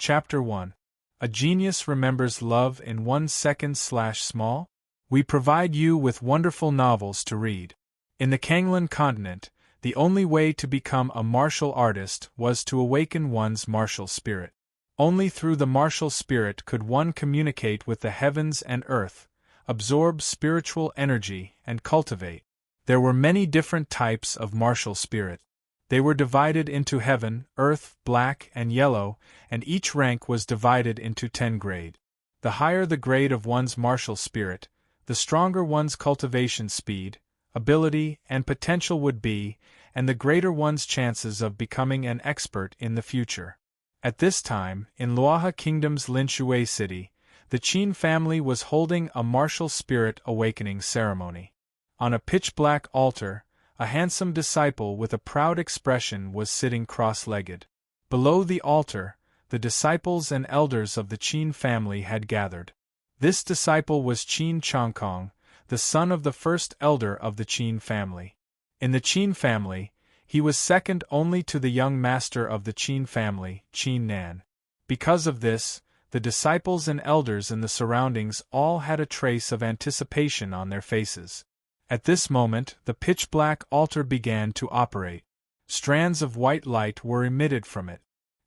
Chapter 1. A Genius Remembers Love in 1 Second/Small? We provide you with wonderful novels to read. In the Kanglan continent, the only way to become a martial artist was to awaken one's martial spirit. Only through the martial spirit could one communicate with the heavens and earth, absorb spiritual energy, and cultivate. There were many different types of martial spirit. They were divided into heaven, earth, black, and yellow, and each rank was divided into 10 grades. The higher the grade of one's martial spirit, the stronger one's cultivation speed, ability, and potential would be, and the greater one's chances of becoming an expert in the future. At this time, in Luoha Kingdom's Linshui city, the Qin family was holding a martial spirit awakening ceremony. On a pitch-black altar, a handsome disciple with a proud expression was sitting cross-legged. Below the altar, the disciples and elders of the Qin family had gathered. This disciple was Qin Changkong, the son of the first elder of the Qin family. In the Qin family, he was second only to the young master of the Qin family, Qin Nan. Because of this, the disciples and elders in the surroundings all had a trace of anticipation on their faces. At this moment, the pitch-black altar began to operate. Strands of white light were emitted from it.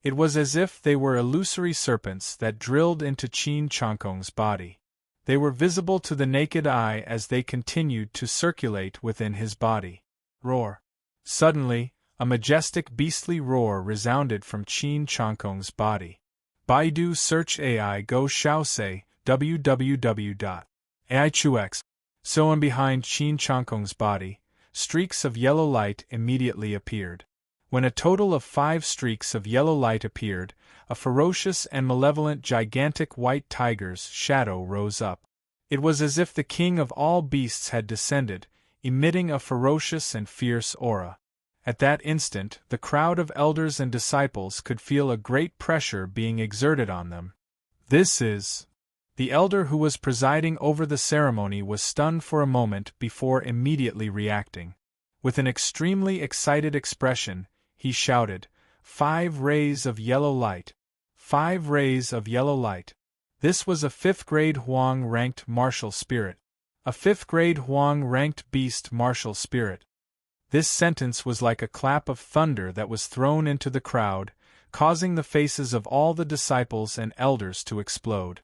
It was as if they were illusory serpents that drilled into Qin Changkong's body. They were visible to the naked eye as they continued to circulate within his body. Roar! Suddenly, a majestic beastly roar resounded from Qin Changkong's body. Baidu Search AI Go Xiaosei www.aichux. So and behind Qin Changkong's body, streaks of yellow light immediately appeared. When a total of 5 streaks of yellow light appeared, a ferocious and malevolent gigantic white tiger's shadow rose up. It was as if the king of all beasts had descended, emitting a ferocious and fierce aura. At that instant, the crowd of elders and disciples could feel a great pressure being exerted on them. This is... The elder who was presiding over the ceremony was stunned for a moment before immediately reacting. With an extremely excited expression, he shouted, 5 rays of yellow light! 5 rays of yellow light! This was a 5th grade Huang-ranked martial spirit. A 5th grade Huang-ranked beast martial spirit. This sentence was like a clap of thunder that was thrown into the crowd, causing the faces of all the disciples and elders to explode.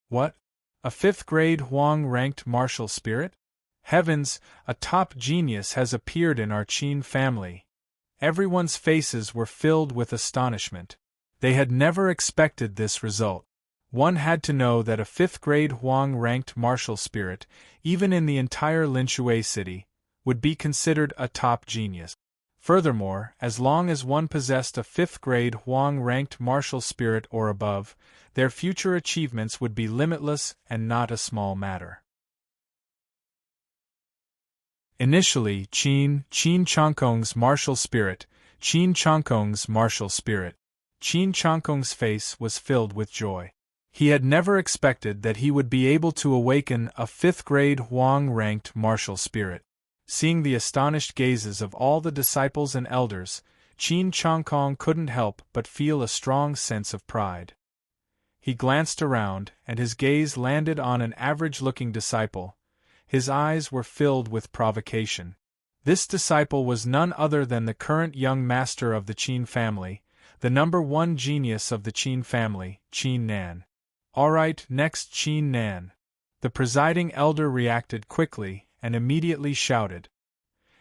What? A 5th grade Huang-ranked martial spirit? Heavens, a top genius has appeared in our Qin family. Everyone's faces were filled with astonishment. They had never expected this result. One had to know that a 5th grade Huang-ranked martial spirit, even in the entire Linshui city, would be considered a top genius. Furthermore, as long as one possessed a 5th grade Huang-ranked martial spirit or above, their future achievements would be limitless and not a small matter. Initially, Qin Changkong's martial spirit, Qin Changkong's face was filled with joy. He had never expected that he would be able to awaken a 5th grade Huang-ranked martial spirit. Seeing the astonished gazes of all the disciples and elders, Qin Changkong couldn't help but feel a strong sense of pride. He glanced around, and his gaze landed on an average-looking disciple. His eyes were filled with provocation. This disciple was none other than the current young master of the Qin family, the number 1 genius of the Qin family, Qin Nan. Alright, next Qin Nan. The presiding elder reacted quickly and immediately shouted.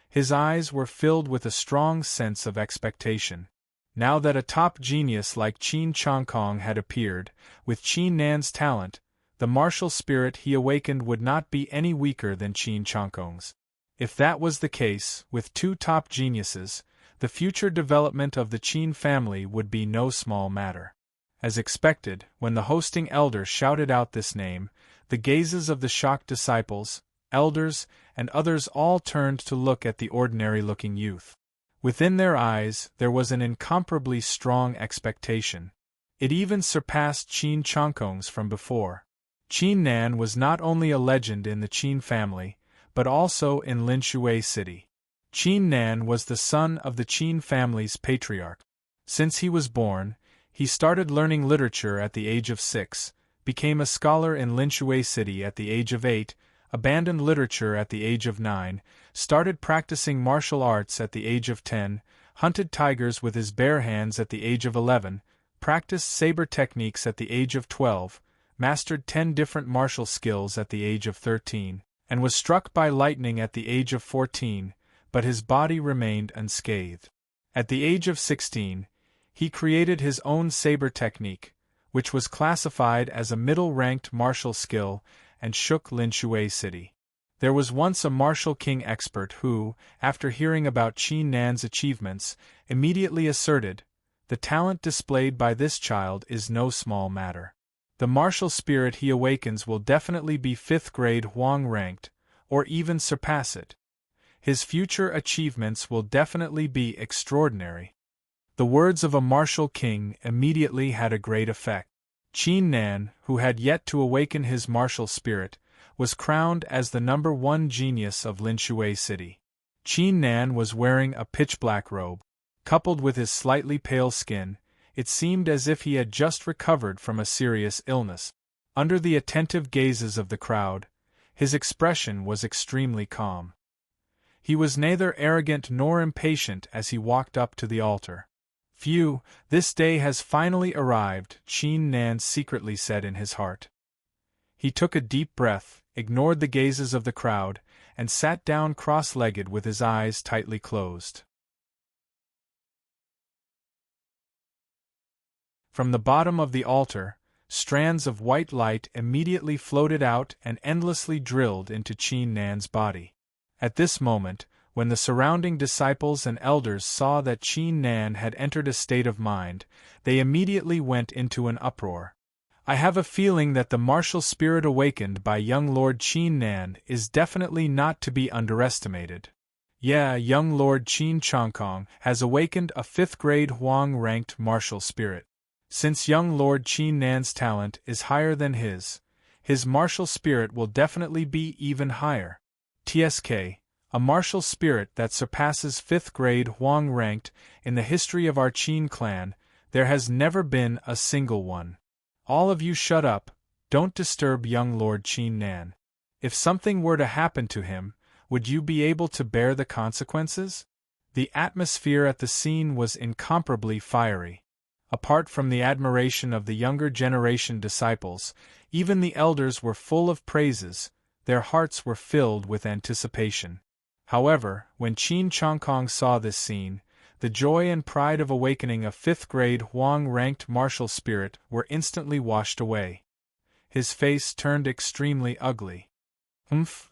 His eyes were filled with a strong sense of expectation. Now that a top genius like Qin Changkong had appeared, with Qin Nan's talent, the martial spirit he awakened would not be any weaker than Qin Changkong's. If that was the case, with 2 top geniuses, the future development of the Qin family would be no small matter. As expected, when the hosting elder shouted out this name, the gazes of the shocked disciples, elders, and others all turned to look at the ordinary-looking youth. Within their eyes, there was an incomparably strong expectation. It even surpassed Qin Changkong's from before. Qin Nan was not only a legend in the Qin family, but also in Linshui city. Qin Nan was the son of the Qin family's patriarch. Since he was born, He started learning literature at the age of 6, became a scholar in Linshui City at the age of 8, abandoned literature at the age of 9, started practicing martial arts at the age of 10, hunted tigers with his bare hands at the age of 11, practiced saber techniques at the age of 12, mastered 10 different martial skills at the age of 13, and was struck by lightning at the age of 14, but his body remained unscathed. At the age of 16, he created his own saber technique, which was classified as a middle-ranked martial skill and shook Linshui City. There was once a martial king expert who, after hearing about Qin Nan's achievements, immediately asserted, "The talent displayed by this child is no small matter. The martial spirit he awakens will definitely be 5th grade Huang ranked, or even surpass it. His future achievements will definitely be extraordinary." The words of a martial king immediately had a great effect. Qin Nan, who had yet to awaken his martial spirit, was crowned as the #1 genius of Linshui City. Qin Nan was wearing a pitch-black robe. Coupled with his slightly pale skin, it seemed as if he had just recovered from a serious illness. Under the attentive gazes of the crowd, his expression was extremely calm. He was neither arrogant nor impatient as he walked up to the altar. "Phew, this day has finally arrived," Qin Nan secretly said in his heart. He took a deep breath, ignored the gazes of the crowd, and sat down cross-legged with his eyes tightly closed. From the bottom of the altar, strands of white light immediately floated out and endlessly drilled into Qin Nan's body. At this moment, when the surrounding disciples and elders saw that Qin Nan had entered a state of mind, they immediately went into an uproar. "I have a feeling that the martial spirit awakened by young Lord Qin Nan is definitely not to be underestimated. Yeah, young Lord Qin Chongkong has awakened a 5th grade Huang-ranked martial spirit. Since young Lord Qin Nan's talent is higher than his martial spirit will definitely be even higher. TSK, a martial spirit that surpasses 5th grade Huang ranked in the history of our Qin clan, there has never been a single one. All of you shut up, don't disturb young Lord Qin Nan. If something were to happen to him, would you be able to bear the consequences?" The atmosphere at the scene was incomparably fiery. Apart from the admiration of the younger generation disciples, even the elders were full of praises, their hearts were filled with anticipation. However, when Qin Chongkong saw this scene, the joy and pride of awakening a 5th grade Huang-ranked martial spirit were instantly washed away. His face turned extremely ugly.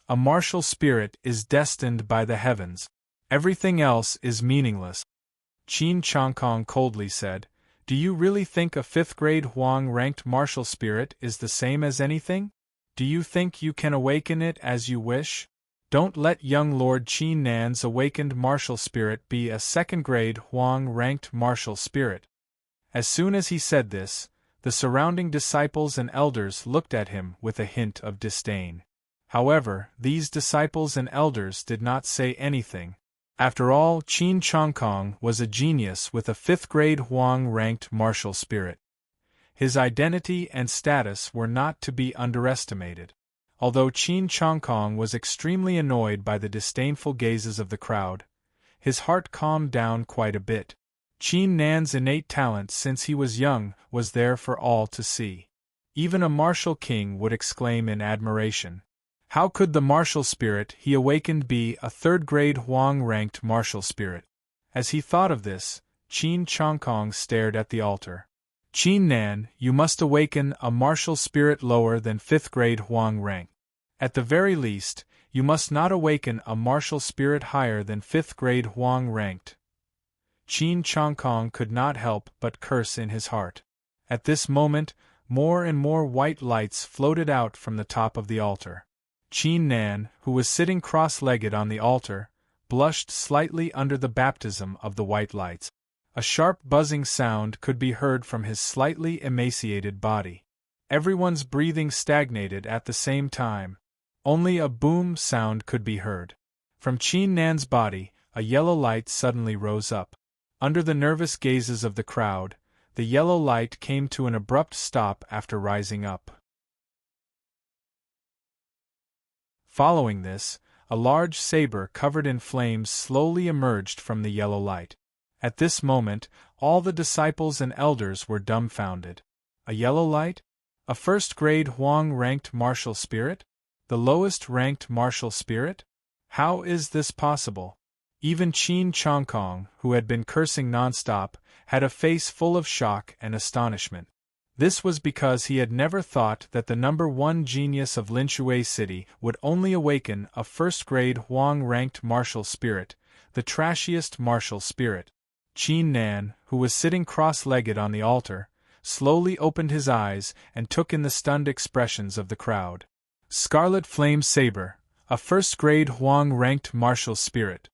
A martial spirit is destined by the heavens. Everything else is meaningless." Qin Chongkong coldly said, "Do you really think a 5th grade Huang-ranked martial spirit is the same as anything? Do you think you can awaken it as you wish? Don't let young Lord Qin Nan's awakened martial spirit be a 2nd grade Huang-ranked martial spirit." As soon as he said this, the surrounding disciples and elders looked at him with a hint of disdain. However, these disciples and elders did not say anything. After all, Qin Chongkong was a genius with a 5th grade Huang-ranked martial spirit. His identity and status were not to be underestimated. Although Qin Chongkong was extremely annoyed by the disdainful gazes of the crowd, his heart calmed down quite a bit. Qin Nan's innate talent since he was young was there for all to see. Even a martial king would exclaim in admiration. How could the martial spirit he awakened be a 3rd grade Huang-ranked martial spirit? As he thought of this, Qin Chongkong stared at the altar. "Qin Nan, you must awaken a martial spirit lower than 5th grade Huang rank. At the very least, you must not awaken a martial spirit higher than 5th grade Huang ranked." Qin Chongkong could not help but curse in his heart. At this moment, more and more white lights floated out from the top of the altar. Qin Nan, who was sitting cross-legged on the altar, blushed slightly under the baptism of the white lights. A sharp buzzing sound could be heard from his slightly emaciated body. Everyone's breathing stagnated at the same time. Only a boom sound could be heard. From Qin Nan's body, a yellow light suddenly rose up. Under the nervous gazes of the crowd, the yellow light came to an abrupt stop after rising up. Following this, a large saber covered in flames slowly emerged from the yellow light. At this moment, all the disciples and elders were dumbfounded. A yellow light? A first-grade Huang-ranked martial spirit? The lowest-ranked martial spirit? How is this possible? Even Qin Chongkong, who had been cursing nonstop, had a face full of shock and astonishment. This was because he had never thought that the number one genius of Linshui City would only awaken a first-grade Huang-ranked martial spirit, the trashiest martial spirit. Qin Nan, who was sitting cross-legged on the altar, slowly opened his eyes and took in the stunned expressions of the crowd. Scarlet Flame Saber, a first-grade Huang-ranked martial spirit.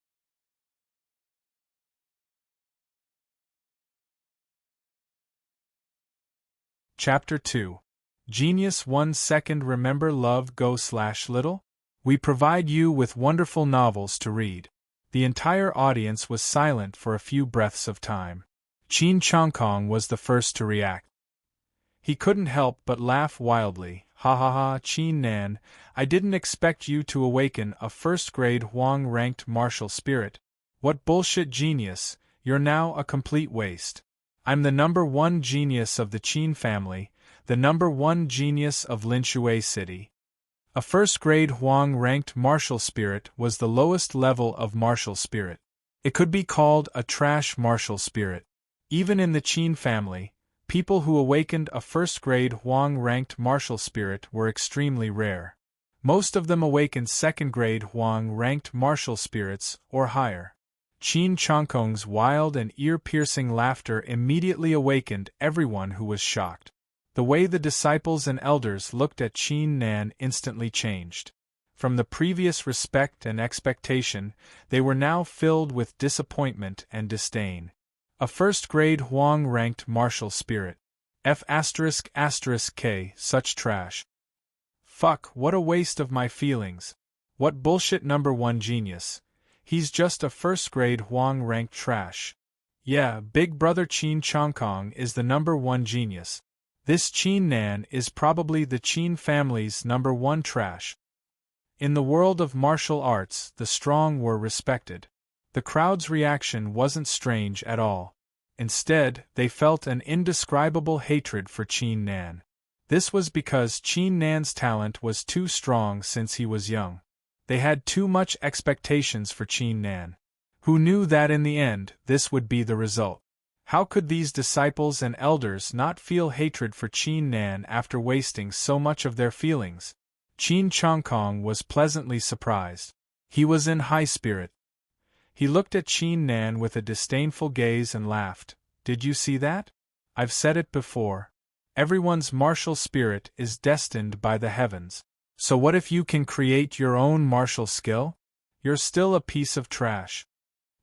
Chapter 2. Genius 1 Second. Remember Love Go/Little? We provide you with wonderful novels to read. The entire audience was silent for a few breaths of time. Qin Chongkong was the first to react. He couldn't help but laugh wildly. Ha ha ha, Qin Nan, I didn't expect you to awaken a first-grade Huang-ranked martial spirit. What bullshit genius, you're now a complete waste. I'm the number one genius of the Qin family, the number one genius of Linshui City. A first-grade Huang-ranked martial spirit was the lowest level of martial spirit. It could be called a trash martial spirit. Even in the Qin family, people who awakened a first-grade Huang-ranked martial spirit were extremely rare. Most of them awakened second-grade Huang-ranked martial spirits or higher. Qin Chongkong's wild and ear-piercing laughter immediately awakened everyone who was shocked. The way the disciples and elders looked at Qin Nan instantly changed. From the previous respect and expectation, they were now filled with disappointment and disdain. A first-grade Huang-ranked martial spirit. F***K, such trash. Fuck, what a waste of my feelings. What bullshit number one genius. He's just a first-grade Huang-ranked trash. Yeah, Big Brother Qin Chongkong is the number one genius. This Qin Nan is probably the Qin family's number one trash. In the world of martial arts, the strong were respected. The crowd's reaction wasn't strange at all. Instead, they felt an indescribable hatred for Qin Nan. This was because Qin Nan's talent was too strong since he was young. They had too much expectations for Qin Nan. Who knew that in the end, this would be the result? How could these disciples and elders not feel hatred for Qin Nan after wasting so much of their feelings? Qin Chongkong was pleasantly surprised. He was in high spirit. He looked at Qin Nan with a disdainful gaze and laughed. Did you see that? I've said it before. Everyone's martial spirit is destined by the heavens. So what if you can create your own martial skill? You're still a piece of trash.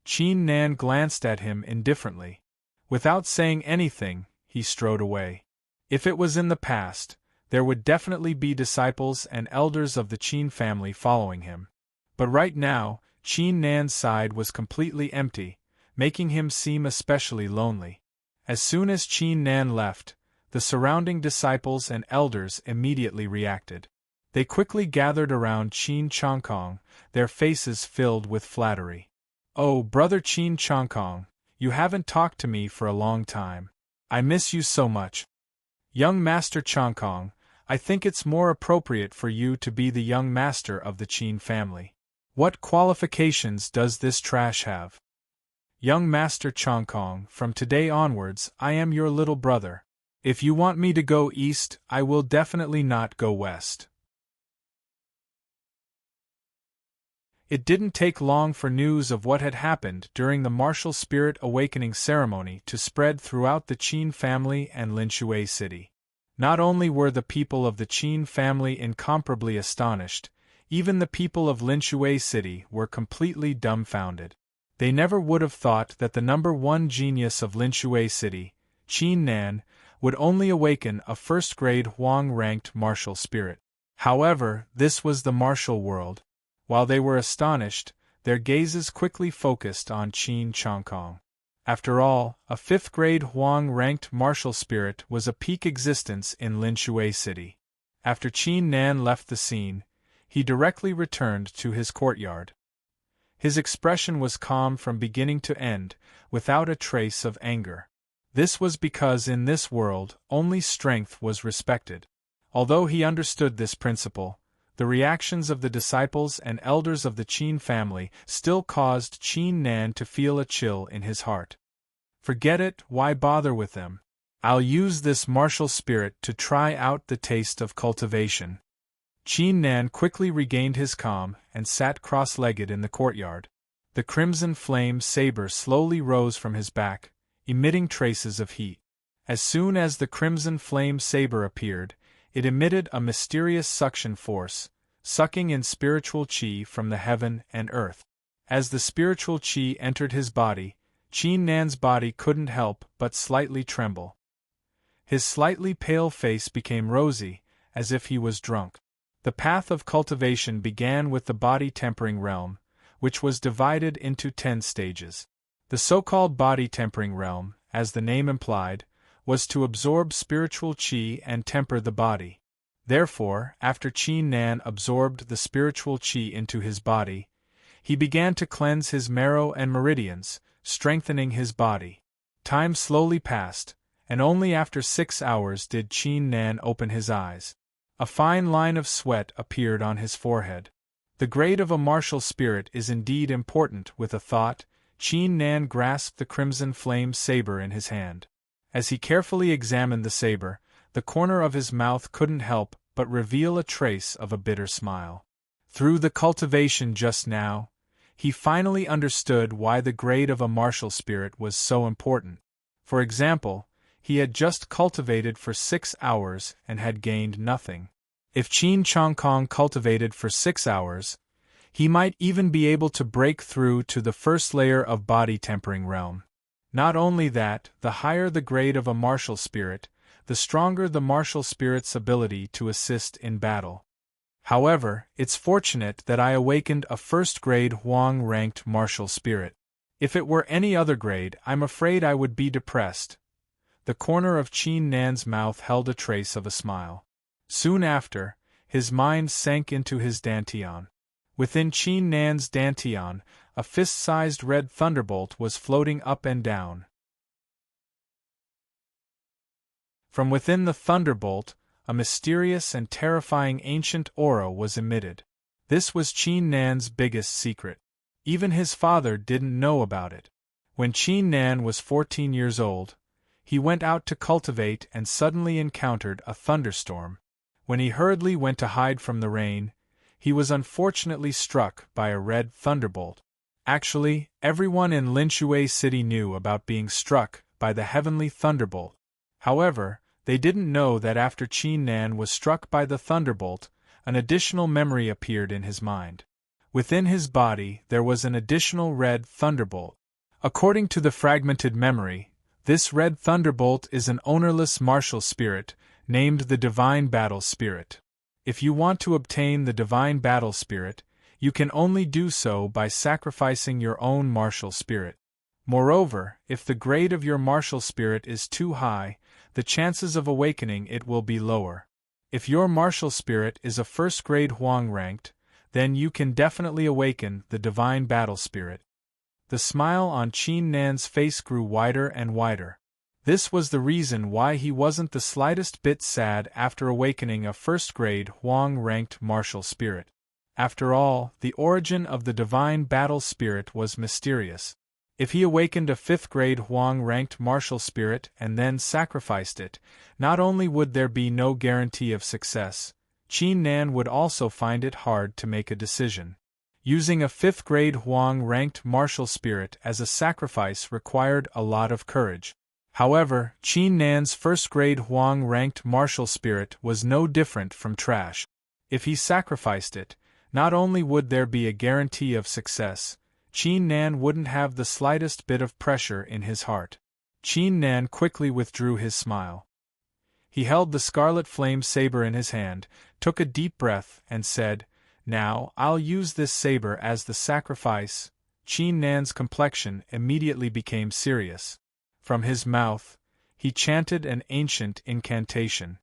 Qin Nan glanced at him indifferently. Without saying anything, he strode away. If it was in the past, there would definitely be disciples and elders of the Qin family following him. But right now, Qin Nan's side was completely empty, making him seem especially lonely. As soon as Qin Nan left, the surrounding disciples and elders immediately reacted. They quickly gathered around Qin Chongkong, their faces filled with flattery. Oh, Brother Qin Chongkong, you haven't talked to me for a long time. I miss you so much. Young Master Chongkong, I think it's more appropriate for you to be the young master of the Qin family. What qualifications does this trash have? Young Master Chongkong, from today onwards, I am your little brother. If you want me to go east, I will definitely not go west. It didn't take long for news of what had happened during the martial spirit awakening ceremony to spread throughout the Qin family and Linshui City. Not only were the people of the Qin family incomparably astonished, even the people of Linshui City were completely dumbfounded. They never would have thought that the number one genius of Linshui City, Qin Nan, would only awaken a first-grade Huang-ranked martial spirit. However, this was the martial world. While they were astonished, their gazes quickly focused on Qin Chongkong. After all, a 5th-grade Huang-ranked martial spirit was a peak existence in Linshui City. After Qin Nan left the scene, he directly returned to his courtyard. His expression was calm from beginning to end, without a trace of anger. This was because in this world, only strength was respected. Although he understood this principle, the reactions of the disciples and elders of the Qin family still caused Qin Nan to feel a chill in his heart. Forget it, why bother with them? I'll use this martial spirit to try out the taste of cultivation. Qin Nan quickly regained his calm and sat cross-legged in the courtyard. The crimson flame saber slowly rose from his back, emitting traces of heat. As soon as the crimson flame saber appeared, it emitted a mysterious suction force, sucking in spiritual qi from the heaven and earth. As the spiritual qi entered his body, Qin Nan's body couldn't help but slightly tremble. His slightly pale face became rosy, as if he was drunk. The path of cultivation began with the body-tempering realm, which was divided into 10 stages. The so-called body-tempering realm, as the name implied, was to absorb spiritual qi and temper the body. Therefore, after Qin Nan absorbed the spiritual qi into his body, he began to cleanse his marrow and meridians, strengthening his body. Time slowly passed, and only after 6 hours did Qin Nan open his eyes. A fine line of sweat appeared on his forehead. The grade of a martial spirit is indeed important. With a thought, Qin Nan grasped the crimson flame saber in his hand. As he carefully examined the saber, the corner of his mouth couldn't help but reveal a trace of a bitter smile. Through the cultivation just now, he finally understood why the grade of a martial spirit was so important. For example, he had just cultivated for 6 hours and had gained nothing. If Qin Chongkong cultivated for 6 hours, he might even be able to break through to the first layer of body-tempering realm. Not only that, the higher the grade of a martial spirit, the stronger the martial spirit's ability to assist in battle. However, it's fortunate that I awakened a 1st-grade Huang-ranked martial spirit. If it were any other grade, I'm afraid I would be depressed. The corner of Qin Nan's mouth held a trace of a smile. Soon after, his mind sank into his dantian. Within Qin Nan's dantian, a fist-sized red thunderbolt was floating up and down. From within the thunderbolt, a mysterious and terrifying ancient aura was emitted. This was Qin Nan's biggest secret. Even his father didn't know about it. When Qin Nan was 14 years old, he went out to cultivate and suddenly encountered a thunderstorm. When he hurriedly went to hide from the rain, he was unfortunately struck by a red thunderbolt. Actually, everyone in Linshui City knew about being struck by the heavenly thunderbolt. However, they didn't know that after Qin Nan was struck by the thunderbolt, an additional memory appeared in his mind. Within his body there was an additional red thunderbolt. According to the fragmented memory, this red thunderbolt is an ownerless martial spirit, named the Divine Battle Spirit. If you want to obtain the Divine Battle Spirit, you can only do so by sacrificing your own martial spirit. Moreover, if the grade of your martial spirit is too high, the chances of awakening it will be lower. If your martial spirit is a 1st-grade Huang-ranked, then you can definitely awaken the Divine Battle Spirit. The smile on Qin Nan's face grew wider and wider. This was the reason why he wasn't the slightest bit sad after awakening a 1st-grade Huang-ranked martial spirit. After all, the origin of the Divine Battle Spirit was mysterious. If he awakened a 5th-grade Huang-ranked martial spirit and then sacrificed it, not only would there be no guarantee of success, Qin Nan would also find it hard to make a decision. Using a 5th-grade Huang-ranked martial spirit as a sacrifice required a lot of courage. However, Qin Nan's 1st-grade Huang-ranked martial spirit was no different from trash. If he sacrificed it, not only would there be a guarantee of success, Qin Nan wouldn't have the slightest bit of pressure in his heart. Qin Nan quickly withdrew his smile. He held the scarlet flame saber in his hand, took a deep breath, and said, "Now, I'll use this saber as the sacrifice Qin Nan's complexion immediately became serious. From his mouth, he chanted an ancient incantation.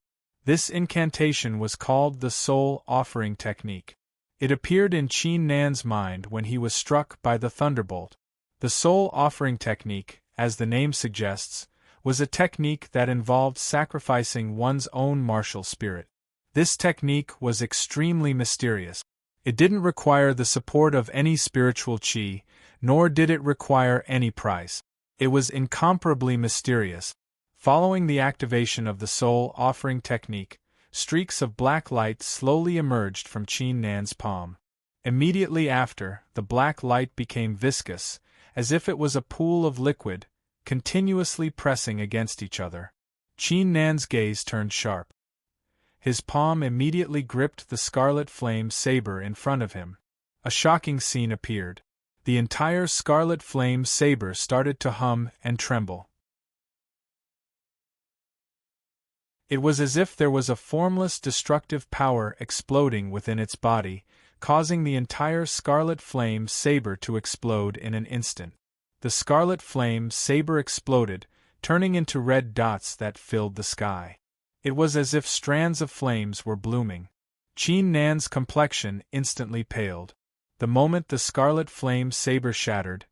This incantation was called the soul offering technique. It appeared in Qin Nan's mind when he was struck by the thunderbolt. The soul offering technique, as the name suggests, was a technique that involved sacrificing one's own martial spirit. This technique was extremely mysterious. It didn't require the support of any spiritual qi, nor did it require any price. It was incomparably mysterious. Following the activation of the soul offering technique, streaks of black light slowly emerged from Qin Nan's palm. Immediately after, the black light became viscous, as if it was a pool of liquid, continuously pressing against each other. Qin Nan's gaze turned sharp. His palm immediately gripped the scarlet flame saber in front of him. A shocking scene appeared. The entire scarlet flame saber started to hum and tremble. It was as if there was a formless destructive power exploding within its body, causing the entire scarlet flame saber to explode in an instant. The scarlet flame saber exploded, turning into red dots that filled the sky. It was as if strands of flames were blooming. Qin Nan's complexion instantly paled. The moment the scarlet flame saber shattered,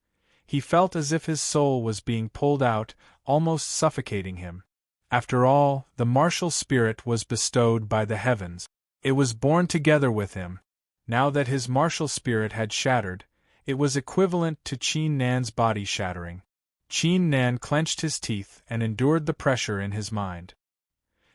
he felt as if his soul was being pulled out, almost suffocating him. After all, the martial spirit was bestowed by the heavens. It was born together with him. Now that his martial spirit had shattered, it was equivalent to Qin Nan's body shattering. Qin Nan clenched his teeth and endured the pressure in his mind.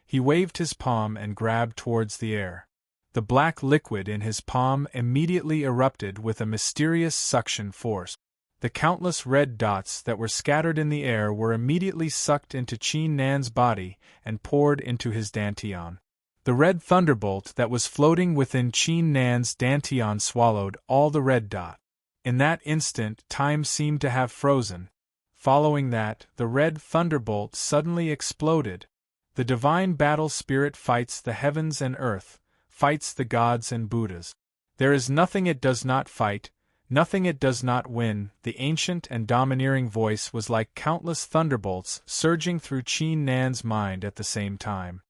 He waved his palm and grabbed towards the air. The black liquid in his palm immediately erupted with a mysterious suction force. The countless red dots that were scattered in the air were immediately sucked into Qin Nan's body and poured into his dantian. The red thunderbolt that was floating within Qin Nan's dantian swallowed all the red dot. In that instant, time seemed to have frozen. Following that, the red thunderbolt suddenly exploded. The divine battle spirit fights the heavens and earth, fights the gods and Buddhas. There is nothing it does not fight, nothing it does not win. The ancient and domineering voice was like countless thunderbolts surging through Qin Nan's mind at the same time.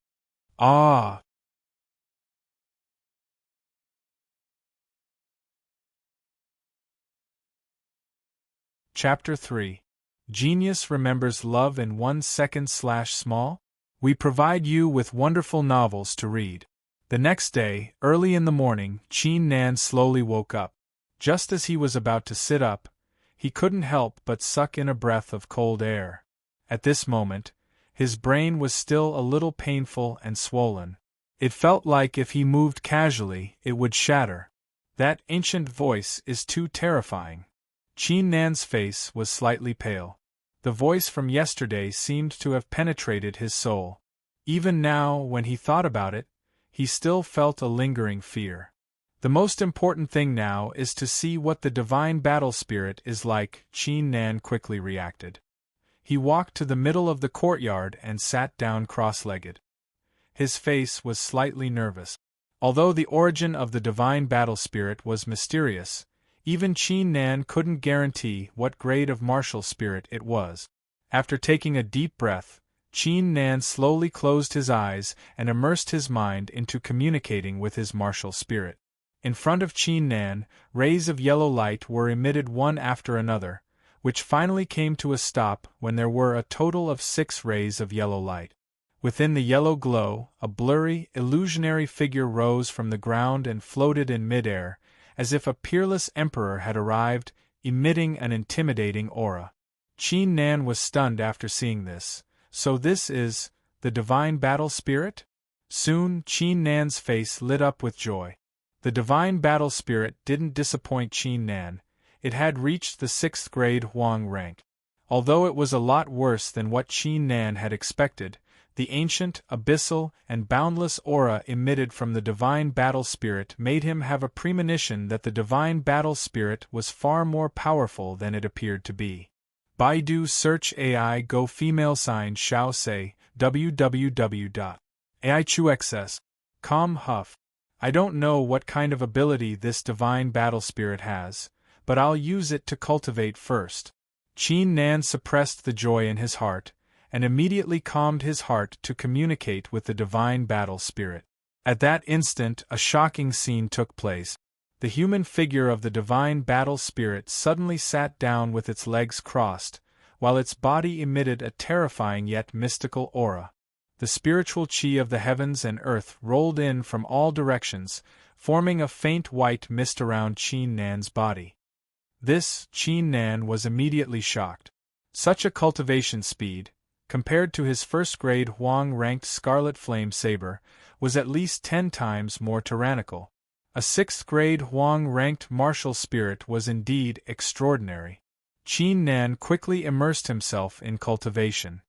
Ah! Chapter 3. Genius Remembers Love in 1 Second/Small? We provide you with wonderful novels to read. The next day, early in the morning, Qin Nan slowly woke up. Just as he was about to sit up, he couldn't help but suck in a breath of cold air. At this moment, his brain was still a little painful and swollen. It felt like if he moved casually, it would shatter. That ancient voice is too terrifying. Qin Nan's face was slightly pale. The voice from yesterday seemed to have penetrated his soul. Even now, when he thought about it, he still felt a lingering fear. The most important thing now is to see what the divine battle spirit is like, Qin Nan quickly reacted. He walked to the middle of the courtyard and sat down cross-legged. His face was slightly nervous. Although the origin of the divine battle spirit was mysterious, even Qin Nan couldn't guarantee what grade of martial spirit it was. After taking a deep breath, Qin Nan slowly closed his eyes and immersed his mind into communicating with his martial spirit. In front of Qin Nan, rays of yellow light were emitted one after another, which finally came to a stop when there were a total of 6 rays of yellow light. Within the yellow glow, a blurry, illusionary figure rose from the ground and floated in midair, as if a peerless emperor had arrived, emitting an intimidating aura. Qin Nan was stunned after seeing this. So this is the divine battle spirit? Soon, Qin Nan's face lit up with joy. The divine battle spirit didn't disappoint Qin Nan. It had reached the 6th grade Huang rank. Although it was a lot worse than what Qin Nan had expected, the ancient, abyssal, and boundless aura emitted from the divine battle spirit made him have a premonition that the divine battle spirit was far more powerful than it appeared to be. Baidu search AI Go female sign Xiao say www.aichuxs.com Huff. I don't know what kind of ability this divine battle spirit has, but I'll use it to cultivate first. Qin Nan suppressed the joy in his heart, and immediately calmed his heart to communicate with the divine battle spirit. At that instant, a shocking scene took place. The human figure of the divine battle spirit suddenly sat down with its legs crossed, while its body emitted a terrifying yet mystical aura. The spiritual chi of the heavens and earth rolled in from all directions, forming a faint white mist around Qin Nan's body. Qin Nan was immediately shocked. Such a cultivation speed, compared to his first-grade Huang-ranked Scarlet Flame Saber, was at least 10 times more tyrannical. A 6th-grade Huang-ranked martial spirit was indeed extraordinary. Qin Nan quickly immersed himself in cultivation.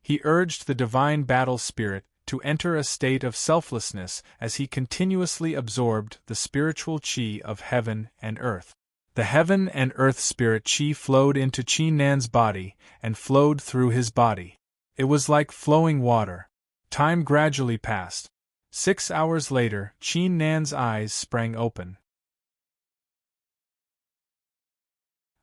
He urged the divine battle spirit to enter a state of selflessness as he continuously absorbed the spiritual chi of heaven and earth. The heaven and earth spirit chi flowed into Qin Nan's body and flowed through his body. It was like flowing water. Time gradually passed. 6 hours later, Qin Nan's eyes sprang open.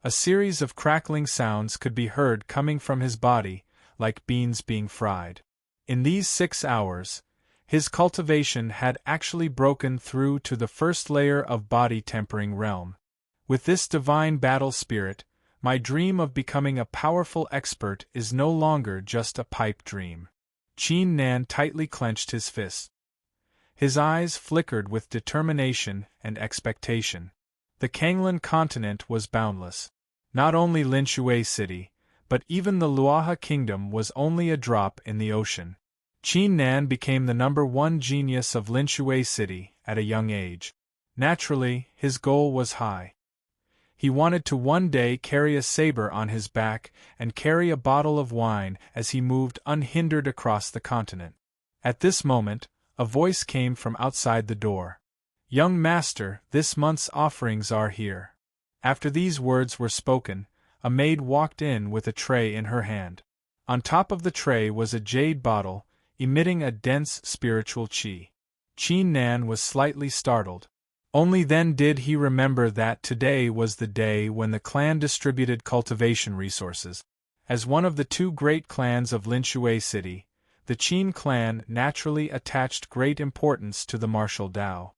A series of crackling sounds could be heard coming from his body, like beans being fried. In these 6 hours, his cultivation had actually broken through to the first layer of body-tempering realm. With this divine battle spirit, my dream of becoming a powerful expert is no longer just a pipe dream. Qin Nan tightly clenched his fists. His eyes flickered with determination and expectation. The Kanglan continent was boundless. Not only Linshui City, but even the Luaha Kingdom was only a drop in the ocean. Qin Nan became the #1 genius of Linshui City at a young age. Naturally, his goal was high. He wanted to one day carry a saber on his back and carry a bottle of wine as he moved unhindered across the continent. At this moment, a voice came from outside the door. "Young master, this month's offerings are here." After these words were spoken, a maid walked in with a tray in her hand. On top of the tray was a jade bottle, emitting a dense spiritual chi. Qin Nan was slightly startled. Only then did he remember that today was the day when the clan distributed cultivation resources. As one of the 2 great clans of Linshui City, the Qin clan naturally attached great importance to the martial Dao.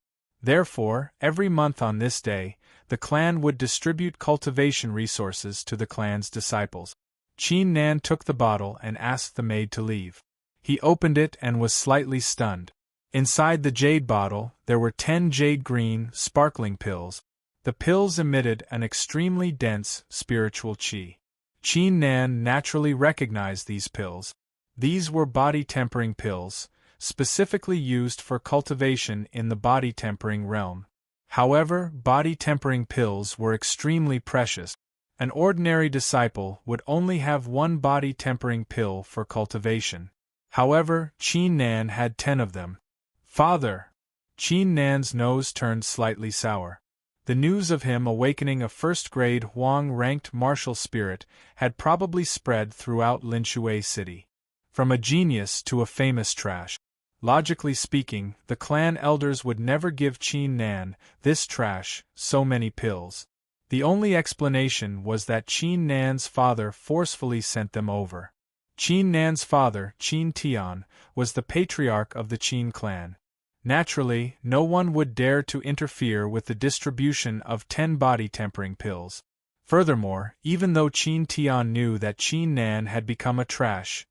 Therefore, every month on this day, the clan would distribute cultivation resources to the clan's disciples. Qin Nan took the bottle and asked the maid to leave. He opened it and was slightly stunned. Inside the jade bottle, there were 10 jade-green, sparkling pills. The pills emitted an extremely dense spiritual chi. Qin Nan naturally recognized these pills. These were body-tempering pills, specifically used for cultivation in the body-tempering realm. However, body-tempering pills were extremely precious. An ordinary disciple would only have 1 body-tempering pill for cultivation. However, Qin Nan had 10 of them. "Father!" Qin Nan's nose turned slightly sour. The news of him awakening a first-grade Huang-ranked martial spirit had probably spread throughout Linshui City. From a genius to a famous trash. Logically speaking, the clan elders would never give Qin Nan, this trash, so many pills. The only explanation was that Qin Nan's father forcefully sent them over. Qin Nan's father, Qin Tian, was the patriarch of the Qin clan. Naturally, no one would dare to interfere with the distribution of 10 body-tempering pills. Furthermore, even though Qin Tian knew that Qin Nan had become a trash,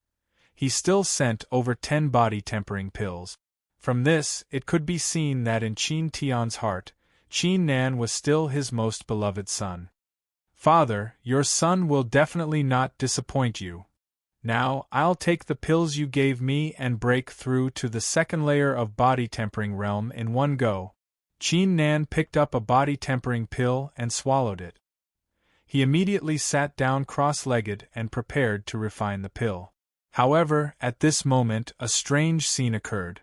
he still sent over 10 body-tempering pills. From this, it could be seen that in Qin Tian's heart, Qin Nan was still his most beloved son. "Father, your son will definitely not disappoint you. Now, I'll take the pills you gave me and break through to the 2nd layer of body-tempering realm in one go." Qin Nan picked up a body-tempering pill and swallowed it. He immediately sat down cross-legged and prepared to refine the pill. However, at this moment a strange scene occurred.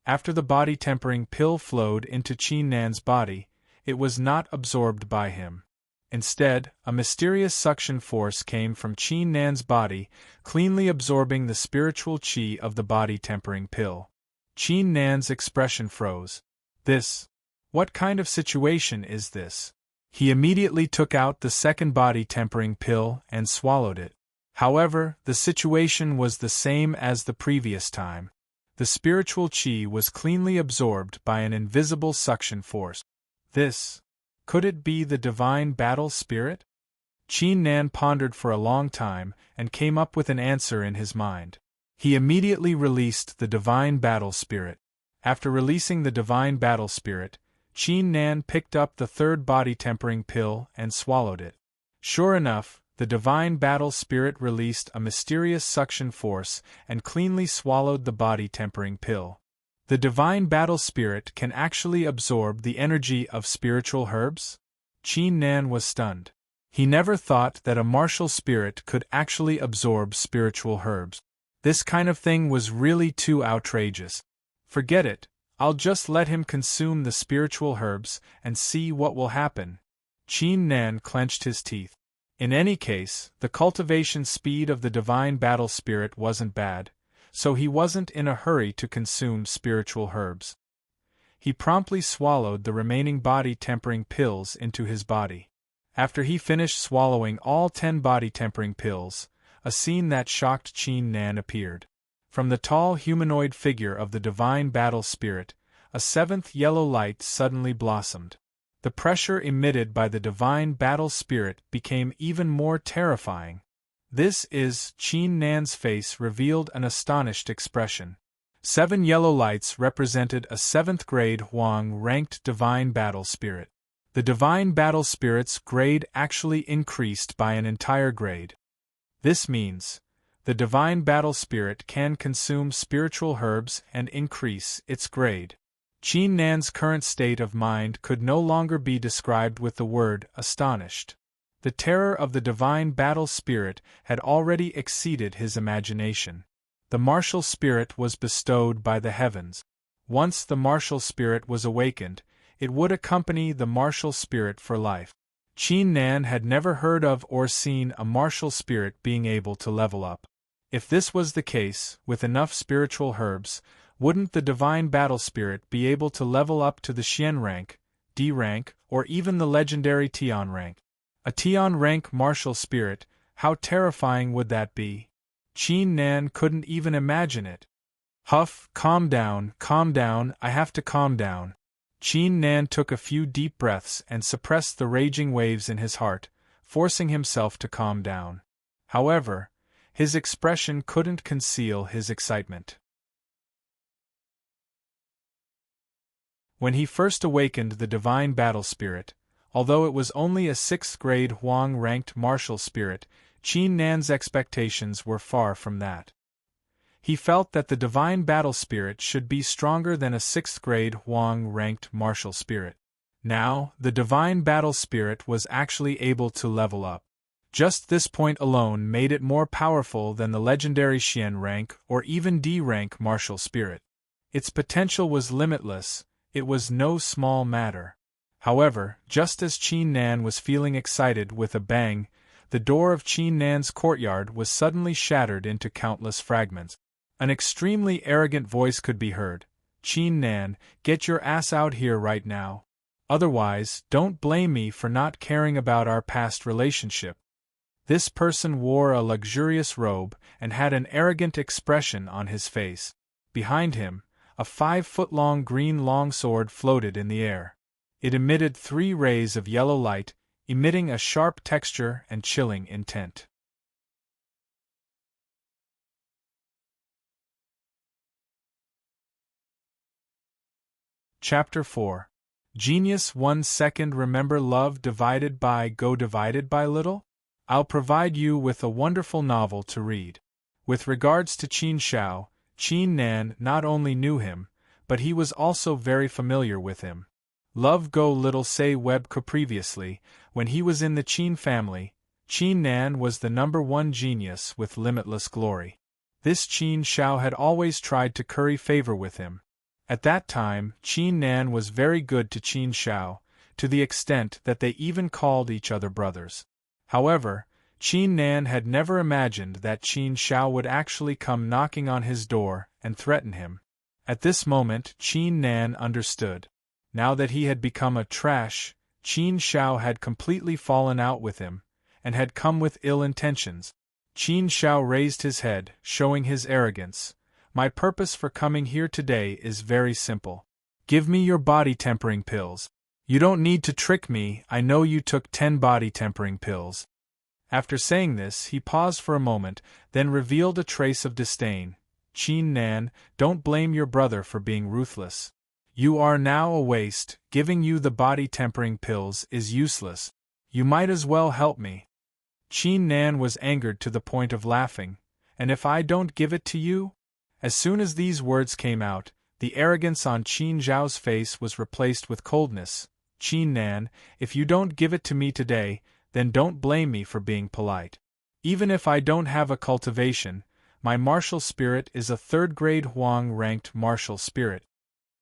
After the body-tempering pill flowed into Qin Nan's body, it was not absorbed by him. Instead, a mysterious suction force came from Qin Nan's body, cleanly absorbing the spiritual chi of the body-tempering pill. Qin Nan's expression froze. This What kind of situation is this? He immediately took out the second body-tempering pill and swallowed it. However, the situation was the same as the previous time. The spiritual chi was cleanly absorbed by an invisible suction force. Could it be the divine battle spirit? Qin Nan pondered for a long time and came up with an answer in his mind. He immediately released the divine battle spirit. After releasing the divine battle spirit, Qin Nan picked up the third body-tempering pill and swallowed it. Sure enough, the divine battle spirit released a mysterious suction force and cleanly swallowed the body-tempering pill. The divine battle spirit can actually absorb the energy of spiritual herbs? Qin Nan was stunned. He never thought that a martial spirit could actually absorb spiritual herbs. This kind of thing was really too outrageous. Forget it, I'll just let him consume the spiritual herbs and see what will happen. Qin Nan clenched his teeth. In any case, the cultivation speed of the divine battle spirit wasn't bad, so he wasn't in a hurry to consume spiritual herbs. He promptly swallowed the remaining body-tempering pills into his body. After he finished swallowing all 10 body-tempering pills, a scene that shocked Qin Nan appeared. From the tall humanoid figure of the divine battle spirit, a seventh yellow light suddenly blossomed. The pressure emitted by the divine battle spirit became even more terrifying. Qin Nan's face revealed an astonished expression. 7 yellow lights represented a 7th grade Huang-ranked divine battle spirit. The divine battle spirit's grade actually increased by an entire grade. This means the divine battle spirit can consume spiritual herbs and increase its grade. Qin Nan's current state of mind could no longer be described with the word astonished. The terror of the divine battle spirit had already exceeded his imagination. The martial spirit was bestowed by the heavens. Once the martial spirit was awakened, it would accompany the martial spirit for life. Qin Nan had never heard of or seen a martial spirit being able to level up. If this was the case, with enough spiritual herbs, wouldn't the divine battle spirit be able to level up to the Xian rank, D rank, or even the legendary Tian rank? A Tian rank martial spirit, how terrifying would that be? Qin Nan couldn't even imagine it. Huff, calm down, I have to calm down. Qin Nan took a few deep breaths and suppressed the raging waves in his heart, forcing himself to calm down. However, his expression couldn't conceal his excitement. When he first awakened the divine battle spirit, although it was only a 6th grade Huang-ranked martial spirit, Qin Nan's expectations were far from that. He felt that the divine battle spirit should be stronger than a 6th grade Huang-ranked martial spirit. Now, the divine battle spirit was actually able to level up. Just this point alone made it more powerful than the legendary Xian rank or even D rank martial spirit. Its potential was limitless. It was no small matter. However, just as Qin Nan was feeling excited with a bang, the door of Qin Nan's courtyard was suddenly shattered into countless fragments. An extremely arrogant voice could be heard. Qin Nan, get your ass out here right now. Otherwise, don't blame me for not caring about our past relationship. This person wore a luxurious robe and had an arrogant expression on his face. Behind him, a 5-foot-long green longsword floated in the air. It emitted 3 rays of yellow light, emitting a sharp texture and chilling intent. Chapter 4. Genius 1 second. Remember love divided by little? I'll provide you with a wonderful novel to read. With regards to Qin Shao, Qin Nan not only knew him, but he was also very familiar with him. Love Go Little Say Webco. Previously, when he was in the Qin family, Qin Nan was the #1 genius with limitless glory. This Qin Shao had always tried to curry favor with him. At that time, Qin Nan was very good to Qin Shao, to the extent that they even called each other brothers. However, Qin Nan had never imagined that Qin Shao would actually come knocking on his door and threaten him. At this moment, Qin Nan understood. Now that he had become a trash, Qin Shao had completely fallen out with him, and had come with ill intentions. Qin Shao raised his head, showing his arrogance. My purpose for coming here today is very simple. Give me your body tempering pills. You don't need to trick me, I know you took 10 body tempering pills. After saying this, he paused for a moment, then revealed a trace of disdain. Qin Nan, don't blame your brother for being ruthless. You are now a waste, giving you the body tempering pills is useless. You might as well help me. Qin Nan was angered to the point of laughing. And if I don't give it to you? As soon as these words came out, the arrogance on Qin Zhao's face was replaced with coldness. Qin Nan, if you don't give it to me today, then don't blame me for being polite. Even if I don't have a cultivation, my martial spirit is a third-grade Huang-ranked martial spirit.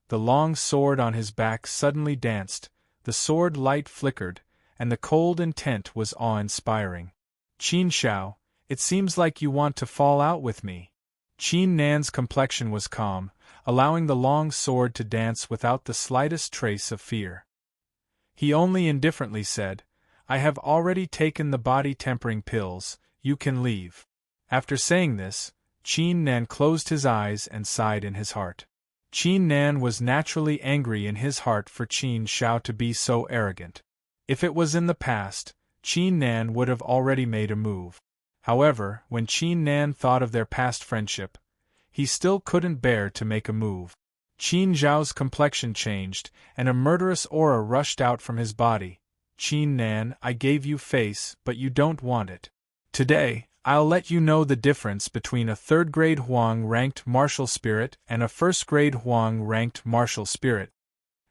The long sword on his back suddenly danced, the sword light flickered, and the cold intent was awe-inspiring. Qin Shao, it seems like you want to fall out with me. Qin Nan's complexion was calm, allowing the long sword to dance without the slightest trace of fear. He only indifferently said, I have already taken the body tempering pills, you can leave. After saying this, Qin Nan closed his eyes and sighed in his heart. Qin Nan was naturally angry in his heart for Qin Shao to be so arrogant. If it was in the past, Qin Nan would have already made a move. However, when Qin Nan thought of their past friendship, he still couldn't bear to make a move. Qin Zhao's complexion changed, and a murderous aura rushed out from his body. Qin Nan, I gave you face, but you don't want it. Today, I'll let you know the difference between a third-grade Huang-ranked martial spirit and a first-grade Huang-ranked martial spirit.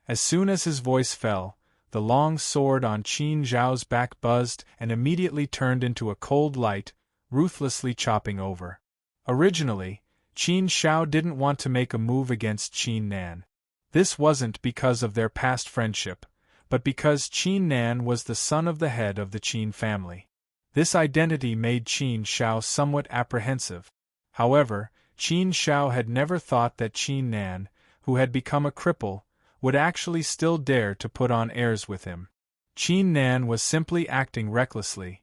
As soon as his voice fell, the long sword on Qin Zhao's back buzzed and immediately turned into a cold light, ruthlessly chopping over. Originally, Qin Shao didn't want to make a move against Qin Nan. This wasn't because of their past friendship, but because Qin Nan was the son of the head of the Qin family. This identity made Qin Shao somewhat apprehensive. However, Qin Shao had never thought that Qin Nan, who had become a cripple, would actually still dare to put on airs with him. Qin Nan was simply acting recklessly.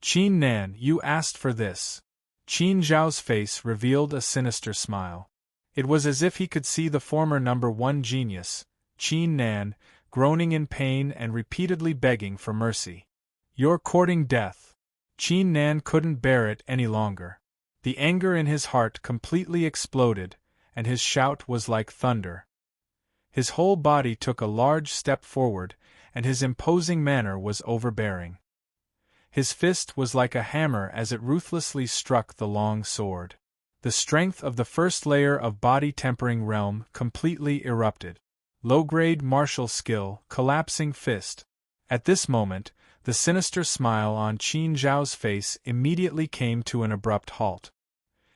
Qin Nan, you asked for this. Qin Zhao's face revealed a sinister smile. It was as if he could see the former number 1 genius, Qin Nan, groaning in pain and repeatedly begging for mercy. You're courting death. Qin Nan couldn't bear it any longer. The anger in his heart completely exploded, and his shout was like thunder. His whole body took a large step forward, and his imposing manner was overbearing. His fist was like a hammer as it ruthlessly struck the long sword. The strength of the first layer of body tempering realm completely erupted. Low-grade martial skill, collapsing fist. At this moment, the sinister smile on Qin Zhao's face immediately came to an abrupt halt.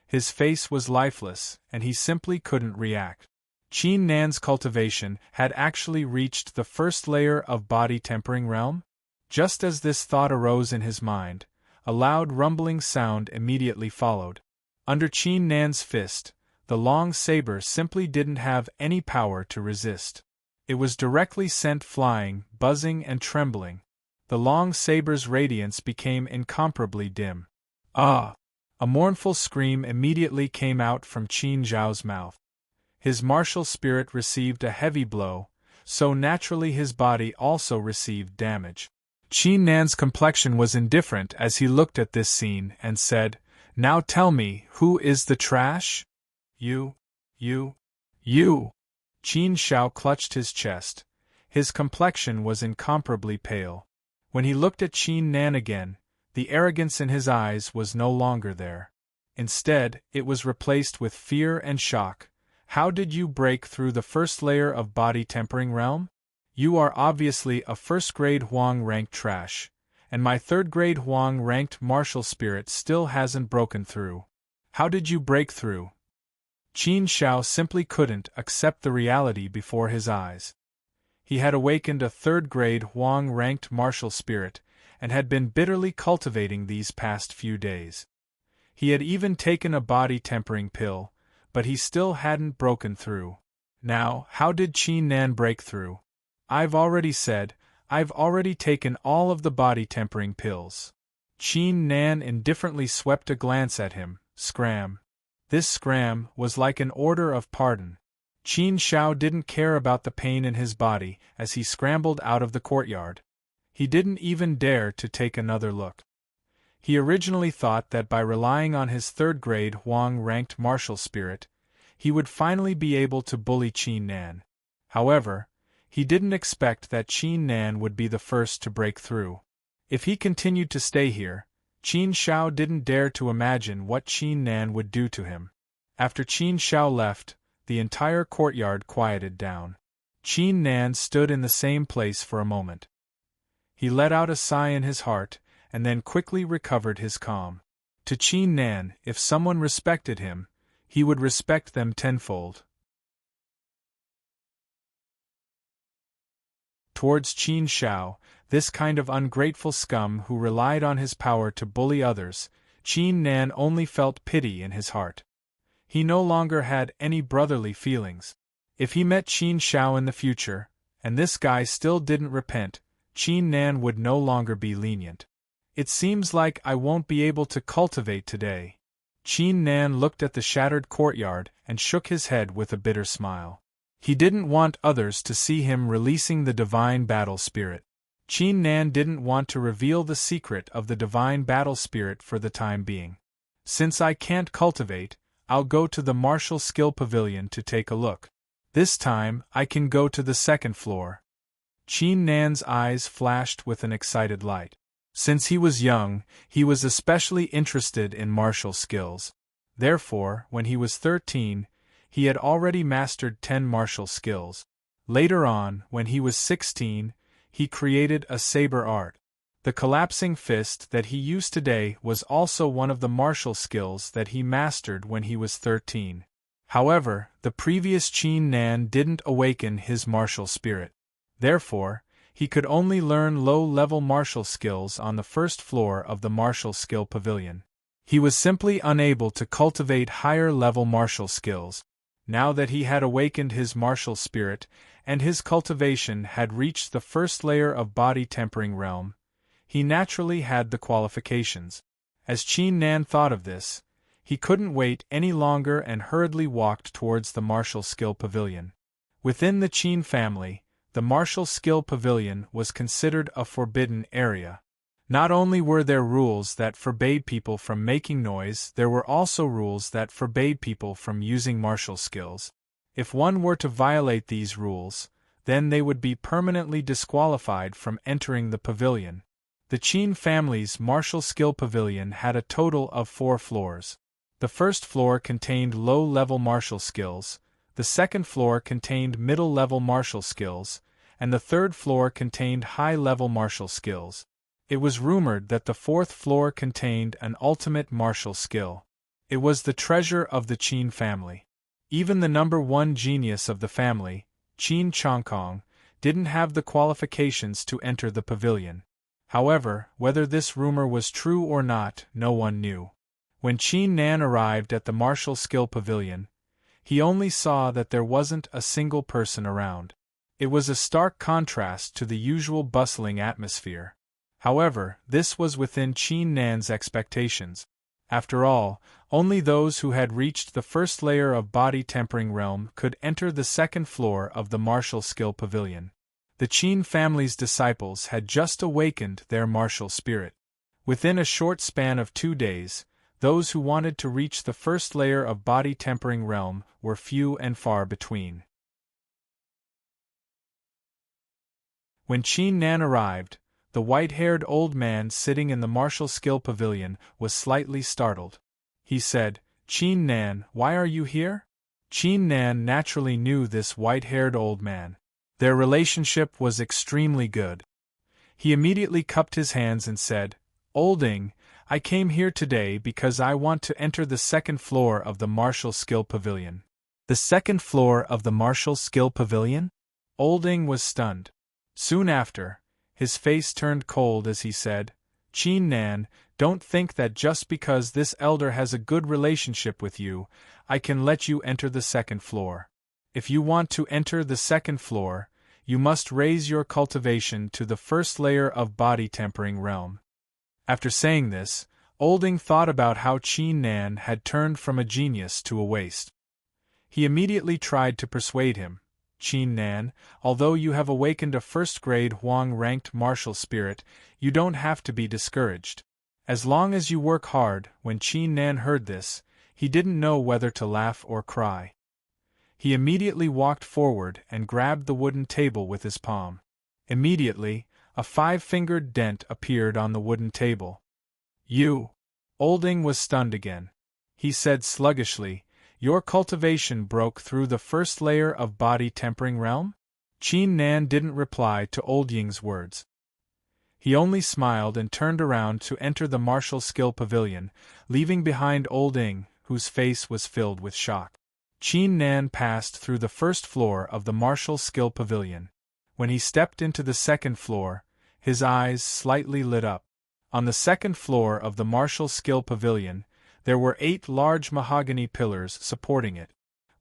His face was lifeless, and he simply couldn't react. Qin Nan's cultivation had actually reached the first layer of body tempering realm? Just as this thought arose in his mind, a loud rumbling sound immediately followed. Under Qin Nan's fist, the long saber simply didn't have any power to resist. It was directly sent flying, buzzing and trembling. The long saber's radiance became incomparably dim. Ah! A mournful scream immediately came out from Qin Zhao's mouth. His martial spirit received a heavy blow, so naturally his body also received damage. Qin Nan's complexion was indifferent as he looked at this scene and said, Now tell me, who is the trash? You. Qin Shao clutched his chest. His complexion was incomparably pale. When he looked at Qin Nan again, the arrogance in his eyes was no longer there. Instead, it was replaced with fear and shock. How did you break through the first layer of body tempering realm? You are obviously a first-grade Huang-ranked trash, and my third-grade Huang-ranked martial spirit still hasn't broken through. How did you break through? Qin Shao simply couldn't accept the reality before his eyes. He had awakened a third-grade Huang-ranked martial spirit, and had been bitterly cultivating these past few days. He had even taken a body tempering pill, but he still hadn't broken through. Now, how did Qin Nan break through? I've already said, I've already taken all of the body-tempering pills. Qin Nan indifferently swept a glance at him. Scram. This scram was like an order of pardon. Qin Shao didn't care about the pain in his body as he scrambled out of the courtyard. He didn't even dare to take another look. He originally thought that by relying on his third-grade Huang-ranked martial spirit, he would finally be able to bully Qin Nan. However, he didn't expect that Qin Nan would be the first to break through. If he continued to stay here, Qin Shao didn't dare to imagine what Qin Nan would do to him. After Qin Shao left, the entire courtyard quieted down. Qin Nan stood in the same place for a moment. He let out a sigh in his heart, and then quickly recovered his calm. To Qin Nan, if someone respected him, he would respect them tenfold. Towards Qin Shao, this kind of ungrateful scum who relied on his power to bully others, Qin Nan only felt pity in his heart. He no longer had any brotherly feelings. If he met Qin Shao in the future, and this guy still didn't repent, Qin Nan would no longer be lenient. It seems like I won't be able to cultivate today. Qin Nan looked at the shattered courtyard and shook his head with a bitter smile. He didn't want others to see him releasing the divine battle spirit. Qin Nan didn't want to reveal the secret of the divine battle spirit for the time being. Since I can't cultivate, I'll go to the martial skill pavilion to take a look. This time, I can go to the second floor. Qin Nan's eyes flashed with an excited light. Since he was young, he was especially interested in martial skills. Therefore, when he was 13, he had already mastered 10 martial skills. Later on, when he was 16, he created a saber art. The collapsing fist that he used today was also one of the martial skills that he mastered when he was 13. However, the previous Qin Nan didn't awaken his martial spirit. Therefore, he could only learn low-level martial skills on the first floor of the martial skill pavilion. He was simply unable to cultivate higher-level martial skills. Now that he had awakened his martial spirit, and his cultivation had reached the first layer of body-tempering realm, he naturally had the qualifications. As Qin Nan thought of this, he couldn't wait any longer and hurriedly walked towards the martial skill pavilion. Within the Qin family, the martial skill pavilion was considered a forbidden area. Not only were there rules that forbade people from making noise, there were also rules that forbade people from using martial skills. If one were to violate these rules, then they would be permanently disqualified from entering the pavilion. The Qin family's martial skill pavilion had a total of 4 floors. The first floor contained low-level martial skills, the second floor contained middle-level martial skills, and the third floor contained high-level martial skills. It was rumored that the fourth floor contained an ultimate martial skill. It was the treasure of the Qin family. Even the number 1 genius of the family, Qin Chongkong, didn't have the qualifications to enter the pavilion. However, whether this rumor was true or not, no one knew. When Qin Nan arrived at the martial skill pavilion, he only saw that there wasn't a single person around. It was a stark contrast to the usual bustling atmosphere. However, this was within Qin Nan's expectations. After all, only those who had reached the first layer of body-tempering realm could enter the second floor of the martial skill pavilion. The Qin family's disciples had just awakened their martial spirit. Within a short span of 2 days, those who wanted to reach the first layer of body-tempering realm were few and far between. When Qin Nan arrived, the white-haired old man sitting in the martial skill pavilion was slightly startled. He said, "Qin Nan, why are you here?" Qin Nan naturally knew this white-haired old man. Their relationship was extremely good. He immediately cupped his hands and said, "Olding, I came here today because I want to enter the second floor of the martial skill pavilion." "The second floor of the martial skill pavilion?" Olding was stunned. Soon after, his face turned cold as he said, "Qin Nan, Don't think that just because this elder has a good relationship with you, I can let you enter the second floor. If you want to enter the second floor, you must raise your cultivation to the first layer of body tempering realm. After saying this, Olding thought about how Qin Nan had turned from a genius to a waste. He immediately tried to persuade him. Qin Nan, although you have awakened a first-grade Huang-ranked martial spirit, you don't have to be discouraged. As long as you work hard. When Qin Nan heard this, he didn't know whether to laugh or cry. He immediately walked forward and grabbed the wooden table with his palm. Immediately, a 5-fingered dent appeared on the wooden table. You! Olding was stunned again. He said sluggishly, your cultivation broke through the first layer of body tempering realm? Qin Nan didn't reply to Olding's words. He only smiled and turned around to enter the martial skill pavilion, leaving behind Olding, whose face was filled with shock. Qin Nan passed through the first floor of the martial skill pavilion. When he stepped into the second floor, his eyes slightly lit up. On the second floor of the martial skill pavilion, there were 8 large mahogany pillars supporting it.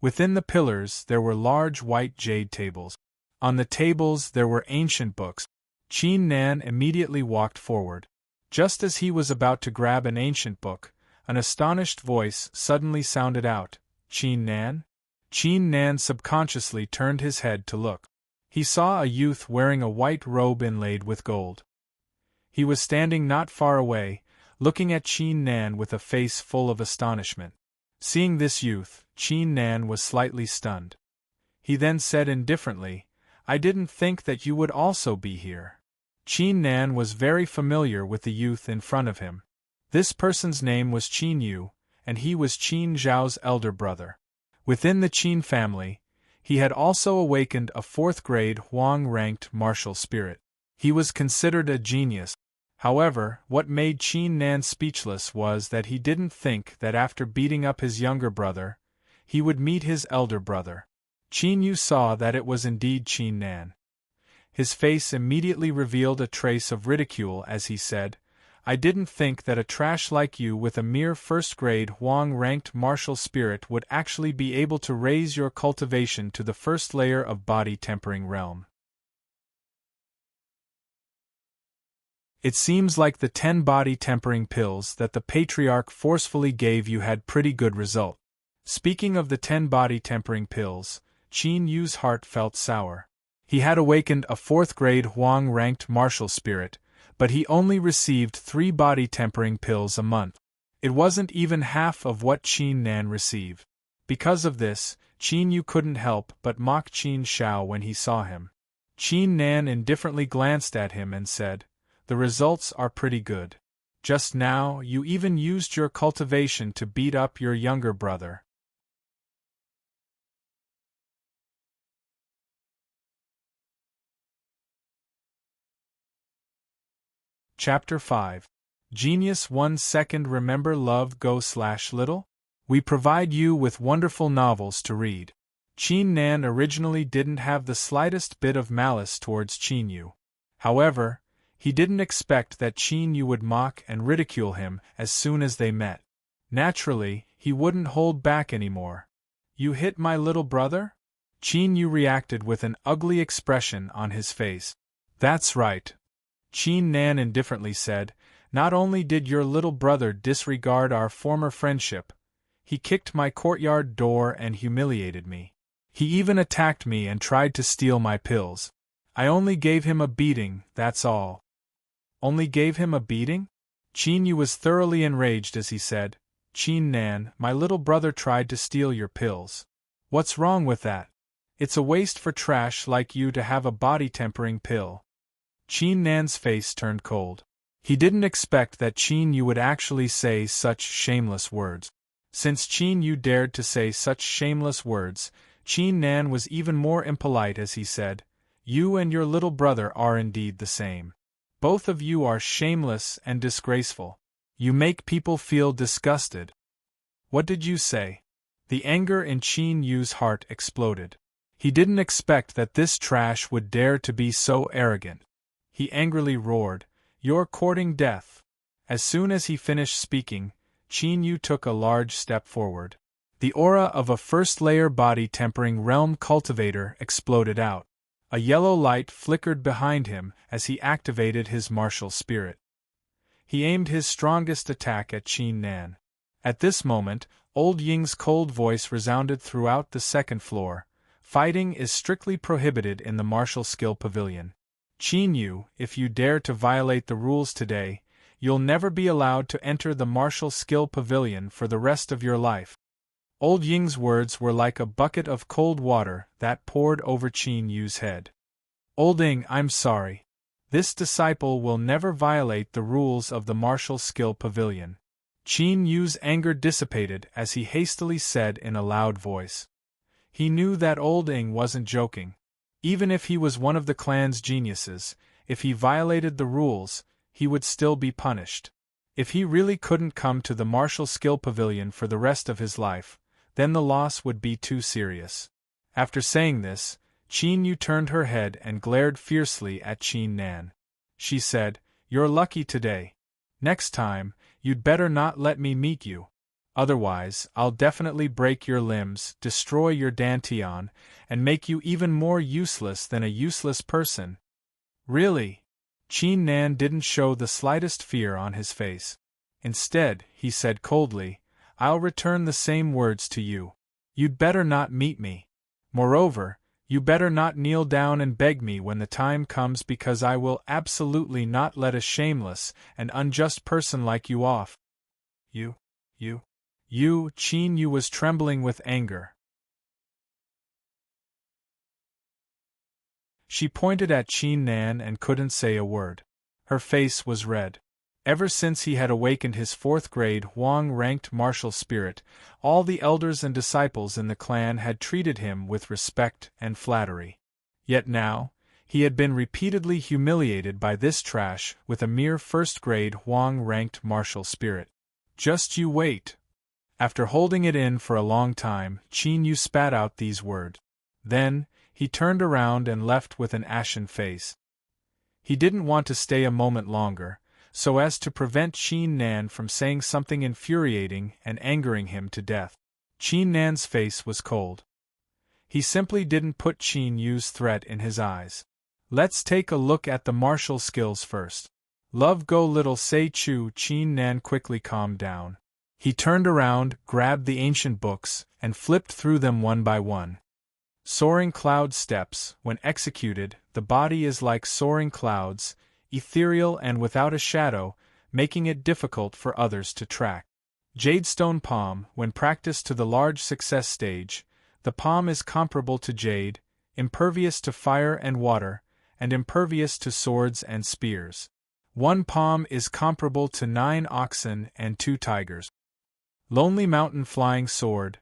Within the pillars there were large white jade tables. On the tables there were ancient books. Qin Nan immediately walked forward. Just as he was about to grab an ancient book, an astonished voice suddenly sounded out, Qin Nan? Qin Nan subconsciously turned his head to look. He saw a youth wearing a white robe inlaid with gold. He was standing not far away, looking at Qin Nan with a face full of astonishment. Seeing this youth, Qin Nan was slightly stunned. He then said indifferently, I didn't think that you would also be here. Qin Nan was very familiar with the youth in front of him. This person's name was Qin Yu, and he was Qin Zhao's elder brother. Within the Qin family, he had also awakened a 4th-grade Huang-ranked martial spirit. He was considered a genius. However, what made Qin Nan speechless was that he didn't think that after beating up his younger brother, he would meet his elder brother. Qin Yu saw that it was indeed Qin Nan. His face immediately revealed a trace of ridicule as he said, I didn't think that a trash like you with a mere first-grade Huang-ranked martial spirit would actually be able to raise your cultivation to the first layer of body tempering realm. It seems like the 10 body tempering pills that the patriarch forcefully gave you had pretty good result. Speaking of the 10 body tempering pills, Qin Yu's heart felt sour. He had awakened a 4th-grade Huang-ranked martial spirit, but he only received 3 body tempering pills a month. It wasn't even half of what Qin Nan received. Because of this, Qin Yu couldn't help but mock Qin Xiao when he saw him. Qin Nan indifferently glanced at him and said, the results are pretty good. Just now you even used your cultivation to beat up your younger brother. Chapter 5. Genius 1 Second. Remember Love Go/Little? We provide you with wonderful novels to read. Qin Nan originally didn't have the slightest bit of malice towards Qin Yu. However, he didn't expect that Qin Yu would mock and ridicule him as soon as they met. Naturally, he wouldn't hold back anymore. You hit my little brother? Qin Yu reacted with an ugly expression on his face. That's right. Qin Nan indifferently said, not only did your little brother disregard our former friendship, he kicked my courtyard door and humiliated me. He even attacked me and tried to steal my pills. I only gave him a beating, that's all. Only gave him a beating? Qin Yu was thoroughly enraged as he said, Qin Nan, my little brother tried to steal your pills. What's wrong with that? It's a waste for trash like you to have a body tempering pill. Qin Nan's face turned cold. He didn't expect that Qin Yu would actually say such shameless words. Since Qin Yu dared to say such shameless words, Qin Nan was even more impolite as he said, you and your little brother are indeed the same. Both of you are shameless and disgraceful. You make people feel disgusted. What did you say? The anger in Qin Yu's heart exploded. He didn't expect that this trash would dare to be so arrogant. He angrily roared, you're courting death. As soon as he finished speaking, Qin Yu took a large step forward. The aura of a first-layer body-tempering realm cultivator exploded out. A yellow light flickered behind him as he activated his martial spirit. He aimed his strongest attack at Qin Nan. At this moment, Old Ying's cold voice resounded throughout the second floor. Fighting is strictly prohibited in the martial skill pavilion. Qin Yu, if you dare to violate the rules today, you'll never be allowed to enter the martial skill pavilion for the rest of your life. Old Ying's words were like a bucket of cold water that poured over Qin Yu's head. Old Ying, I'm sorry. This disciple will never violate the rules of the martial skill pavilion. Qin Yu's anger dissipated as he hastily said in a loud voice. He knew that Old Ying wasn't joking. Even if he was one of the clan's geniuses, if he violated the rules, he would still be punished. If he really couldn't come to the martial skill pavilion for the rest of his life, then the loss would be too serious. After saying this, Qin Yu turned her head and glared fiercely at Qin Nan. She said, "You're lucky today. Next time, you'd better not let me meet you. Otherwise, I'll definitely break your limbs, destroy your dantian, and make you even more useless than a useless person." Really? Qin Nan didn't show the slightest fear on his face. Instead, he said coldly, "I'll return the same words to you. You'd better not meet me. Moreover, you better not kneel down and beg me when the time comes, because I will absolutely not let a shameless and unjust person like you off." You, Qin Yu was trembling with anger. She pointed at Qin Nan and couldn't say a word. Her face was red. Ever since he had awakened his 4th-grade Huang-ranked martial spirit, all the elders and disciples in the clan had treated him with respect and flattery. Yet now, he had been repeatedly humiliated by this trash with a mere 1st-grade Huang-ranked martial spirit. "Just you wait." After holding it in for a long time, Qin Yu spat out these words. Then, he turned around and left with an ashen face. He didn't want to stay a moment longer, so as to prevent Qin Nan from saying something infuriating and angering him to death. Qin Nan's face was cold. He simply didn't put Qin Yu's threat in his eyes. "Let's take a look at the martial skills first." "Love go little say chu." Qin Nan quickly calmed down. He turned around, grabbed the ancient books, and flipped through them one by one. Soaring cloud steps. When executed, the body is like soaring clouds, ethereal and without a shadow, making it difficult for others to track. Jadestone palm. When practiced to the large success stage, the palm is comparable to jade, impervious to fire and water, and impervious to swords and spears. One palm is comparable to 9 oxen and 2 tigers. Lonely mountain flying sword.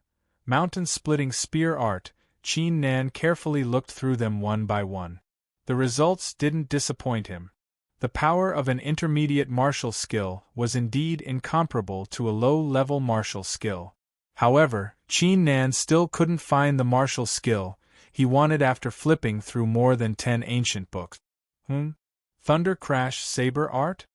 Mountain splitting spear art. Qin Nan carefully looked through them one by one. The results didn't disappoint him. The power of an intermediate martial skill was indeed incomparable to a low-level martial skill. However, Qin Nan still couldn't find the martial skill he wanted after flipping through more than 10 ancient books. Thunder Crash Saber Art?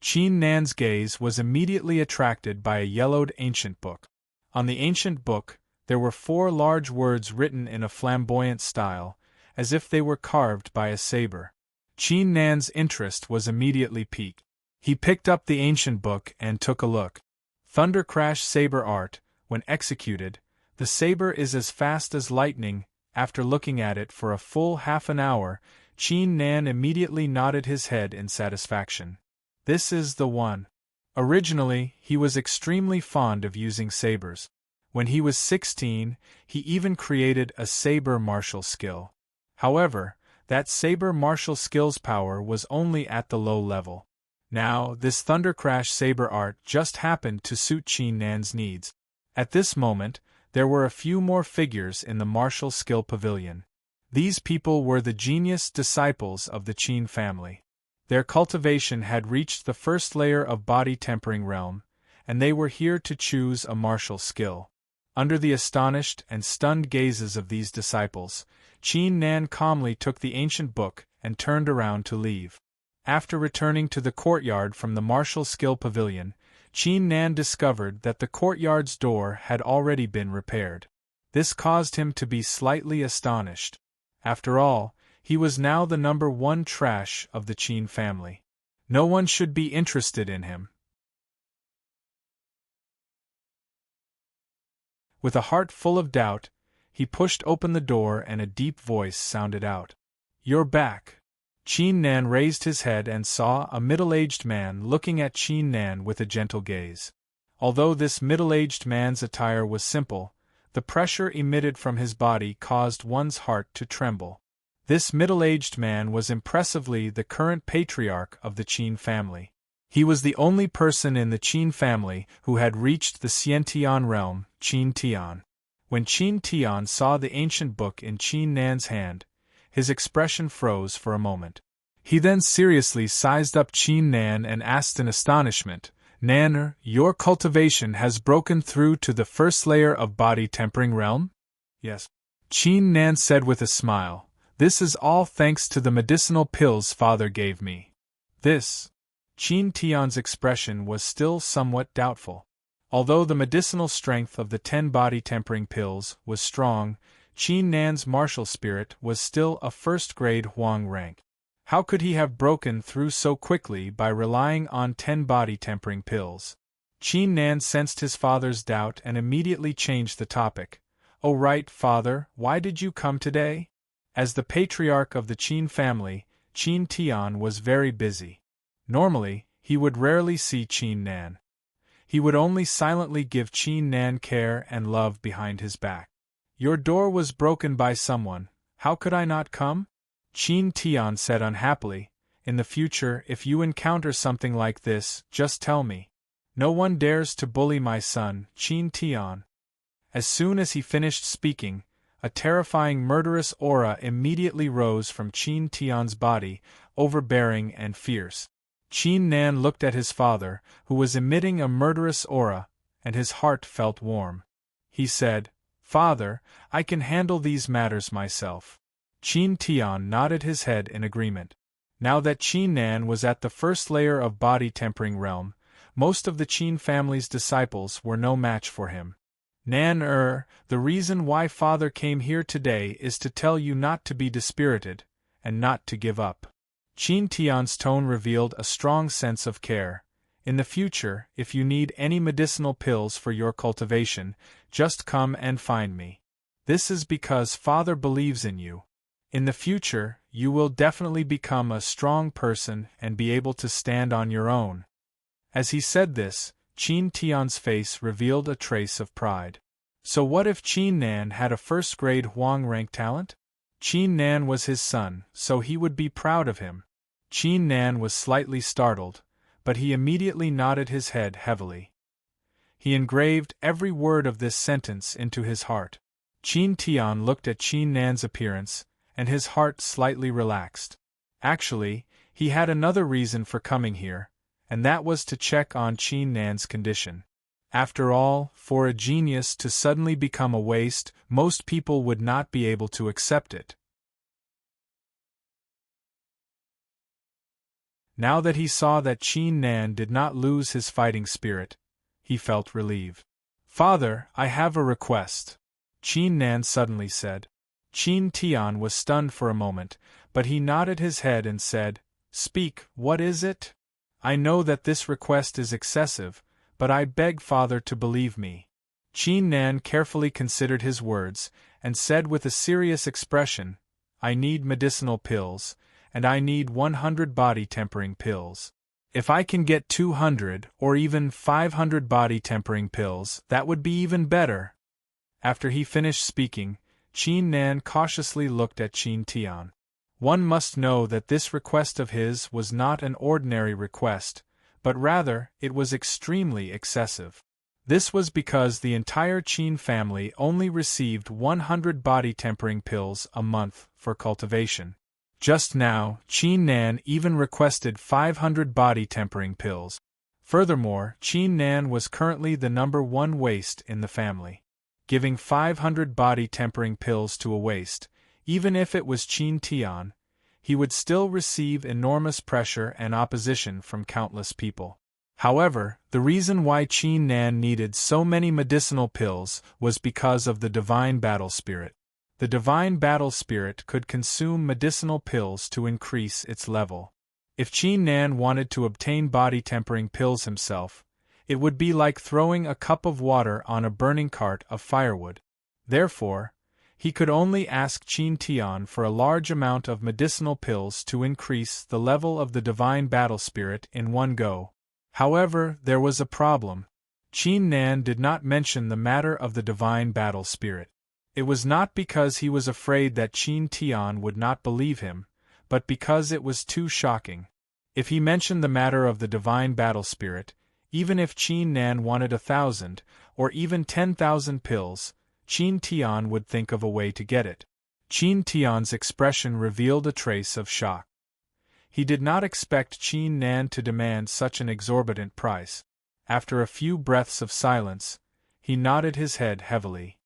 Qin Nan's gaze was immediately attracted by a yellowed ancient book. On the ancient book, there were 4 large words written in a flamboyant style, as if they were carved by a saber. Qin Nan's interest was immediately piqued. He picked up the ancient book and took a look. Thunder Crash Saber Art. When executed, the saber is as fast as lightning. After looking at it for a full half an hour, Qin Nan immediately nodded his head in satisfaction. This is the one. Originally, he was extremely fond of using sabers. When he was 16, he even created a saber martial skill. However, that saber martial skill's power was only at the low level. Now, this Thunder Crash saber art just happened to suit Qin Nan's needs. At this moment, there were a few more figures in the martial skill pavilion. These people were the genius disciples of the Qin family. Their cultivation had reached the 1st layer of body tempering realm, and they were here to choose a martial skill. Under the astonished and stunned gazes of these disciples, Qin Nan calmly took the ancient book and turned around to leave. After returning to the courtyard from the martial skill pavilion, Qin Nan discovered that the courtyard's door had already been repaired. This caused him to be slightly astonished. After all, he was now the number one trash of the Qin family. No one should be interested in him. With a heart full of doubt, he pushed open the door and a deep voice sounded out. "You're back." Qin Nan raised his head and saw a middle-aged man looking at Qin Nan with a gentle gaze. Although this middle-aged man's attire was simple, the pressure emitted from his body caused one's heart to tremble. This middle-aged man was impressively the current patriarch of the Qin family. He was the only person in the Qin family who had reached the Xiantian realm, Qin Tian. When Qin Tian saw the ancient book in Qin Nan's hand, his expression froze for a moment. He then seriously sized up Qin Nan and asked in astonishment, "Nan, your cultivation has broken through to the first layer of body tempering realm?" "Yes," Qin Nan said with a smile. "This is all thanks to the medicinal pills father gave me." This. Qin Tian's expression was still somewhat doubtful. Although the medicinal strength of the 10 body tempering pills was strong, Qin Nan's martial spirit was still a first-grade Huang rank. How could he have broken through so quickly by relying on 10 body tempering pills? Qin Nan sensed his father's doubt and immediately changed the topic. "Oh right, father, why did you come today?" As the patriarch of the Qin family, Qin Tian was very busy. Normally, he would rarely see Qin Nan. He would only silently give Qin Nan care and love behind his back. "Your door was broken by someone, how could I not come?" Qin Tian said unhappily. "In the future, if you encounter something like this, just tell me. No one dares to bully my son, Qin Tian." As soon as he finished speaking, a terrifying murderous aura immediately rose from Qin Tian's body, overbearing and fierce. Qin Nan looked at his father, who was emitting a murderous aura, and his heart felt warm. He said, "Father, I can handle these matters myself." Qin Tian nodded his head in agreement. Now that Qin Nan was at the first layer of body tempering realm, most of the Qin family's disciples were no match for him. "Nan, the reason why father came here today is to tell you not to be dispirited, and not to give up." Qin Tian's tone revealed a strong sense of care. "In the future, if you need any medicinal pills for your cultivation, just come and find me. This is because father believes in you. In the future, you will definitely become a strong person and be able to stand on your own." As he said this, Qin Tian's face revealed a trace of pride. So what if Qin Nan had a first-grade Huang rank talent? Qin Nan was his son, so he would be proud of him. Qin Nan was slightly startled, but he immediately nodded his head heavily. He engraved every word of this sentence into his heart. Qin Tian looked at Qin Nan's appearance, and his heart slightly relaxed. Actually, he had another reason for coming here, and that was to check on Qin Nan's condition. After all, for a genius to suddenly become a waste, most people would not be able to accept it. Now that he saw that Qin Nan did not lose his fighting spirit, he felt relieved. "Father, I have a request," Qin Nan suddenly said. Qin Tian was stunned for a moment, but he nodded his head and said, "Speak, what is it? I know that this request is excessive, but I beg father to believe me." Qin Nan carefully considered his words, and said with a serious expression, "I need medicinal pills, and I need 100 body tempering pills. If I can get 200 or even 500 body tempering pills, that would be even better." After he finished speaking, Qin Nan cautiously looked at Qin Tian. One must know that this request of his was not an ordinary request, but rather, it was extremely excessive. This was because the entire Qin family only received 100 body tempering pills a month for cultivation. Just now, Qin Nan even requested 500 body tempering pills. Furthermore, Qin Nan was currently the number one waste in the family. Giving 500 body tempering pills to a waste, even if it was Qin Tian, he would still receive enormous pressure and opposition from countless people. However, the reason why Qin Nan needed so many medicinal pills was because of the divine battle spirit. The divine battle spirit could consume medicinal pills to increase its level. If Qin Nan wanted to obtain body-tempering pills himself, it would be like throwing a cup of water on a burning cart of firewood. Therefore, he could only ask Qin Tian for a large amount of medicinal pills to increase the level of the divine battle spirit in one go. However, there was a problem. Qin Nan did not mention the matter of the divine battle spirit. It was not because he was afraid that Qin Tian would not believe him, but because it was too shocking. If he mentioned the matter of the divine battle spirit, even if Qin Nan wanted 1,000, or even 10,000 pills, Qin Tian would think of a way to get it. Qin Tian's expression revealed a trace of shock. He did not expect Qin Nan to demand such an exorbitant price. After a few breaths of silence, he nodded his head heavily.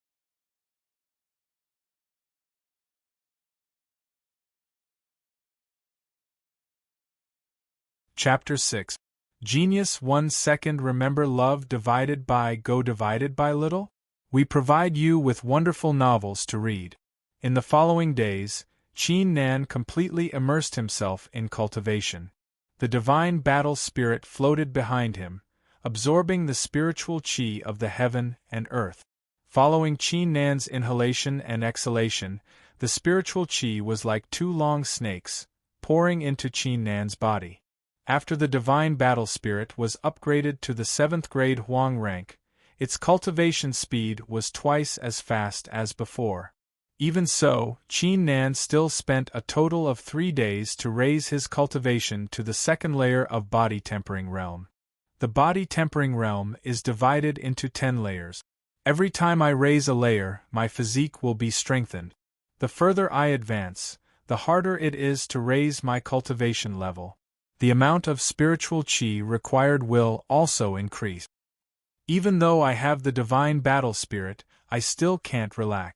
Chapter 6. Genius 1 second. Remember love divided by go divided by little? We provide you with wonderful novels to read. In the following days, Qin Nan completely immersed himself in cultivation. The divine battle spirit floated behind him, absorbing the spiritual qi of the heaven and earth. Following Qin Nan's inhalation and exhalation, the spiritual qi was like two long snakes, pouring into Qin Nan's body. After the divine battle spirit was upgraded to the 7th grade Huang rank, its cultivation speed was twice as fast as before. Even so, Qin Nan still spent a total of 3 days to raise his cultivation to the 2nd layer of body tempering realm. The body tempering realm is divided into 10 layers. Every time I raise a layer, my physique will be strengthened. The further I advance, the harder it is to raise my cultivation level. The amount of spiritual qi required will also increase. Even though I have the divine battle spirit, I still can't relax.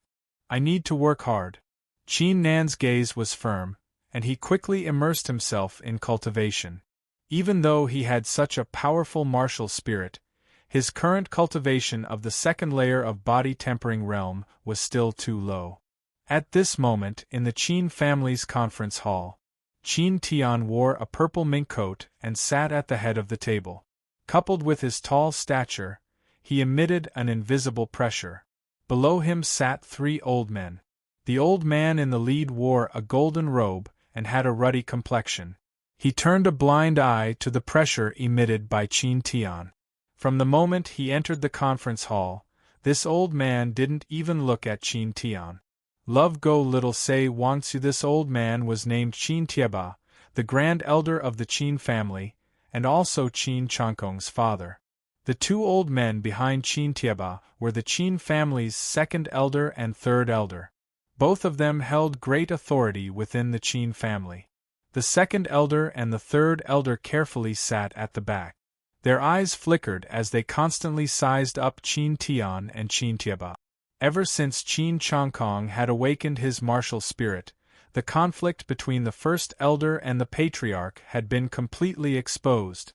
I need to work hard. Qin Nan's gaze was firm, and he quickly immersed himself in cultivation. Even though he had such a powerful martial spirit, his current cultivation of the 2nd layer of body tempering realm was still too low. At this moment, in the Qin family's conference hall, Qin Tian wore a purple mink coat and sat at the head of the table. Coupled with his tall stature, he emitted an invisible pressure. Below him sat 3 old men. The old man in the lead wore a golden robe and had a ruddy complexion. He turned a blind eye to the pressure emitted by Qin Tian. From the moment he entered the conference hall, this old man didn't even look at Qin Tian. Love go little say wants you. This old man was named Qin Tieba, the grand elder of the Qin family, and also Qin Changkong's father. The 2 old men behind Qin Tieba were the Qin family's 2nd elder and 3rd elder. Both of them held great authority within the Qin family. The 2nd elder and the 3rd elder carefully sat at the back. Their eyes flickered as they constantly sized up Qin Tian and Qin Tieba. Ever since Qin Changkong had awakened his martial spirit, the conflict between the 1st elder and the patriarch had been completely exposed.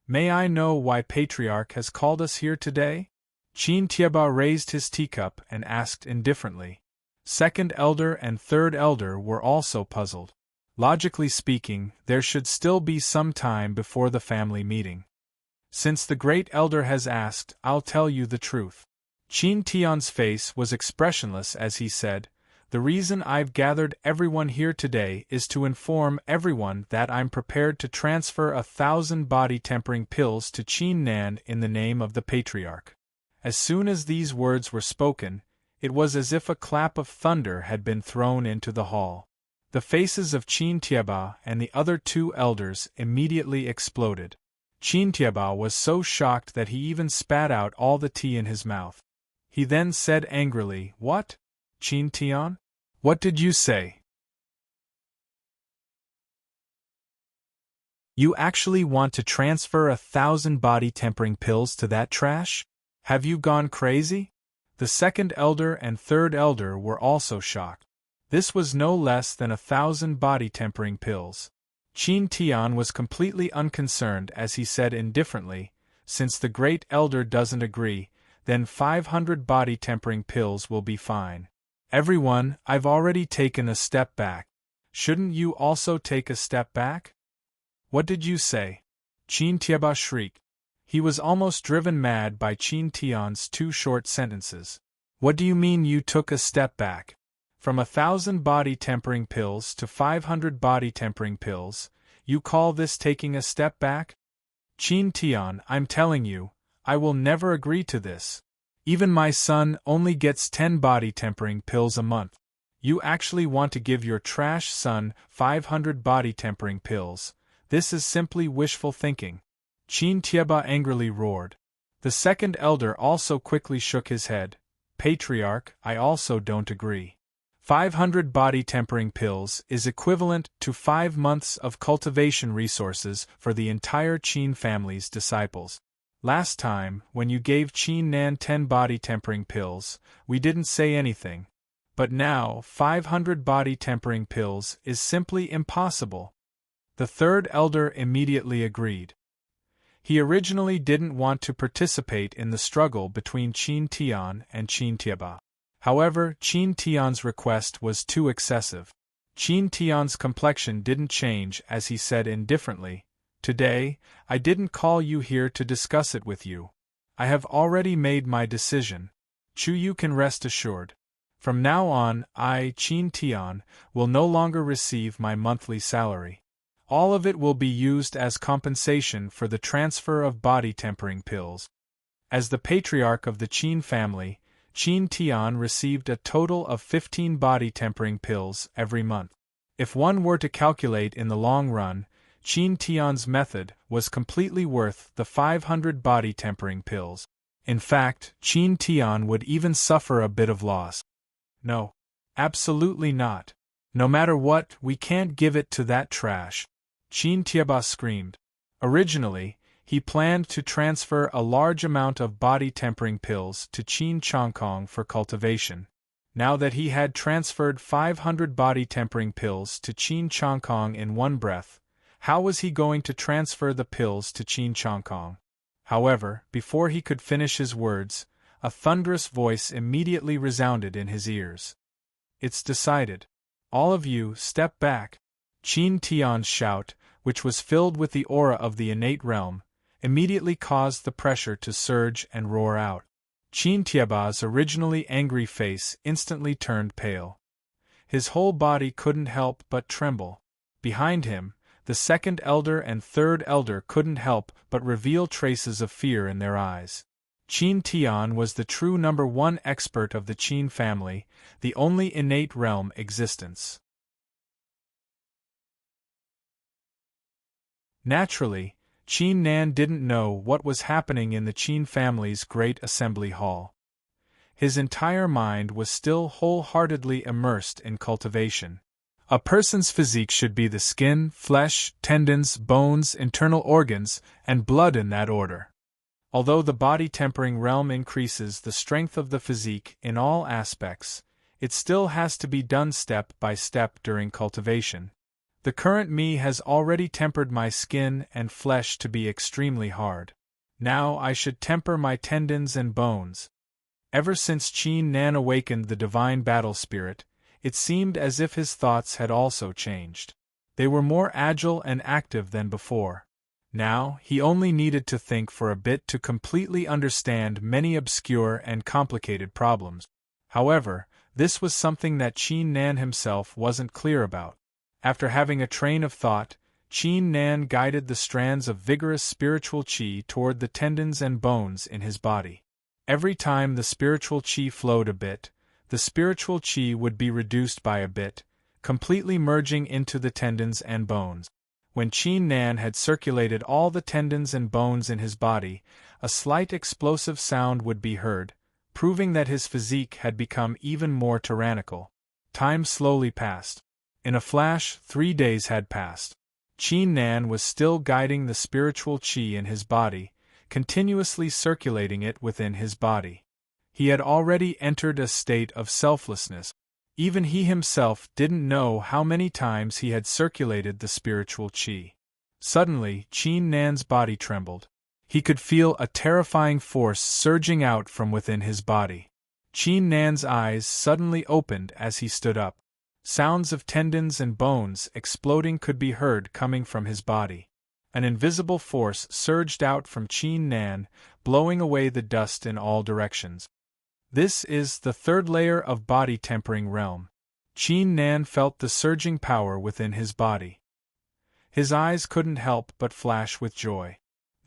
May I know why patriarch has called us here today? Qin Tieba raised his teacup and asked indifferently. 2nd elder and 3rd elder were also puzzled. Logically speaking, there should still be some time before the family meeting. Since the great elder has asked, I'll tell you the truth. Qin Tian's face was expressionless as he said, The reason I've gathered everyone here today is to inform everyone that I'm prepared to transfer 1,000 body-tempering pills to Qin Nan in the name of the patriarch. As soon as these words were spoken, it was as if a clap of thunder had been thrown into the hall. The faces of Qin Tieba and the other 2 elders immediately exploded. Qin Tieba was so shocked that he even spat out all the tea in his mouth. He then said angrily, What? Qin Tian? What did you say? You actually want to transfer 1,000 body-tempering pills to that trash? Have you gone crazy? The 2nd elder and 3rd elder were also shocked. This was no less than 1,000 body-tempering pills. Qin Tian was completely unconcerned as he said indifferently, "Since the Great Elder doesn't agree, then 500 body-tempering pills will be fine. Everyone, I've already taken a step back. Shouldn't you also take a step back?" "What did you say?" Qin Tieba shrieked. He was almost driven mad by Qin Tian's 2 short sentences. "What do you mean you took a step back? From 1,000 body-tempering pills to 500 body-tempering pills, you call this taking a step back? Qin Tian, I'm telling you, I will never agree to this. Even my son only gets 10 body-tempering pills a month. You actually want to give your trash son 500 body-tempering pills. This is simply wishful thinking." Qin Tieba angrily roared. The second elder also quickly shook his head. "Patriarch, I also don't agree. 500 body-tempering pills is equivalent to 5 months of cultivation resources for the entire Qin family's disciples. Last time, when you gave Qin Nan 10 body-tempering pills, we didn't say anything. But now, 500 body-tempering pills is simply impossible." The third elder immediately agreed. He originally didn't want to participate in the struggle between Qin Tian and Qin Tieba. However, Qin Tian's request was too excessive. Qin Tian's complexion didn't change as he said indifferently, "Today, I didn't call you here to discuss it with you. I have already made my decision. You can rest assured. From now on, I, Qin Tian, will no longer receive my monthly salary. All of it will be used as compensation for the transfer of body-tempering pills." As the patriarch of the Qin family, Qin Tian received a total of 15 body-tempering pills every month. If one were to calculate in the long run, Qin Tian's method was completely worth the 500 body-tempering pills. In fact, Qin Tian would even suffer a bit of loss. "No. Absolutely not. No matter what, we can't give it to that trash," Qin Tieba screamed. Originally, he planned to transfer a large amount of body-tempering pills to Qin Chongkong for cultivation. Now that he had transferred 500 body-tempering pills to Qin Chongkong in one breath, how was he going to transfer the pills to Qin Chongkong? However, before he could finish his words, a thunderous voice immediately resounded in his ears. "It's decided. All of you, step back." Qin Tian's shout, which was filled with the aura of the innate realm, immediately caused the pressure to surge and roar out. Qin Tieba's originally angry face instantly turned pale. His whole body couldn't help but tremble. Behind him, the second elder and third elder couldn't help but reveal traces of fear in their eyes. Qin Tian was the true #1 expert of the Qin family, the only innate realm existence. Naturally, Qin Nan didn't know what was happening in the Qin family's great assembly hall. His entire mind was still wholeheartedly immersed in cultivation. A person's physique should be the skin, flesh, tendons, bones, internal organs, and blood in that order. Although the body-tempering realm increases the strength of the physique in all aspects, it still has to be done step by step during cultivation. The current me has already tempered my skin and flesh to be extremely hard. Now I should temper my tendons and bones. Ever since Qin Nan awakened the divine battle spirit, it seemed as if his thoughts had also changed. They were more agile and active than before. Now, he only needed to think for a bit to completely understand many obscure and complicated problems. However, this was something that Qin Nan himself wasn't clear about. After having a train of thought, Qin Nan guided the strands of vigorous spiritual qi toward the tendons and bones in his body. Every time the spiritual qi flowed a bit, the spiritual qi would be reduced by a bit, completely merging into the tendons and bones. When Qin Nan had circulated all the tendons and bones in his body, a slight explosive sound would be heard, proving that his physique had become even more tyrannical. Time slowly passed. In a flash, 3 days had passed. Qin Nan was still guiding the spiritual qi in his body, continuously circulating it within his body. He had already entered a state of selflessness. Even he himself didn't know how many times he had circulated the spiritual qi. Suddenly, Qin Nan's body trembled. He could feel a terrifying force surging out from within his body. Qin Nan's eyes suddenly opened as he stood up. Sounds of tendons and bones exploding could be heard coming from his body. An invisible force surged out from Qin Nan, blowing away the dust in all directions. This is the third layer of body tempering realm. Qin Nan felt the surging power within his body. His eyes couldn't help but flash with joy.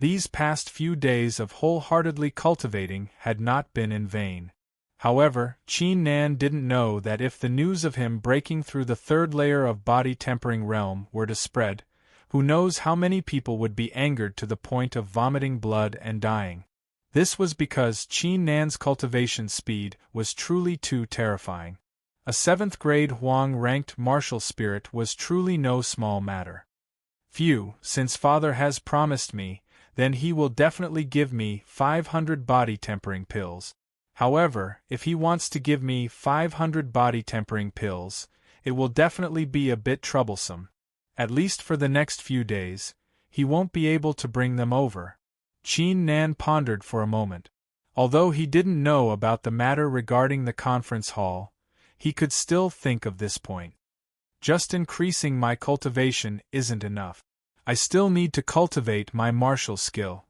These past few days of wholeheartedly cultivating had not been in vain. However, Qin Nan didn't know that if the news of him breaking through the third layer of body tempering realm were to spread, who knows how many people would be angered to the point of vomiting blood and dying. This was because Qin Nan's cultivation speed was truly too terrifying. A 7th grade Huang-ranked martial spirit was truly no small matter. Phew, since Father has promised me, then he will definitely give me 500 body tempering pills. However, if he wants to give me 500 body tempering pills, it will definitely be a bit troublesome. At least for the next few days, he won't be able to bring them over. Qin Nan pondered for a moment. Although he didn't know about the matter regarding the conference hall, he could still think of this point. Just increasing my cultivation isn't enough. I still need to cultivate my martial skill.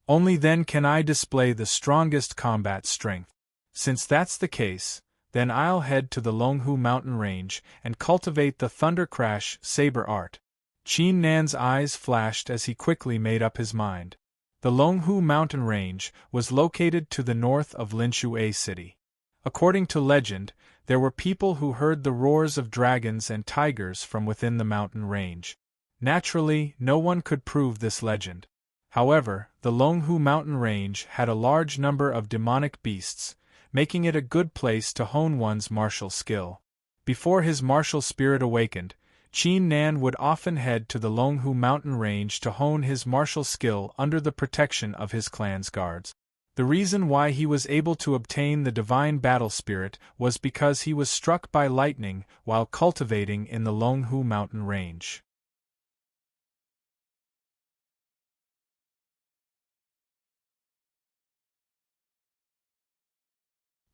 Only then can I display the strongest combat strength. Since that's the case, then I'll head to the Longhu mountain range and cultivate the Thunder Crash saber art. Qin Nan's eyes flashed as he quickly made up his mind. The Longhu mountain range was located to the north of Linshui City. According to legend, there were people who heard the roars of dragons and tigers from within the mountain range. Naturally, no one could prove this legend. However, the Longhu mountain range had a large number of demonic beasts, making it a good place to hone one's martial skill. Before his martial spirit awakened, Qin Nan would often head to the Longhu mountain range to hone his martial skill under the protection of his clan's guards. The reason why he was able to obtain the divine battle spirit was because he was struck by lightning while cultivating in the Longhu mountain range.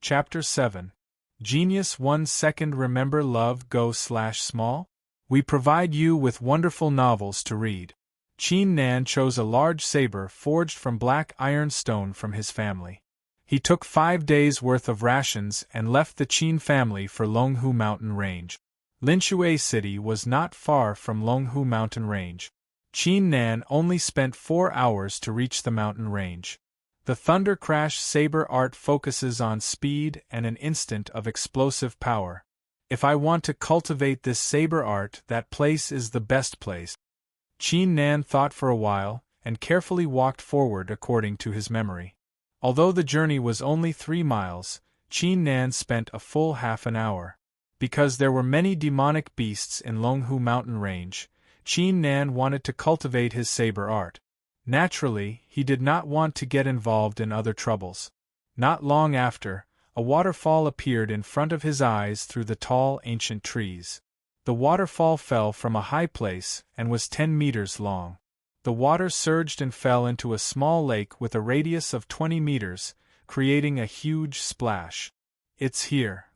Chapter 7. Genius 1 Second. Remember Love Go/Small? We provide you with wonderful novels to read. Qin Nan chose a large saber forged from black iron stone from his family. He took 5 days' worth of rations and left the Qin family for Longhu mountain range. Linshui City was not far from Longhu mountain range. Qin Nan only spent 4 hours to reach the mountain range. The Thunder Crash saber art focuses on speed and an instant of explosive power. If I want to cultivate this saber art, that place is the best place. Qin Nan thought for a while, and carefully walked forward according to his memory. Although the journey was only 3 miles, Qin Nan spent a full half an hour. Because there were many demonic beasts in Longhu mountain range, Qin Nan wanted to cultivate his saber art. Naturally, he did not want to get involved in other troubles. Not long after, a waterfall appeared in front of his eyes through the tall ancient trees. The waterfall fell from a high place and was 10 meters long. The water surged and fell into a small lake with a radius of 20 meters, creating a huge splash. It's here.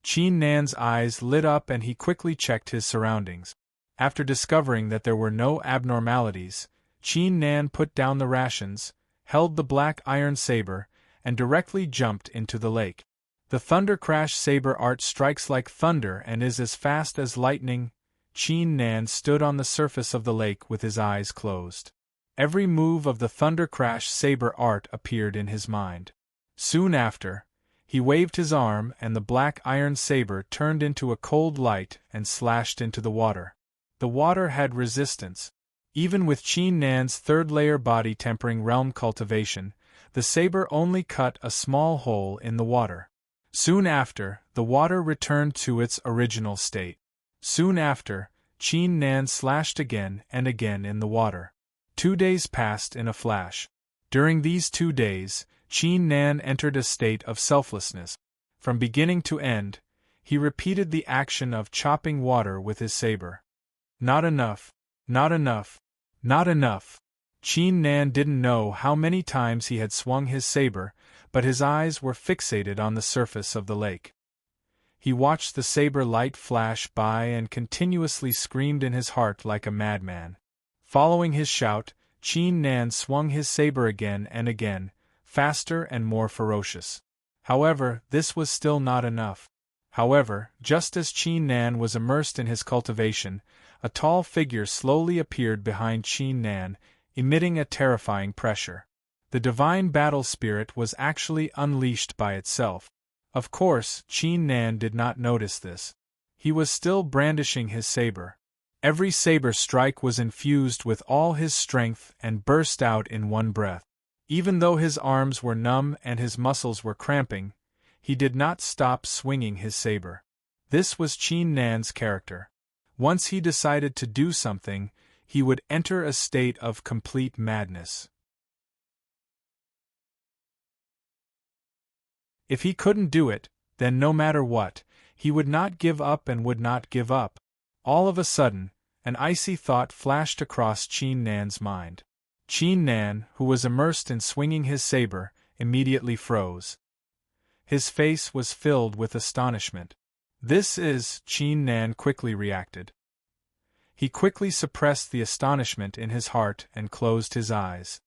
Qin Nan's eyes lit up and he quickly checked his surroundings. After discovering that there were no abnormalities, Qin Nan put down the rations, held the black iron saber, and directly jumped into the lake. The Thunder Crash saber art strikes like thunder and is as fast as lightning. Qin Nan stood on the surface of the lake with his eyes closed. Every move of the Thunder Crash saber art appeared in his mind. Soon after, he waved his arm and the black iron saber turned into a cold light and slashed into the water. The water had resistance. Even with Qin Nan's third-layer body tempering realm cultivation, the saber only cut a small hole in the water. Soon after, the water returned to its original state. Soon after, Qin Nan slashed again and again in the water. 2 days passed in a flash. During these 2 days, Qin Nan entered a state of selflessness. From beginning to end, he repeated the action of chopping water with his saber. Not enough, not enough, not enough. Qin Nan didn't know how many times he had swung his saber, but his eyes were fixated on the surface of the lake. He watched the saber light flash by and continuously screamed in his heart like a madman. Following his shout, Qin Nan swung his saber again and again, faster and more ferocious. However, this was still not enough. However, just as Qin Nan was immersed in his cultivation, a tall figure slowly appeared behind Qin Nan, emitting a terrifying pressure. The divine battle spirit was actually unleashed by itself. Of course, Qin Nan did not notice this. He was still brandishing his saber. Every saber strike was infused with all his strength and burst out in one breath. Even though his arms were numb and his muscles were cramping, he did not stop swinging his saber. This was Qin Nan's character. Once he decided to do something, he would enter a state of complete madness. If he couldn't do it, then no matter what, he would not give up and would not give up. All of a sudden, an icy thought flashed across Qin Nan's mind. Qin Nan, who was immersed in swinging his saber, immediately froze. His face was filled with astonishment. "This is," Qin Nan quickly reacted. He quickly suppressed the astonishment in his heart and closed his eyes.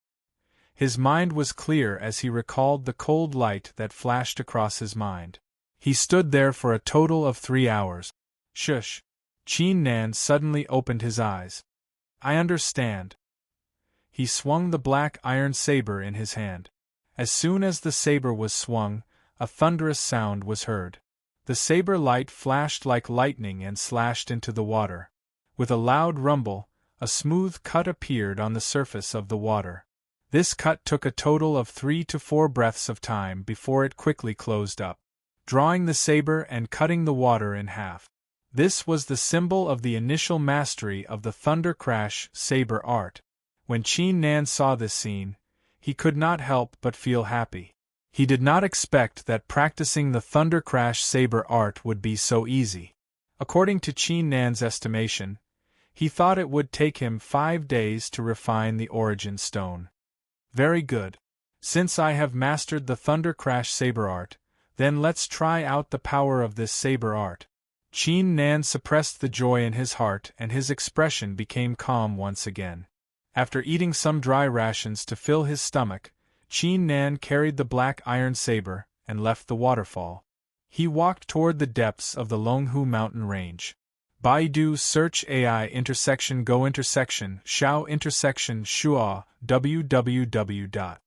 His mind was clear as he recalled the cold light that flashed across his mind. He stood there for a total of 3 hours. Shush! Qin Nan suddenly opened his eyes. "I understand." He swung the black iron saber in his hand. As soon as the saber was swung, a thunderous sound was heard. The saber light flashed like lightning and slashed into the water. With a loud rumble, a smooth cut appeared on the surface of the water. This cut took a total of 3 to 4 breaths of time before it quickly closed up, drawing the saber and cutting the water in half. This was the symbol of the initial mastery of the Thunder Crash saber art. When Qin Nan saw this scene, he could not help but feel happy. He did not expect that practicing the Thunder Crash saber art would be so easy. According to Qin Nan's estimation, he thought it would take him 5 days to refine the origin stone. Very good. Since I have mastered the Thunder Crash saber art, then let's try out the power of this saber art. Qin Nan suppressed the joy in his heart and his expression became calm once again. After eating some dry rations to fill his stomach, Qin Nan carried the black iron saber and left the waterfall. He walked toward the depths of the Longhu mountain range. Baidu search AI _go _xiao _shuo www.aichux.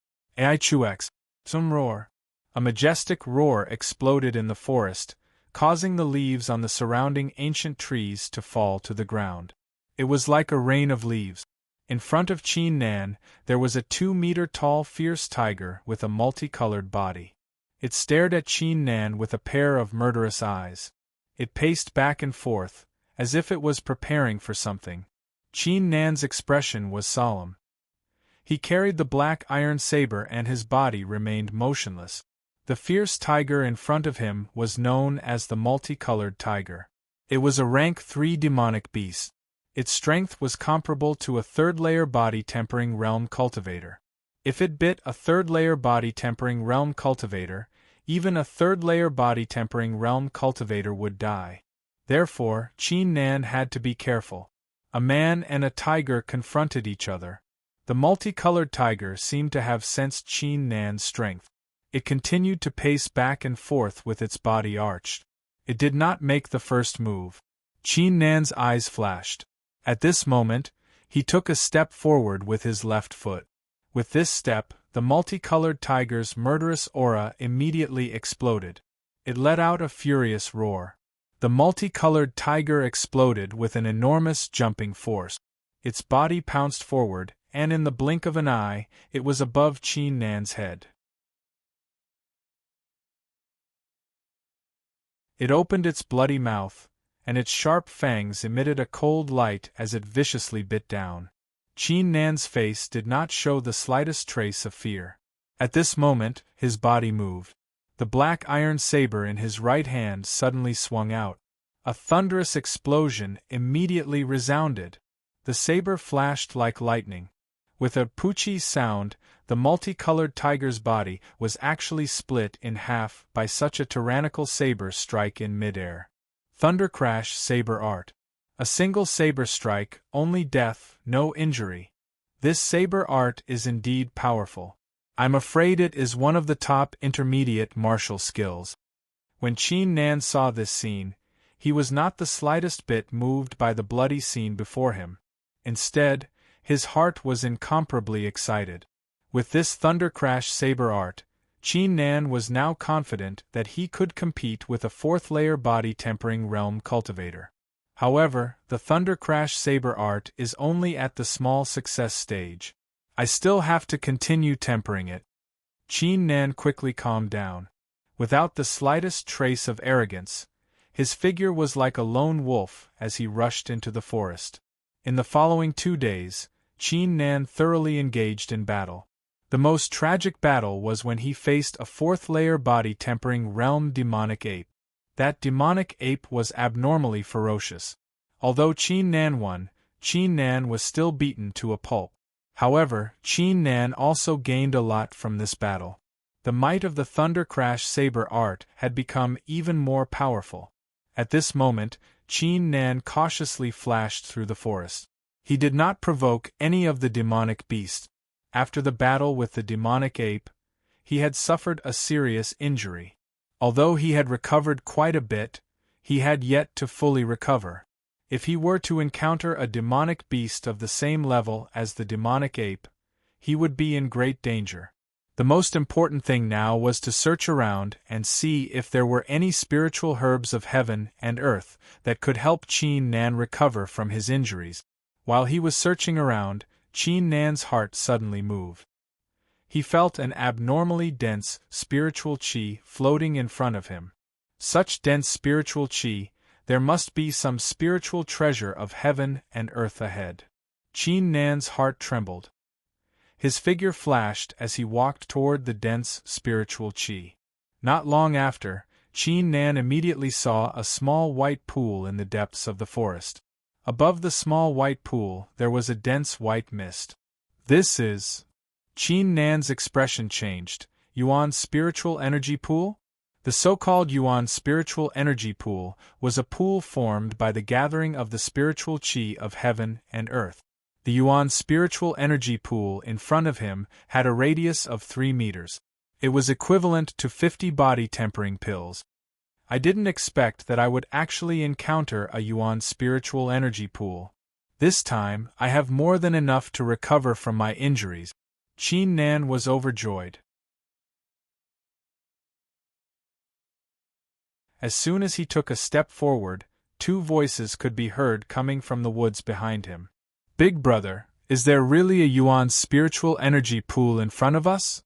Some roar. A majestic roar exploded in the forest, causing the leaves on the surrounding ancient trees to fall to the ground. It was like a rain of leaves. In front of Qin Nan, there was a 2-meter-tall fierce tiger with a multicolored body. It stared at Qin Nan with a pair of murderous eyes. It paced back and forth, as if it was preparing for something. Qin Nan's expression was solemn. He carried the black iron saber and his body remained motionless. The fierce tiger in front of him was known as the multicolored tiger. It was a rank 3 demonic beast. Its strength was comparable to a third-layer body-tempering realm cultivator. If it bit a third-layer body-tempering realm cultivator, even a third-layer body-tempering realm cultivator would die. Therefore, Qin Nan had to be careful. A man and a tiger confronted each other. The multicolored tiger seemed to have sensed Qin Nan's strength. It continued to pace back and forth with its body arched. It did not make the first move. Qin Nan's eyes flashed. At this moment, he took a step forward with his left foot. With this step, the multicolored tiger's murderous aura immediately exploded. It let out a furious roar. The multicolored tiger exploded with an enormous jumping force. Its body pounced forward, and in the blink of an eye, it was above Qin Nan's head. It opened its bloody mouth, and its sharp fangs emitted a cold light as it viciously bit down. Qin Nan's face did not show the slightest trace of fear. At this moment, his body moved. The black iron saber in his right hand suddenly swung out. A thunderous explosion immediately resounded. The saber flashed like lightning. With a poochie sound, the multicolored tiger's body was actually split in half by such a tyrannical saber strike in midair. Thundercrash Saber Art. A single saber strike, only death, no injury. This saber art is indeed powerful. I'm afraid it is one of the top intermediate martial skills. When Qin Nan saw this scene, he was not the slightest bit moved by the bloody scene before him. Instead, his heart was incomparably excited. With this Thundercrash saber art, Qin Nan was now confident that he could compete with a fourth-layer body-tempering realm cultivator. However, the Thundercrash saber art is only at the small success stage. I still have to continue tempering it. Qin Nan quickly calmed down. Without the slightest trace of arrogance, his figure was like a lone wolf as he rushed into the forest. In the following 2 days, Qin Nan thoroughly engaged in battle. The most tragic battle was when he faced a fourth-layer body-tempering realm demonic ape. That demonic ape was abnormally ferocious. Although Qin Nan won, Qin Nan was still beaten to a pulp. However, Qin Nan also gained a lot from this battle. The might of the Thundercrash saber art had become even more powerful. At this moment, Qin Nan cautiously flashed through the forest. He did not provoke any of the demonic beasts. After the battle with the demonic ape, he had suffered a serious injury. Although he had recovered quite a bit, he had yet to fully recover. If he were to encounter a demonic beast of the same level as the demonic ape, he would be in great danger. The most important thing now was to search around and see if there were any spiritual herbs of heaven and earth that could help Qin Nan recover from his injuries. While he was searching around, Qin Nan's heart suddenly moved. He felt an abnormally dense spiritual qi floating in front of him. Such dense spiritual qi, there must be some spiritual treasure of heaven and earth ahead. Qin Nan's heart trembled. His figure flashed as he walked toward the dense spiritual qi. Not long after, Qin Nan immediately saw a small white pool in the depths of the forest. Above the small white pool there was a dense white mist. This is... Qin Nan's expression changed. Yuan's spiritual energy pool? The so-called Yuan spiritual energy pool was a pool formed by the gathering of the spiritual qi of heaven and earth. The Yuan spiritual energy pool in front of him had a radius of 3 meters. It was equivalent to 50 body-tempering pills. I didn't expect that I would actually encounter a Yuan spiritual energy pool. This time, I have more than enough to recover from my injuries. Qin Nan was overjoyed. As soon as he took a step forward, 2 voices could be heard coming from the woods behind him. Big brother, is there really a Yuan spiritual energy pool in front of us?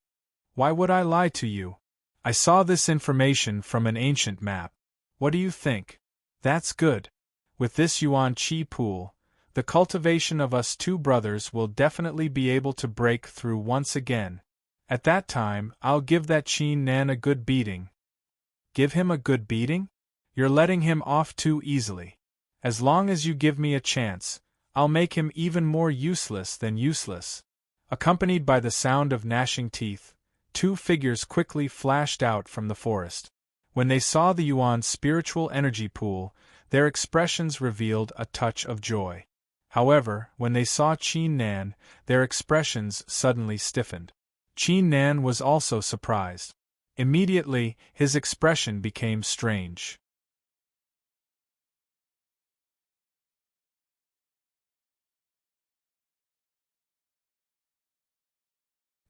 Why would I lie to you? I saw this information from an ancient map. What do you think? That's good. With this Yuan Qi pool, the cultivation of us 2 brothers will definitely be able to break through once again. At that time, I'll give that Qin Nan a good beating. Give him a good beating? You're letting him off too easily. As long as you give me a chance, I'll make him even more useless than useless. Accompanied by the sound of gnashing teeth, 2 figures quickly flashed out from the forest. When they saw the Yuan spiritual energy pool, their expressions revealed a touch of joy. However, when they saw Qin Nan, their expressions suddenly stiffened. Qin Nan was also surprised. Immediately, his expression became strange.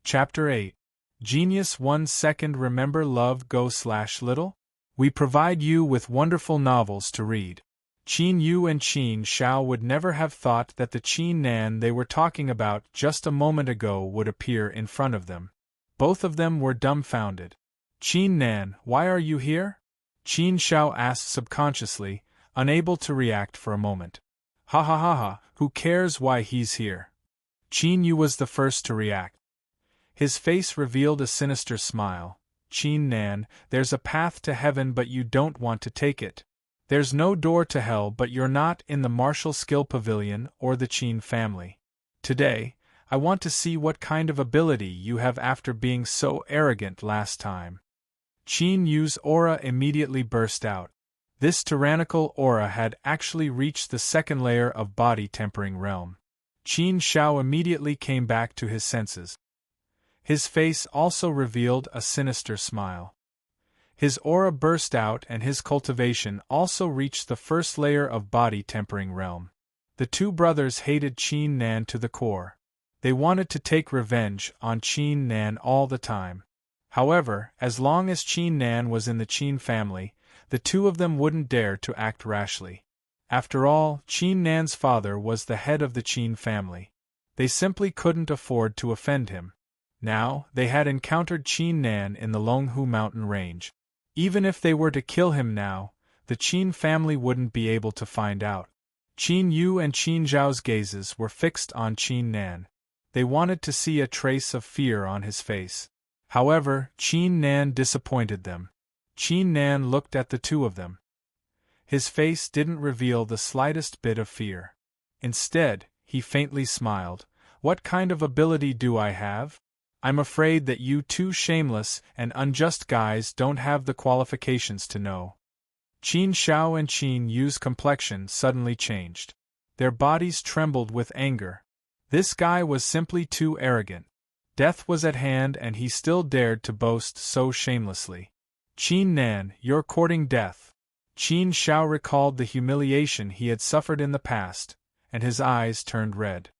Chapter 8. Genius 1 second. Remember love go/little? We provide you with wonderful novels to read. Qin Yu and Qin Shao would never have thought that the Qin Nan they were talking about just a moment ago would appear in front of them. Both of them were dumbfounded. Qin Nan, why are you here? Qin Shao asked subconsciously, unable to react for a moment. Ha ha ha ha, who cares why he's here? Qin Yu was the first to react. His face revealed a sinister smile. Qin Nan, there's a path to heaven but you don't want to take it. There's no door to hell but you're not in the martial skill pavilion or the Qin family. Today, I want to see what kind of ability you have after being so arrogant last time. Qin Yu's aura immediately burst out. This tyrannical aura had actually reached the second layer of body tempering realm. Qin Shao immediately came back to his senses. His face also revealed a sinister smile. His aura burst out and his cultivation also reached the first layer of body tempering realm. The two brothers hated Qin Nan to the core. They wanted to take revenge on Qin Nan all the time. However, as long as Qin Nan was in the Qin family, the two of them wouldn't dare to act rashly. After all, Qin Nan's father was the head of the Qin family. They simply couldn't afford to offend him. Now, they had encountered Qin Nan in the Longhu mountain range. Even if they were to kill him now, the Qin family wouldn't be able to find out. Qin Yu and Qin Zhao's gazes were fixed on Qin Nan. They wanted to see a trace of fear on his face. However, Qin Nan disappointed them. Qin Nan looked at the two of them. His face didn't reveal the slightest bit of fear. Instead, he faintly smiled. What kind of ability do I have? I'm afraid that you two shameless and unjust guys don't have the qualifications to know. Qin Shao and Qin Yu's complexion suddenly changed. Their bodies trembled with anger. This guy was simply too arrogant. Death was at hand and he still dared to boast so shamelessly. Qin Nan, you're courting death. Qin Shao recalled the humiliation he had suffered in the past, and his eyes turned red.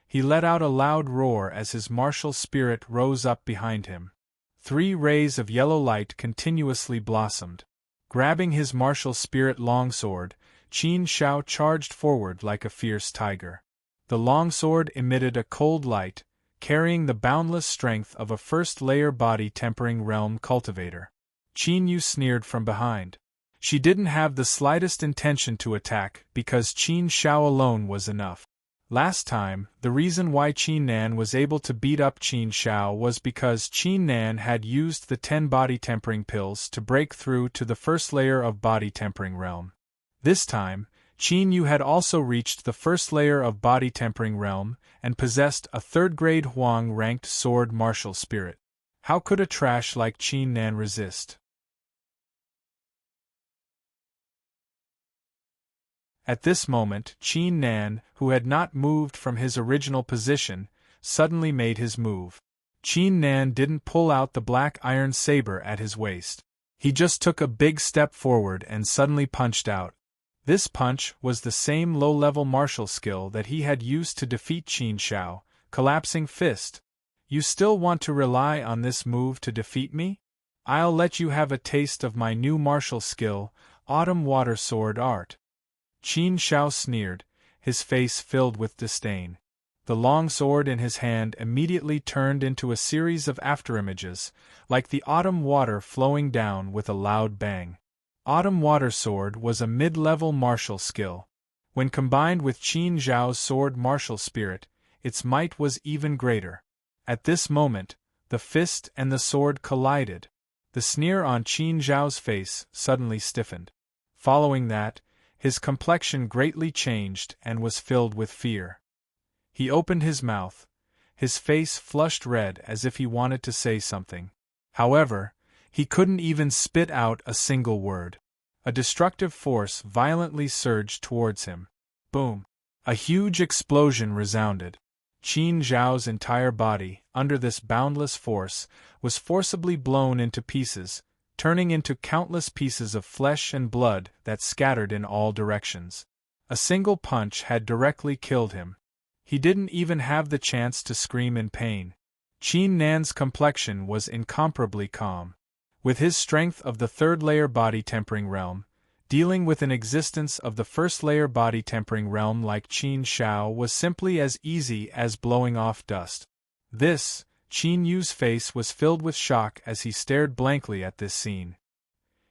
He let out a loud roar as his martial spirit rose up behind him. 3 rays of yellow light continuously blossomed. Grabbing his martial spirit longsword, Qin Shao charged forward like a fierce tiger. The longsword emitted a cold light, carrying the boundless strength of a first-layer body-tempering realm cultivator. Qin Yu sneered from behind. She didn't have the slightest intention to attack because Qin Shao alone was enough. Last time, the reason why Qin Nan was able to beat up Qin Shao was because Qin Nan had used the 10 body-tempering pills to break through to the first layer of body-tempering realm. This time, Qin Yu had also reached the first layer of body-tempering realm and possessed a 3rd-grade Huang-ranked sword martial spirit. How could a trash like Qin Nan resist? At this moment, Qin Nan, who had not moved from his original position, suddenly made his move. Qin Nan didn't pull out the black iron saber at his waist. He just took a big step forward and suddenly punched out. This punch was the same low-level martial skill that he had used to defeat Qin Shao, collapsing fist. You still want to rely on this move to defeat me? I'll let you have a taste of my new martial skill, Autumn Water Sword Art. Qin Shao sneered, his face filled with disdain. The long sword in his hand immediately turned into a series of afterimages, like the autumn water flowing down with a loud bang. Autumn Water Sword was a mid-level martial skill. When combined with Qin Zhao's sword martial spirit, its might was even greater. At this moment, the fist and the sword collided. The sneer on Qin Zhao's face suddenly stiffened. Following that, his complexion greatly changed and was filled with fear. He opened his mouth. His face flushed red as if he wanted to say something. However, he couldn't even spit out a single word. A destructive force violently surged towards him. Boom! A huge explosion resounded. Qin Zhao's entire body, under this boundless force, was forcibly blown into pieces, turning into countless pieces of flesh and blood that scattered in all directions. A single punch had directly killed him. He didn't even have the chance to scream in pain. Qin Nan's complexion was incomparably calm. With his strength of the 3rd-layer body-tempering realm, dealing with an existence of the 1st-layer body-tempering realm like Qin Shao was simply as easy as blowing off dust. Qin Yu's face was filled with shock as he stared blankly at this scene.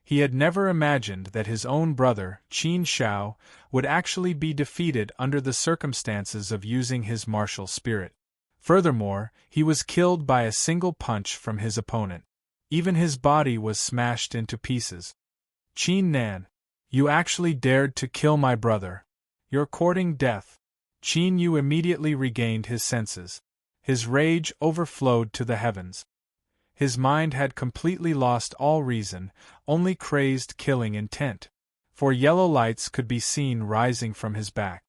He had never imagined that his own brother, Qin Shao, would actually be defeated under the circumstances of using his martial spirit. Furthermore, he was killed by a single punch from his opponent. Even his body was smashed into pieces. Qin Nan, you actually dared to kill my brother. You're courting death. Qin Yu immediately regained his senses. His rage overflowed to the heavens. His mind had completely lost all reason, only crazed killing intent. 4 yellow lights could be seen rising from his back.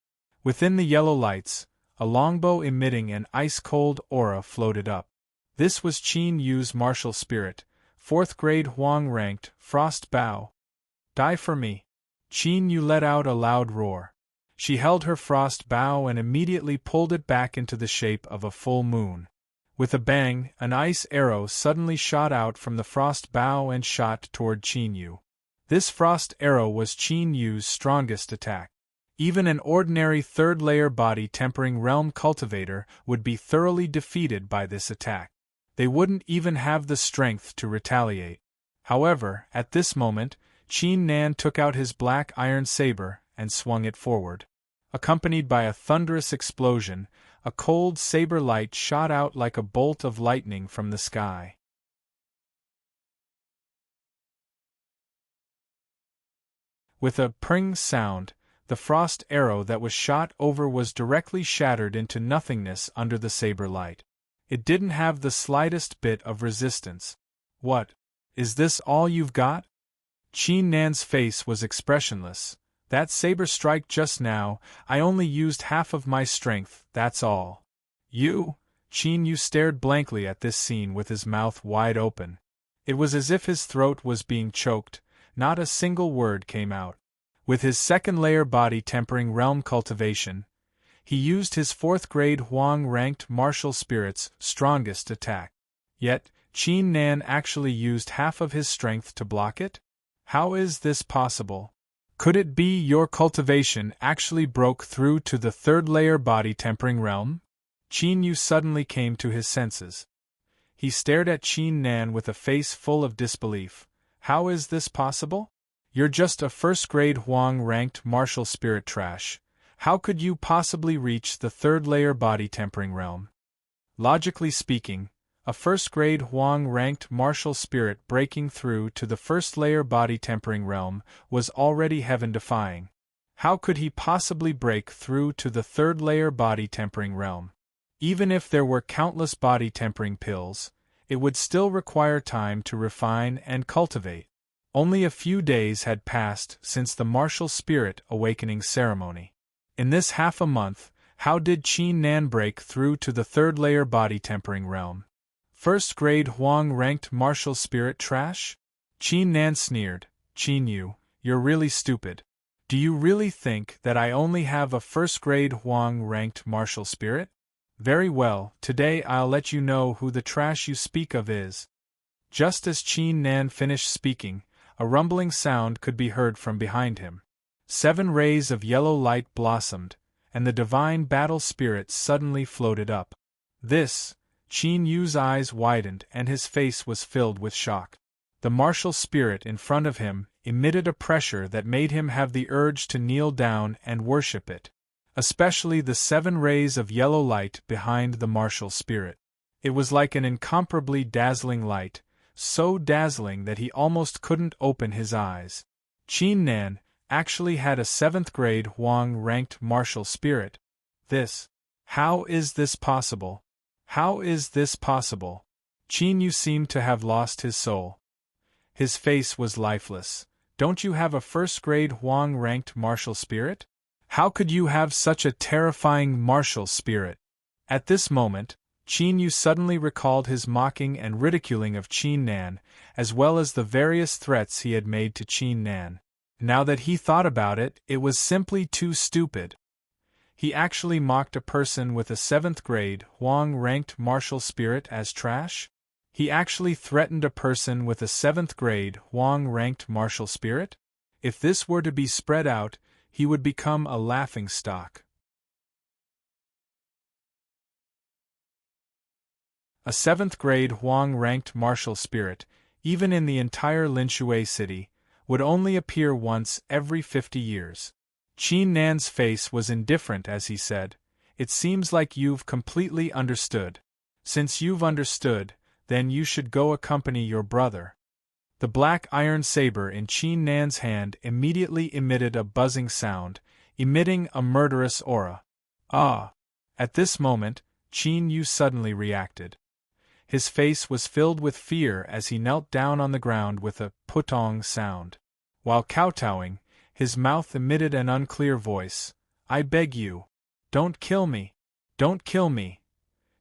Within the yellow lights, a longbow emitting an ice-cold aura floated up. This was Qin Yu's martial spirit, 4th grade Huang ranked, Frost Bow. Die for me. Qin Yu let out a loud roar. She held her frost bow and immediately pulled it back into the shape of a full moon. With a bang, an ice arrow suddenly shot out from the frost bow and shot toward Qin Yu. This frost arrow was Qin Yu's strongest attack. Even an ordinary third-layer body-tempering realm cultivator would be thoroughly defeated by this attack. They wouldn't even have the strength to retaliate. However, at this moment, Qin Nan took out his black iron saber and swung it forward. Accompanied by a thunderous explosion, a cold saber light shot out like a bolt of lightning from the sky. With a pring sound, the frost arrow that was shot over was directly shattered into nothingness under the saber light. It didn't have the slightest bit of resistance. What? Is this all you've got? Qin Nan's face was expressionless. That saber strike just now, I only used half of my strength, that's all. You? Qin Yu stared blankly at this scene with his mouth wide open. It was as if his throat was being choked, not a single word came out. With his second-layer body-tempering realm cultivation, he used his 4th grade Huang-ranked martial spirit's strongest attack. Yet, Qin Nan actually used half of his strength to block it? How is this possible? Could it be your cultivation actually broke through to the third-layer body-tempering realm? Qin Yu suddenly came to his senses. He stared at Qin Nan with a face full of disbelief. How is this possible? You're just a 1st grade Huang-ranked martial spirit trash. How could you possibly reach the third-layer body-tempering realm? Logically speaking, a 1st grade Huang-ranked martial spirit breaking through to the 1st-layer body-tempering realm was already heaven-defying. How could he possibly break through to the 3rd-layer body-tempering realm? Even if there were countless body-tempering pills, it would still require time to refine and cultivate. Only a few days had passed since the martial spirit awakening ceremony. In this half a month, how did Qin Nan break through to the 3rd-layer body-tempering realm? 1st grade Huang-ranked martial spirit trash? Qin Nan sneered. Qin Yu, you're really stupid. Do you really think that I only have a 1st grade Huang-ranked martial spirit? Very well, today I'll let you know who the trash you speak of is. Just as Qin Nan finished speaking, a rumbling sound could be heard from behind him. 7 rays of yellow light blossomed, and the divine battle spirit suddenly floated up. This, Qin Yu's eyes widened and his face was filled with shock. The martial spirit in front of him emitted a pressure that made him have the urge to kneel down and worship it. Especially the 7 rays of yellow light behind the martial spirit. It was like an incomparably dazzling light, so dazzling that he almost couldn't open his eyes. Qin Nan actually had a 7th grade Huang-ranked martial spirit. How is this possible? How is this possible? Qin Yu seemed to have lost his soul. His face was lifeless. Don't you have a 1st grade Huang-ranked martial spirit? How could you have such a terrifying martial spirit? At this moment, Qin Yu suddenly recalled his mocking and ridiculing of Qin Nan, as well as the various threats he had made to Qin Nan. Now that he thought about it, it was simply too stupid. He actually mocked a person with a 7th grade Huang-ranked martial spirit as trash? He actually threatened a person with a 7th grade Huang-ranked martial spirit? If this were to be spread out, he would become a laughingstock. A 7th grade Huang-ranked martial spirit, even in the entire Linshui city, would only appear once every 50 years. Qin Nan's face was indifferent as he said, It seems like you've completely understood. Since you've understood, then you should go accompany your brother. The black iron saber in Qin Nan's hand immediately emitted a buzzing sound, emitting a murderous aura. Ah! At this moment, Qin Yu suddenly reacted. His face was filled with fear as he knelt down on the ground with a putong sound. While kowtowing, his mouth emitted an unclear voice. I beg you. Don't kill me. Don't kill me.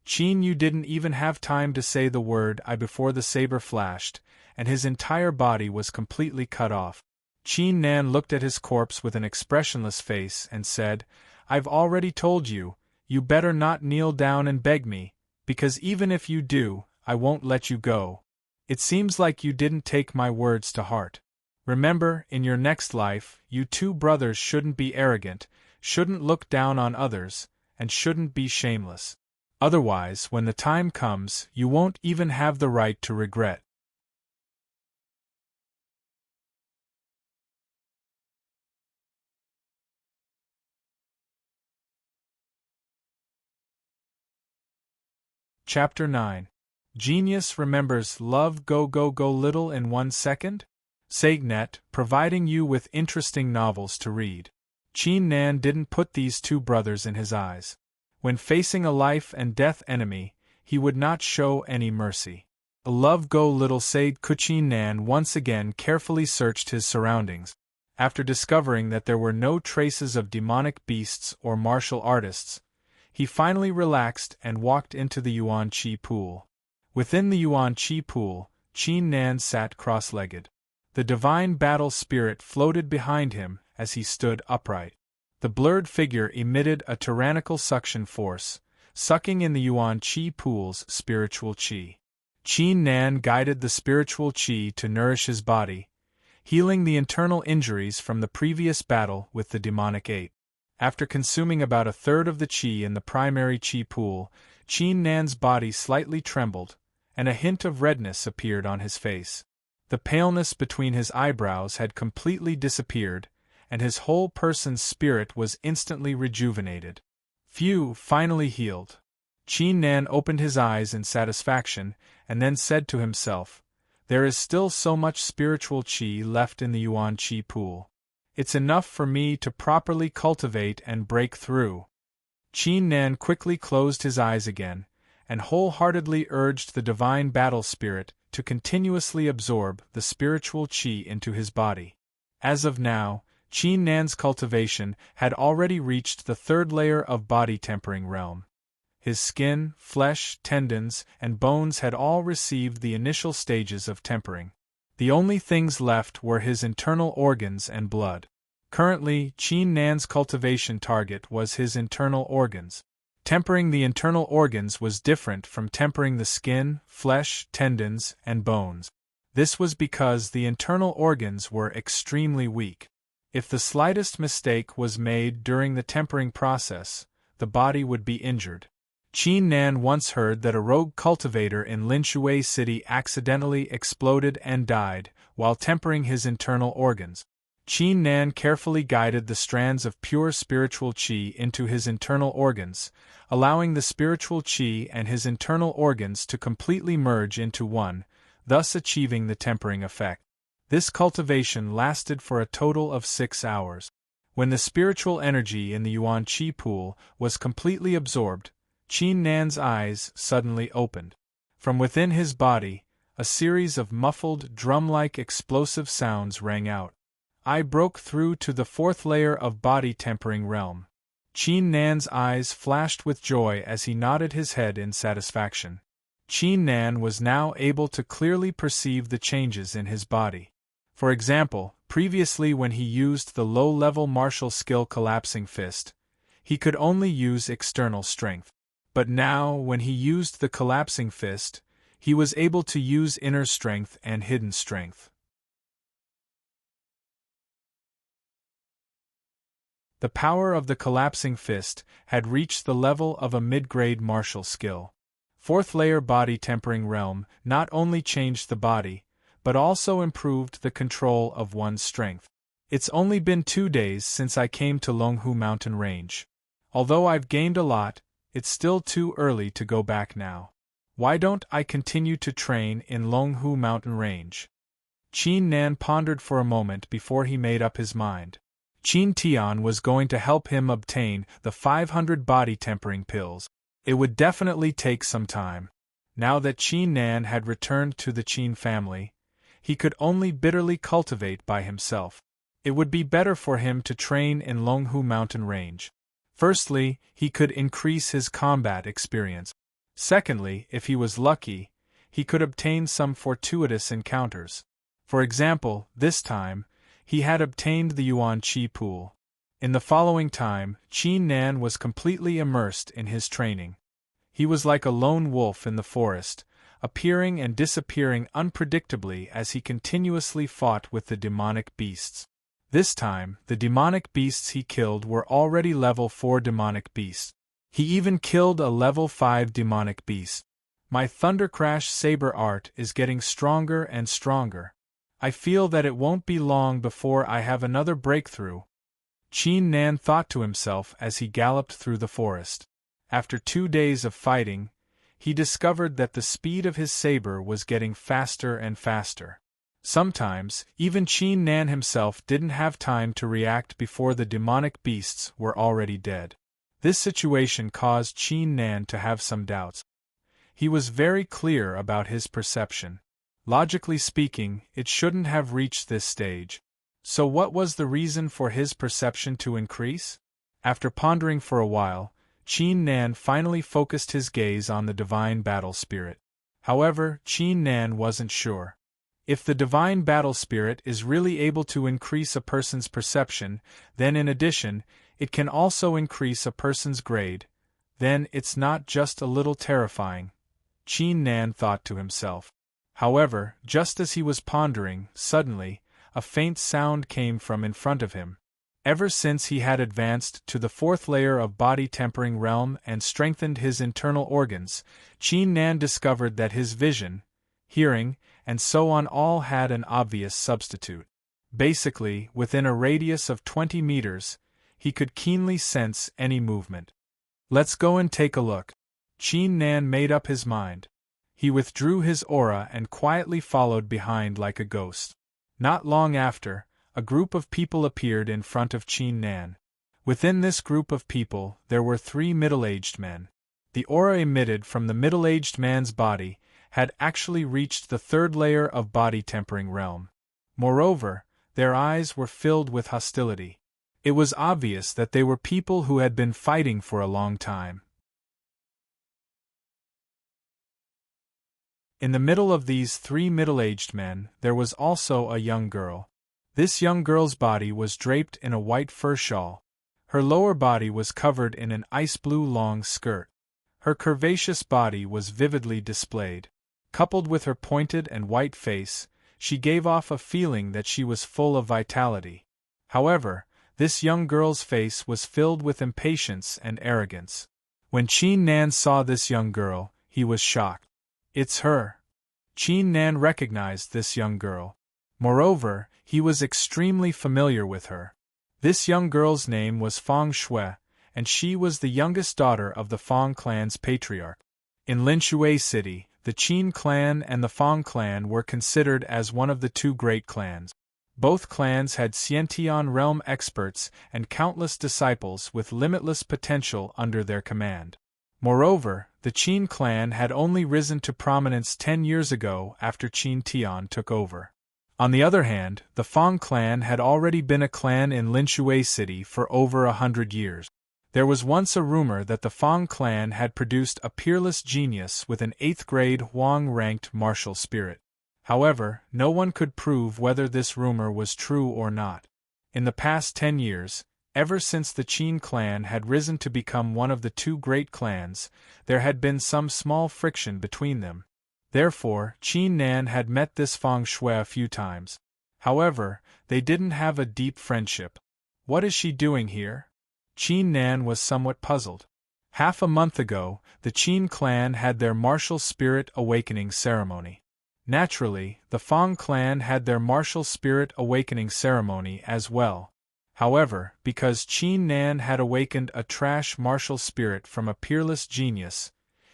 Qin Yu didn't even have time to say the word I before the saber flashed, and his entire body was completely cut off. Qin Nan looked at his corpse with an expressionless face and said, I've already told you, you better not kneel down and beg me, because even if you do, I won't let you go. It seems like you didn't take my words to heart. Remember, in your next life, you two brothers shouldn't be arrogant, shouldn't look down on others, and shouldn't be shameless. Otherwise, when the time comes, you won't even have the right to regret. Chapter 9. Genius remembers love go little in 1 second? Sagnet, providing you with interesting novels to read. Qin Nan didn't put these two brothers in his eyes. When facing a life and death enemy, he would not show any mercy. Love go little Said Qin Nan once again carefully searched his surroundings. After discovering that there were no traces of demonic beasts or martial artists, he finally relaxed and walked into the Yuan Qi pool. Within the Yuan Qi pool, Qin Nan sat cross-legged. The divine battle spirit floated behind him as he stood upright. The blurred figure emitted a tyrannical suction force, sucking in the Yuan Qi pool's spiritual qi. Qin Nan guided the spiritual qi to nourish his body, healing the internal injuries from the previous battle with the demonic ape. After consuming about a third of the qi in the primary qi pool, Qin Nan's body slightly trembled, and a hint of redness appeared on his face. The paleness between his eyebrows had completely disappeared, and his whole person's spirit was instantly rejuvenated. Phew, finally healed. Qin Nan opened his eyes in satisfaction, and then said to himself, There is still so much spiritual qi left in the Yuan Qi pool. It's enough for me to properly cultivate and break through. Qin Nan quickly closed his eyes again, and wholeheartedly urged the divine battle spirit to continuously absorb the spiritual qi into his body. As of now, Qin Nan's cultivation had already reached the third layer of body tempering realm. His skin, flesh, tendons, and bones had all received the initial stages of tempering. The only things left were his internal organs and blood. Currently, Qin Nan's cultivation target was his internal organs. Tempering the internal organs was different from tempering the skin, flesh, tendons, and bones. This was because the internal organs were extremely weak. If the slightest mistake was made during the tempering process, the body would be injured. Qin Nan once heard that a rogue cultivator in Linshui City accidentally exploded and died while tempering his internal organs. Qin Nan carefully guided the strands of pure spiritual qi into his internal organs, allowing the spiritual qi and his internal organs to completely merge into one, thus achieving the tempering effect. This cultivation lasted for a total of 6 hours. When the spiritual energy in the Yuan Qi pool was completely absorbed, Qin Nan's eyes suddenly opened. From within his body, a series of muffled, drum-like explosive sounds rang out. I broke through to the 4th layer of body tempering realm. Qin Nan's eyes flashed with joy as he nodded his head in satisfaction. Qin Nan was now able to clearly perceive the changes in his body. For example, previously when he used the low-level martial skill collapsing fist, he could only use external strength. But now, when he used the collapsing fist, he was able to use inner strength and hidden strength. The power of the collapsing fist had reached the level of a mid-grade martial skill. 4th layer body tempering realm not only changed the body, but also improved the control of one's strength. It's only been 2 days since I came to Longhu Mountain Range. Although I've gained a lot, it's still too early to go back now. Why don't I continue to train in Longhu mountain range? Qin Nan pondered for a moment before he made up his mind. Qin Tian was going to help him obtain the 500 body tempering pills. It would definitely take some time. Now that Qin Nan had returned to the Qin family, he could only bitterly cultivate by himself. It would be better for him to train in Longhu mountain range. Firstly, he could increase his combat experience. Secondly, if he was lucky, he could obtain some fortuitous encounters. For example, this time, he had obtained the Yuan Qi pool. In the following time, Qin Nan was completely immersed in his training. He was like a lone wolf in the forest, appearing and disappearing unpredictably as he continuously fought with the demonic beasts. This time, the demonic beasts he killed were already level 4 demonic beasts. He even killed a level 5 demonic beast. My Thundercrash saber art is getting stronger and stronger. I feel that it won't be long before I have another breakthrough. Qin Nan thought to himself as he galloped through the forest. After 2 days of fighting, he discovered that the speed of his saber was getting faster and faster. Sometimes, even Qin Nan himself didn't have time to react before the demonic beasts were already dead. This situation caused Qin Nan to have some doubts. He was very clear about his perception. Logically speaking, it shouldn't have reached this stage. So what was the reason for his perception to increase? After pondering for a while, Qin Nan finally focused his gaze on the divine battle spirit. However, Qin Nan wasn't sure. If the divine battle spirit is really able to increase a person's perception, then in addition, it can also increase a person's grade. Then it's not just a little terrifying, Qin Nan thought to himself. However, just as he was pondering, suddenly, a faint sound came from in front of him. Ever since he had advanced to the 4th layer of body tempering realm and strengthened his internal organs, Qin Nan discovered that his vision, hearing, and so on all had an obvious substitute. Basically, within a radius of 20 meters, he could keenly sense any movement. Let's go and take a look. Qin Nan made up his mind. He withdrew his aura and quietly followed behind like a ghost. Not long after, a group of people appeared in front of Qin Nan. Within this group of people, there were 3 middle-aged men. The aura emitted from the middle-aged man's body had actually reached the 3rd layer of body tempering realm. Moreover, their eyes were filled with hostility. It was obvious that they were people who had been fighting for a long time. In the middle of these 3 middle-aged men, there was also a young girl. This young girl's body was draped in a white fur shawl. Her lower body was covered in an ice-blue long skirt. Her curvaceous body was vividly displayed. Coupled with her pointed and white face, she gave off a feeling that she was full of vitality. However, this young girl's face was filled with impatience and arrogance. When Qin Nan saw this young girl, he was shocked. It's her. Qin Nan recognized this young girl. Moreover, he was extremely familiar with her. This young girl's name was Feng Shui, and she was the youngest daughter of the Feng clan's patriarch. In Linshui City, the Qin clan and the Feng clan were considered as one of the 2 great clans. Both clans had Xiantian realm experts and countless disciples with limitless potential under their command. Moreover, the Qin clan had only risen to prominence 10 years ago after Qin Tian took over. On the other hand, the Feng clan had already been a clan in Linshui City for over 100 years. There was once a rumor that the Feng clan had produced a peerless genius with an 8th-grade Huang-ranked martial spirit. However, no one could prove whether this rumor was true or not. In the past 10 years, ever since the Qin clan had risen to become one of the 2 great clans, there had been some small friction between them. Therefore, Qin Nan had met this Feng Shui a few times. However, they didn't have a deep friendship. What is she doing here? Qin Nan was somewhat puzzled. Half a month ago, the Qin clan had their martial spirit awakening ceremony. Naturally, the Feng clan had their martial spirit awakening ceremony as well. However, because Qin Nan had awakened a trash martial spirit from a peerless genius,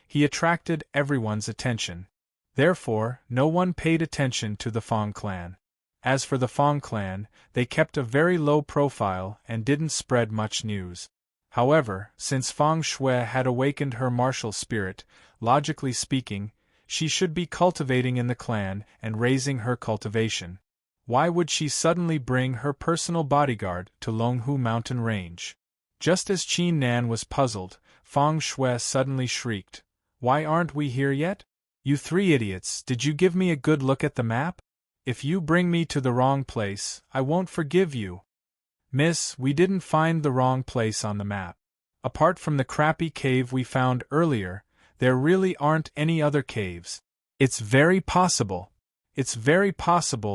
he attracted everyone's attention. Therefore, no one paid attention to the Fang clan. As for the Fang clan, they kept a very low profile and didn't spread much news. However, since Fang Shui had awakened her martial spirit, logically speaking, she should be cultivating in the clan and raising her cultivation. Why would she suddenly bring her personal bodyguard to Longhu mountain range? Just as Qin Nan was puzzled, Fang Shui suddenly shrieked, "Why aren't we here yet? You three idiots, did you give me a good look at the map? If you bring me to the wrong place, I won't forgive you." "Miss, we didn't find the wrong place on the map. Apart from the crappy cave we found earlier, there really aren't any other caves. It's very possible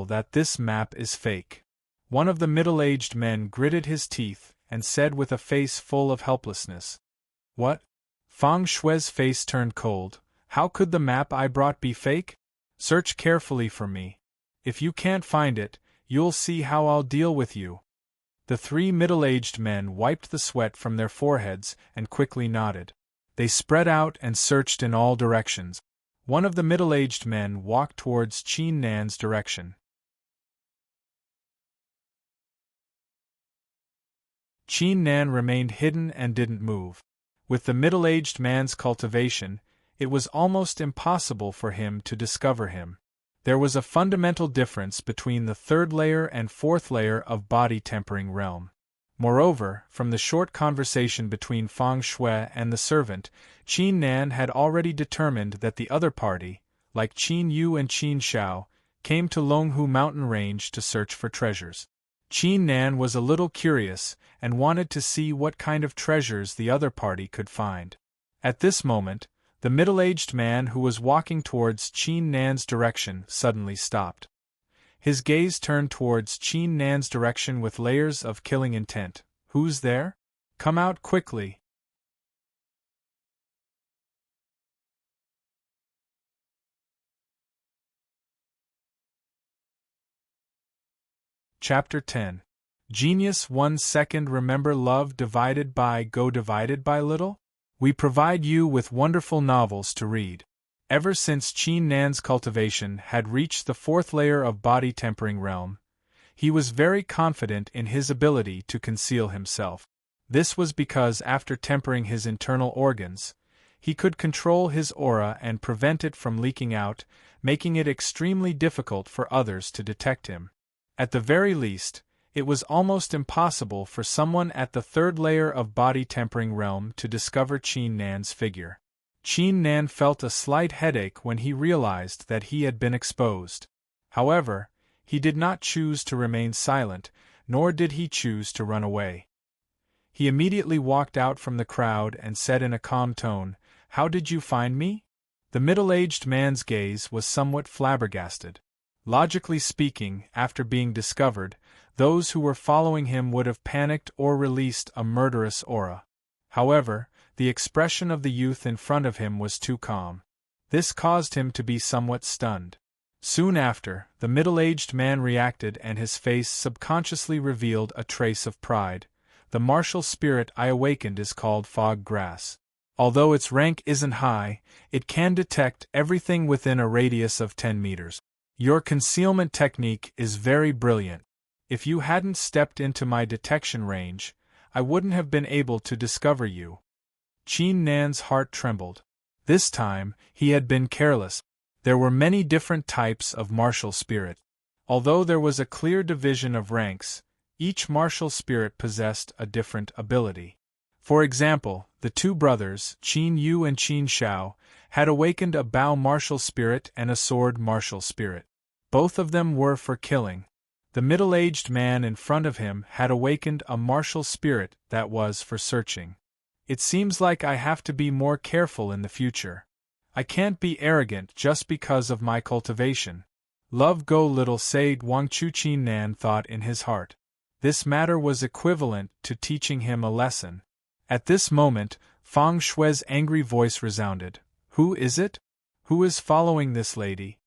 that this map is fake." One of the middle-aged men gritted his teeth and said with a face full of helplessness. "What?" Fang Shui's face turned cold. "How could the map I brought be fake? Search carefully for me. If you can't find it, you'll see how I'll deal with you." The three middle-aged men wiped the sweat from their foreheads and quickly nodded. They spread out and searched in all directions. One of the middle-aged men walked towards Qin Nan's direction. Qin Nan remained hidden and didn't move. With the middle-aged man's cultivation, it was almost impossible for him to discover him. There was a fundamental difference between the third layer and fourth layer of body tempering realm. Moreover, from the short conversation between Fang Shui and the servant, Qin Nan had already determined that the other party, like Qin Yu and Qin Xiao, came to Longhu mountain range to search for treasures. Qin Nan was a little curious and wanted to see what kind of treasures the other party could find. At this moment, the middle-aged man who was walking towards Qin Nan's direction suddenly stopped. His gaze turned towards Qin Nan's direction with layers of killing intent. "Who's there? Come out quickly." Chapter 10. Genius 1 second. Remember love divided by go divided by little? We provide you with wonderful novels to read. Ever since Qin Nan's cultivation had reached the fourth layer of body tempering realm, he was very confident in his ability to conceal himself. This was because after tempering his internal organs, he could control his aura and prevent it from leaking out, making it extremely difficult for others to detect him. At the very least, it was almost impossible for someone at the third layer of body tempering realm to discover Qin Nan's figure. Qin Nan felt a slight headache when he realized that he had been exposed. However, he did not choose to remain silent, nor did he choose to run away. He immediately walked out from the crowd and said in a calm tone, "How did you find me?" The middle-aged man's gaze was somewhat flabbergasted. Logically speaking, after being discovered, those who were following him would have panicked or released a murderous aura. However, the expression of the youth in front of him was too calm. This caused him to be somewhat stunned. Soon after, the middle-aged man reacted and his face subconsciously revealed a trace of pride. "The martial spirit I awakened is called Fog Grass. Although its rank isn't high, it can detect everything within a radius of 10 meters. Your concealment technique is very brilliant. If you hadn't stepped into my detection range, I wouldn't have been able to discover you." Qin Nan's heart trembled. This time, he had been careless. There were many different types of martial spirit. Although there was a clear division of ranks, each martial spirit possessed a different ability. For example, the two brothers, Qin Yu and Qin Xiao, had awakened a bow martial spirit and a sword martial spirit. Both of them were for killing. The middle-aged man in front of him had awakened a martial spirit that was for searching. "It seems like I have to be more careful in the future. I can't be arrogant just because of my cultivation." "Love go little," said Wangchu. Qin Nan thought in his heart. This matter was equivalent to teaching him a lesson. At this moment, Fang Shui's angry voice resounded. "Who is it? Who is following this lady?"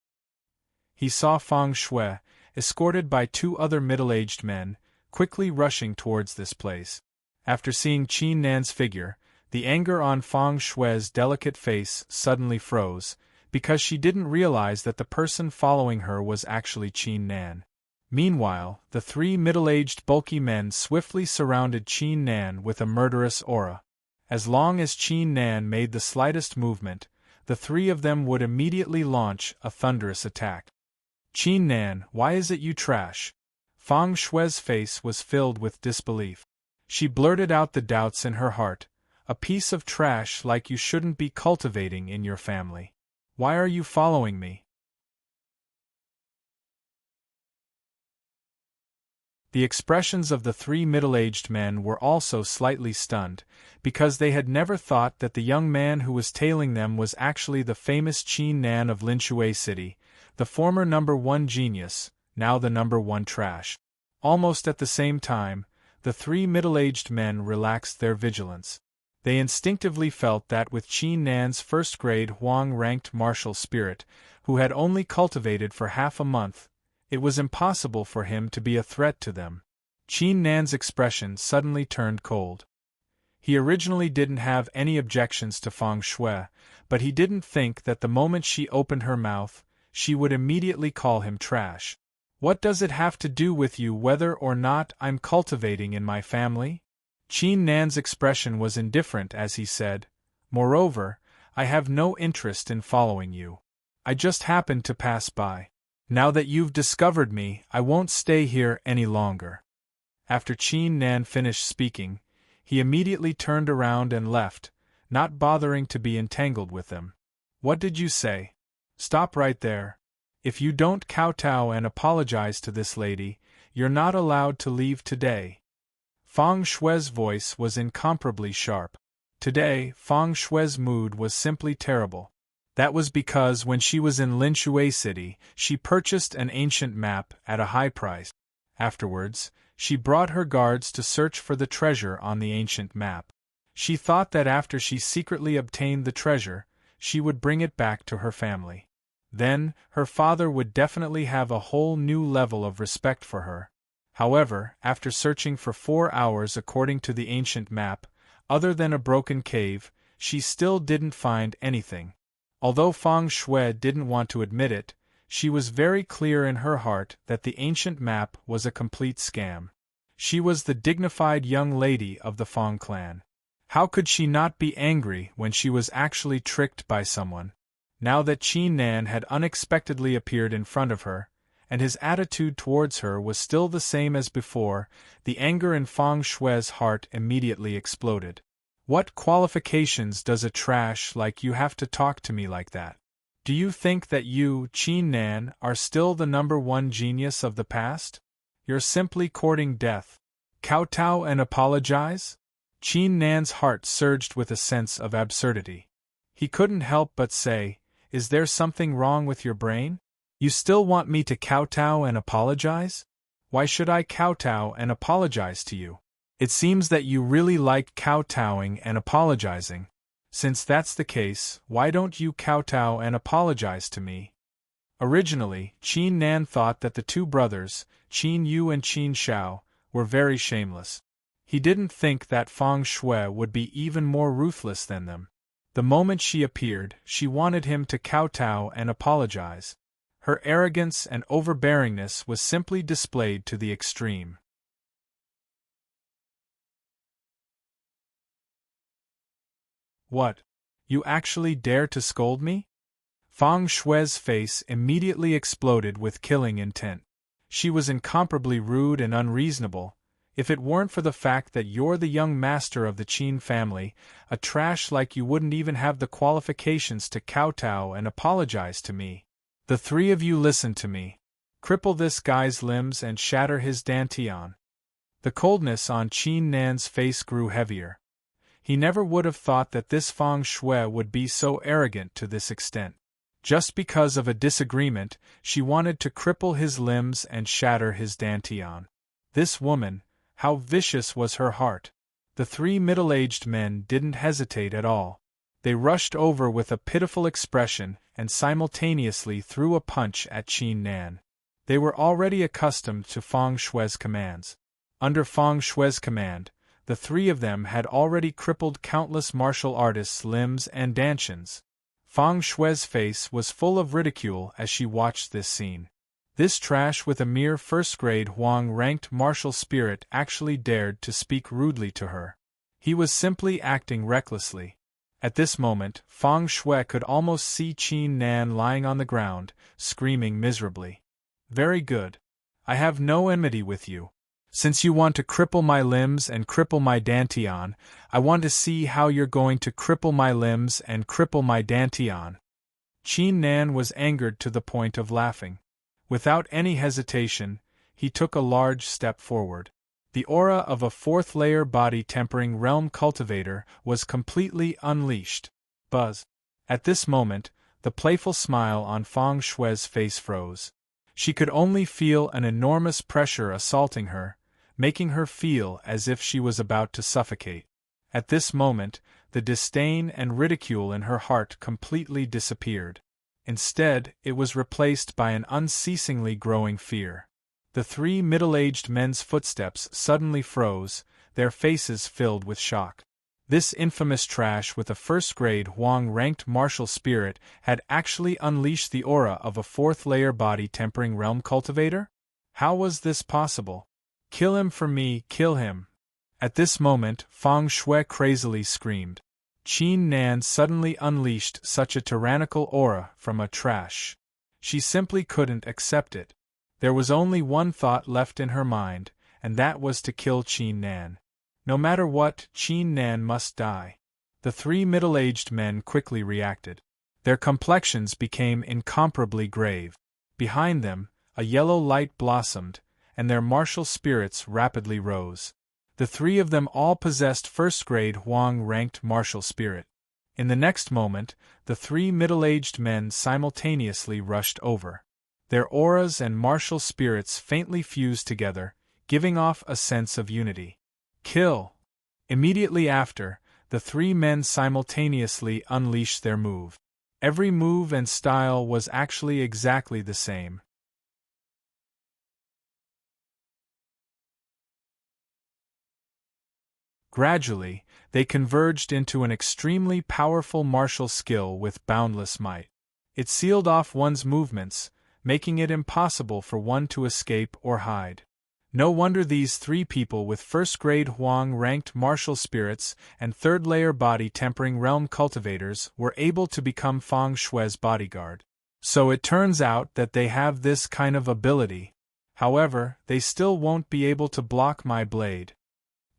He saw Fang Shui, escorted by two other middle-aged men, quickly rushing towards this place. After seeing Qin Nan's figure, the anger on Feng Shui's delicate face suddenly froze, because she didn't realize that the person following her was actually Qin Nan. Meanwhile, the three middle-aged bulky men swiftly surrounded Qin Nan with a murderous aura. As long as Qin Nan made the slightest movement, the three of them would immediately launch a thunderous attack. Qin Nan, why is it you trash? Feng Shui's face was filled with disbelief. She blurted out the doubts in her heart, a piece of trash like you shouldn't be cultivating in your family. Why are you following me? The expressions of the three middle-aged men were also slightly stunned, because they had never thought that the young man who was tailing them was actually the famous Qin Nan of Linshui City, the former #1 genius, now the #1 trash. Almost at the same time, the three middle-aged men relaxed their vigilance. They instinctively felt that with Qin Nan's first-grade Huang-ranked martial spirit, who had only cultivated for half a month, it was impossible for him to be a threat to them. Qin Nan's expression suddenly turned cold. He originally didn't have any objections to Feng Shui, but he didn't think that the moment she opened her mouth, she would immediately call him trash. What does it have to do with you whether or not I'm cultivating in my family? Qin Nan's expression was indifferent as he said, "Moreover, I have no interest in following you. I just happened to pass by. Now that you've discovered me, I won't stay here any longer." After Qin Nan finished speaking, he immediately turned around and left, not bothering to be entangled with them. "What did you say? Stop right there. If you don't kowtow and apologize to this lady, you're not allowed to leave today." Feng Shui's voice was incomparably sharp. Today, Feng Shui's mood was simply terrible. That was because when she was in Linshui City, she purchased an ancient map at a high price. Afterwards, she brought her guards to search for the treasure on the ancient map. She thought that after she secretly obtained the treasure, she would bring it back to her family. Then, her father would definitely have a whole new level of respect for her. However, after searching for 4 hours according to the ancient map, other than a broken cave, she still didn't find anything. Although Feng Shui didn't want to admit it, she was very clear in her heart that the ancient map was a complete scam. She was the dignified young lady of the Feng clan. How could she not be angry when she was actually tricked by someone? Now that Qin Nan had unexpectedly appeared in front of her, and his attitude towards her was still the same as before, the anger in Feng Shui's heart immediately exploded. What qualifications does a trash like you have to talk to me like that? Do you think that you, Qin Nan, are still the #1 genius of the past? You're simply courting death. Kowtow and apologize? Qin Nan's heart surged with a sense of absurdity. He couldn't help but say, "Is there something wrong with your brain? You still want me to kowtow and apologize? Why should I kowtow and apologize to you? It seems that you really like kowtowing and apologizing. Since that's the case, why don't you kowtow and apologize to me?" Originally, Qin Nan thought that the two brothers, Qin Yu and Qin Shao, were very shameless. He didn't think that Feng Shui would be even more ruthless than them. The moment she appeared, she wanted him to kowtow and apologize. Her arrogance and overbearingness was simply displayed to the extreme. "What? You actually dare to scold me?" Feng Shui's face immediately exploded with killing intent. She was incomparably rude and unreasonable. If it weren't for the fact that you're the young master of the Qin family, a trash like you wouldn't even have the qualifications to kowtow and apologize to me. The three of you listen to me. Cripple this guy's limbs and shatter his dantian. The coldness on Qin Nan's face grew heavier. He never would have thought that this Feng Shui would be so arrogant to this extent. Just because of a disagreement, she wanted to cripple his limbs and shatter his dantian. This woman, how vicious was her heart! The three middle-aged men didn't hesitate at all. They rushed over with a pitiful expression and simultaneously threw a punch at Qin Nan. They were already accustomed to Feng Shui's commands. Under Feng Shui's command, the three of them had already crippled countless martial artists' limbs and dantians. Feng Shui's face was full of ridicule as she watched this scene. This trash with a mere first-grade Huang-ranked martial spirit actually dared to speak rudely to her. He was simply acting recklessly. At this moment, Feng Shui could almost see Qin Nan lying on the ground, screaming miserably. Very good. I have no enmity with you. Since you want to cripple my limbs and cripple my dantian, I want to see how you're going to cripple my limbs and cripple my dantian. Qin Nan was angered to the point of laughing. Without any hesitation, he took a large step forward. The aura of a fourth-layer body-tempering realm cultivator was completely unleashed. Buzz. At this moment, the playful smile on Feng Shui's face froze. She could only feel an enormous pressure assaulting her, making her feel as if she was about to suffocate. At this moment, the disdain and ridicule in her heart completely disappeared. Instead, it was replaced by an unceasingly growing fear. The three middle-aged men's footsteps suddenly froze, their faces filled with shock. This infamous trash with a first-grade Huang-ranked martial spirit had actually unleashed the aura of a fourth-layer body-tempering realm cultivator? How was this possible? Kill him for me, kill him! At this moment, Feng Shui crazily screamed. Qin Nan suddenly unleashed such a tyrannical aura from a trash. She simply couldn't accept it. There was only one thought left in her mind, and that was to kill Qin Nan. No matter what, Qin Nan must die. The three middle-aged men quickly reacted. Their complexions became incomparably grave. Behind them, a yellow light blossomed, and their martial spirits rapidly rose. The three of them all possessed first-grade Huang-ranked martial spirit. In the next moment, the three middle-aged men simultaneously rushed over. Their auras and martial spirits faintly fused together, giving off a sense of unity. Kill! Immediately after, the three men simultaneously unleashed their move. Every move and style was actually exactly the same. Gradually, they converged into an extremely powerful martial skill with boundless might. It sealed off one's movements, making it impossible for one to escape or hide. No wonder these three people with first-grade Huang-ranked martial spirits and third-layer body-tempering realm cultivators were able to become Feng Shui's bodyguard. So it turns out that they have this kind of ability. However, they still won't be able to block my blade.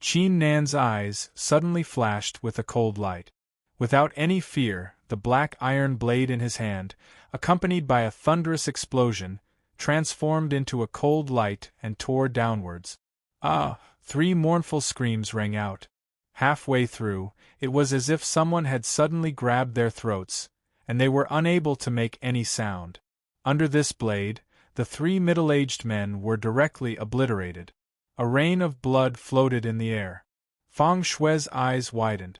Qin Nan's eyes suddenly flashed with a cold light. Without any fear, the black iron blade in his hand, accompanied by a thunderous explosion, transformed into a cold light and tore downwards. Ah! 3 mournful screams rang out. Halfway through, it was as if someone had suddenly grabbed their throats, and they were unable to make any sound. Under this blade, the 3 middle-aged men were directly obliterated. A rain of blood floated in the air. Feng Shui's eyes widened.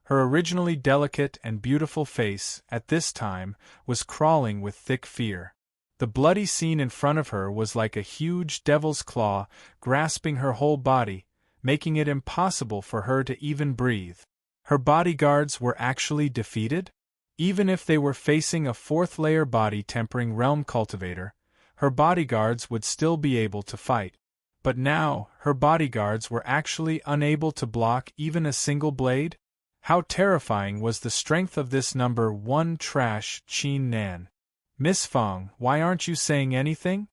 Her originally delicate and beautiful face, at this time, was crawling with thick fear. The bloody scene in front of her was like a huge devil's claw grasping her whole body, making it impossible for her to even breathe. Her bodyguards were actually defeated? Even if they were facing a fourth-layer body-tempering realm cultivator, her bodyguards would still be able to fight. But now, her bodyguards were actually unable to block even a single blade? How terrifying was the strength of this number 1 trash Qin Nan. Miss Feng, why aren't you saying anything?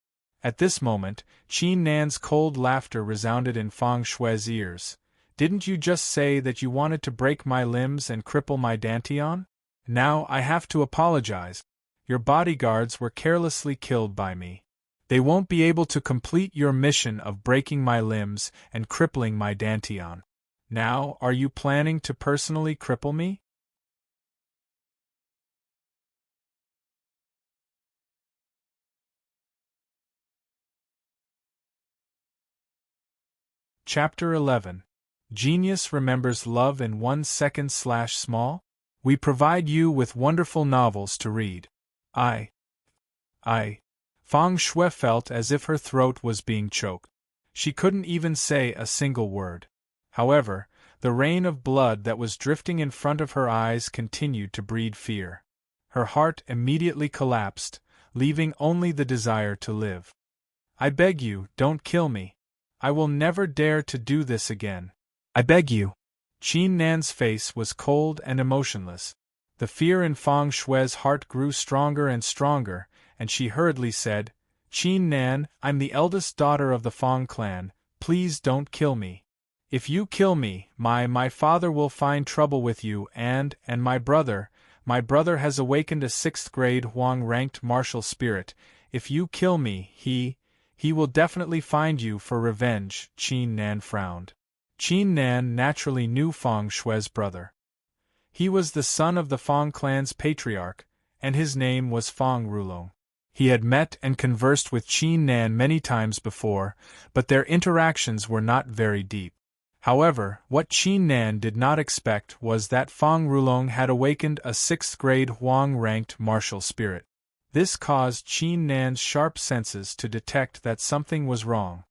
At this moment, Qin Nan's cold laughter resounded in Feng Shui's ears. Didn't you just say that you wanted to break my limbs and cripple my dantian? Now I have to apologize. Your bodyguards were carelessly killed by me. They won't be able to complete your mission of breaking my limbs and crippling my dantian. Now, are you planning to personally cripple me? Chapter 11. Genius Remembers Love in 1 Second/Small? We provide you with wonderful novels to read. Feng Shui felt as if her throat was being choked. She couldn't even say a single word. However, the rain of blood that was drifting in front of her eyes continued to breed fear. Her heart immediately collapsed, leaving only the desire to live. "I beg you, don't kill me. I will never dare to do this again. I beg you." Qin Nan's face was cold and emotionless. The fear in Fang Shue's heart grew stronger and stronger, and she hurriedly said, "Qin Nan, I'm the eldest daughter of the Fang clan, please don't kill me. If you kill me, my father will find trouble with you and my brother has awakened a 6th grade Huang-ranked martial spirit. If you kill me, he will definitely find you for revenge." Qin Nan frowned. Qin Nan naturally knew Fang Shue's brother. He was the son of the Fang clan's patriarch, and his name was Fang Rulong. He had met and conversed with Qin Nan many times before, but their interactions were not very deep. However, what Qin Nan did not expect was that Fang Rulong had awakened a 6th grade Huang-ranked martial spirit. This caused Qin Nan's sharp senses to detect that something was wrong.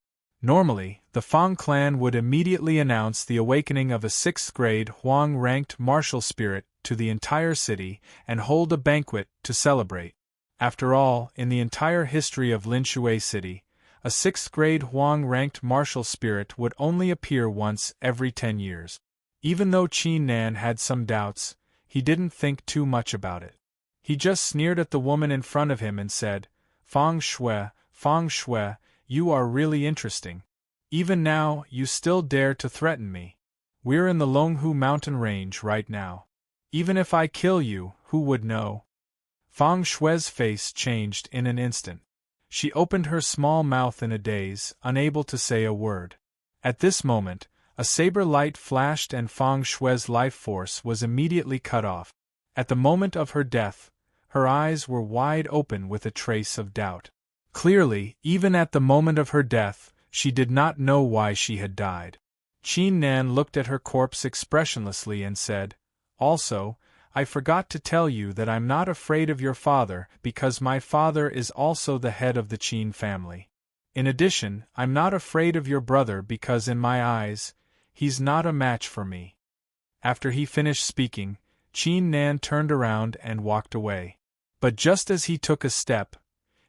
Normally, the Fang clan would immediately announce the awakening of a 6th grade Huang-ranked martial spirit to the entire city and hold a banquet to celebrate. After all, in the entire history of Linshui City, a 6th grade Huang-ranked martial spirit would only appear once every 10 years. Even though Qin Nan had some doubts, he didn't think too much about it. He just sneered at the woman in front of him and said, Fang Shui, you are really interesting. Even now, you still dare to threaten me. We're in the Longhu mountain range right now. Even if I kill you, who would know?" Fang Shue's face changed in an instant. She opened her small mouth in a daze, unable to say a word. At this moment, a saber light flashed and Fang Shue's life force was immediately cut off. At the moment of her death, her eyes were wide open with a trace of doubt. Clearly, even at the moment of her death, she did not know why she had died. Qin Nan looked at her corpse expressionlessly and said, "Also, I forgot to tell you that I'm not afraid of your father because my father is also the head of the Qin family. In addition, I'm not afraid of your brother because in my eyes, he's not a match for me." After he finished speaking, Qin Nan turned around and walked away. But just as he took a step,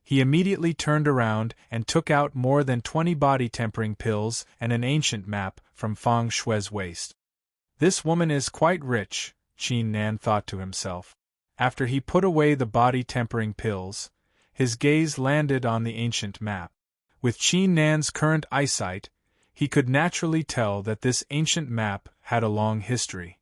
he immediately turned around and took out more than 20 body-tempering pills and an ancient map from Fang Shue's waist. "This woman is quite rich," Qin Nan thought to himself. After he put away the body-tempering pills, his gaze landed on the ancient map. With Qin Nan's current eyesight, he could naturally tell that this ancient map had a long history.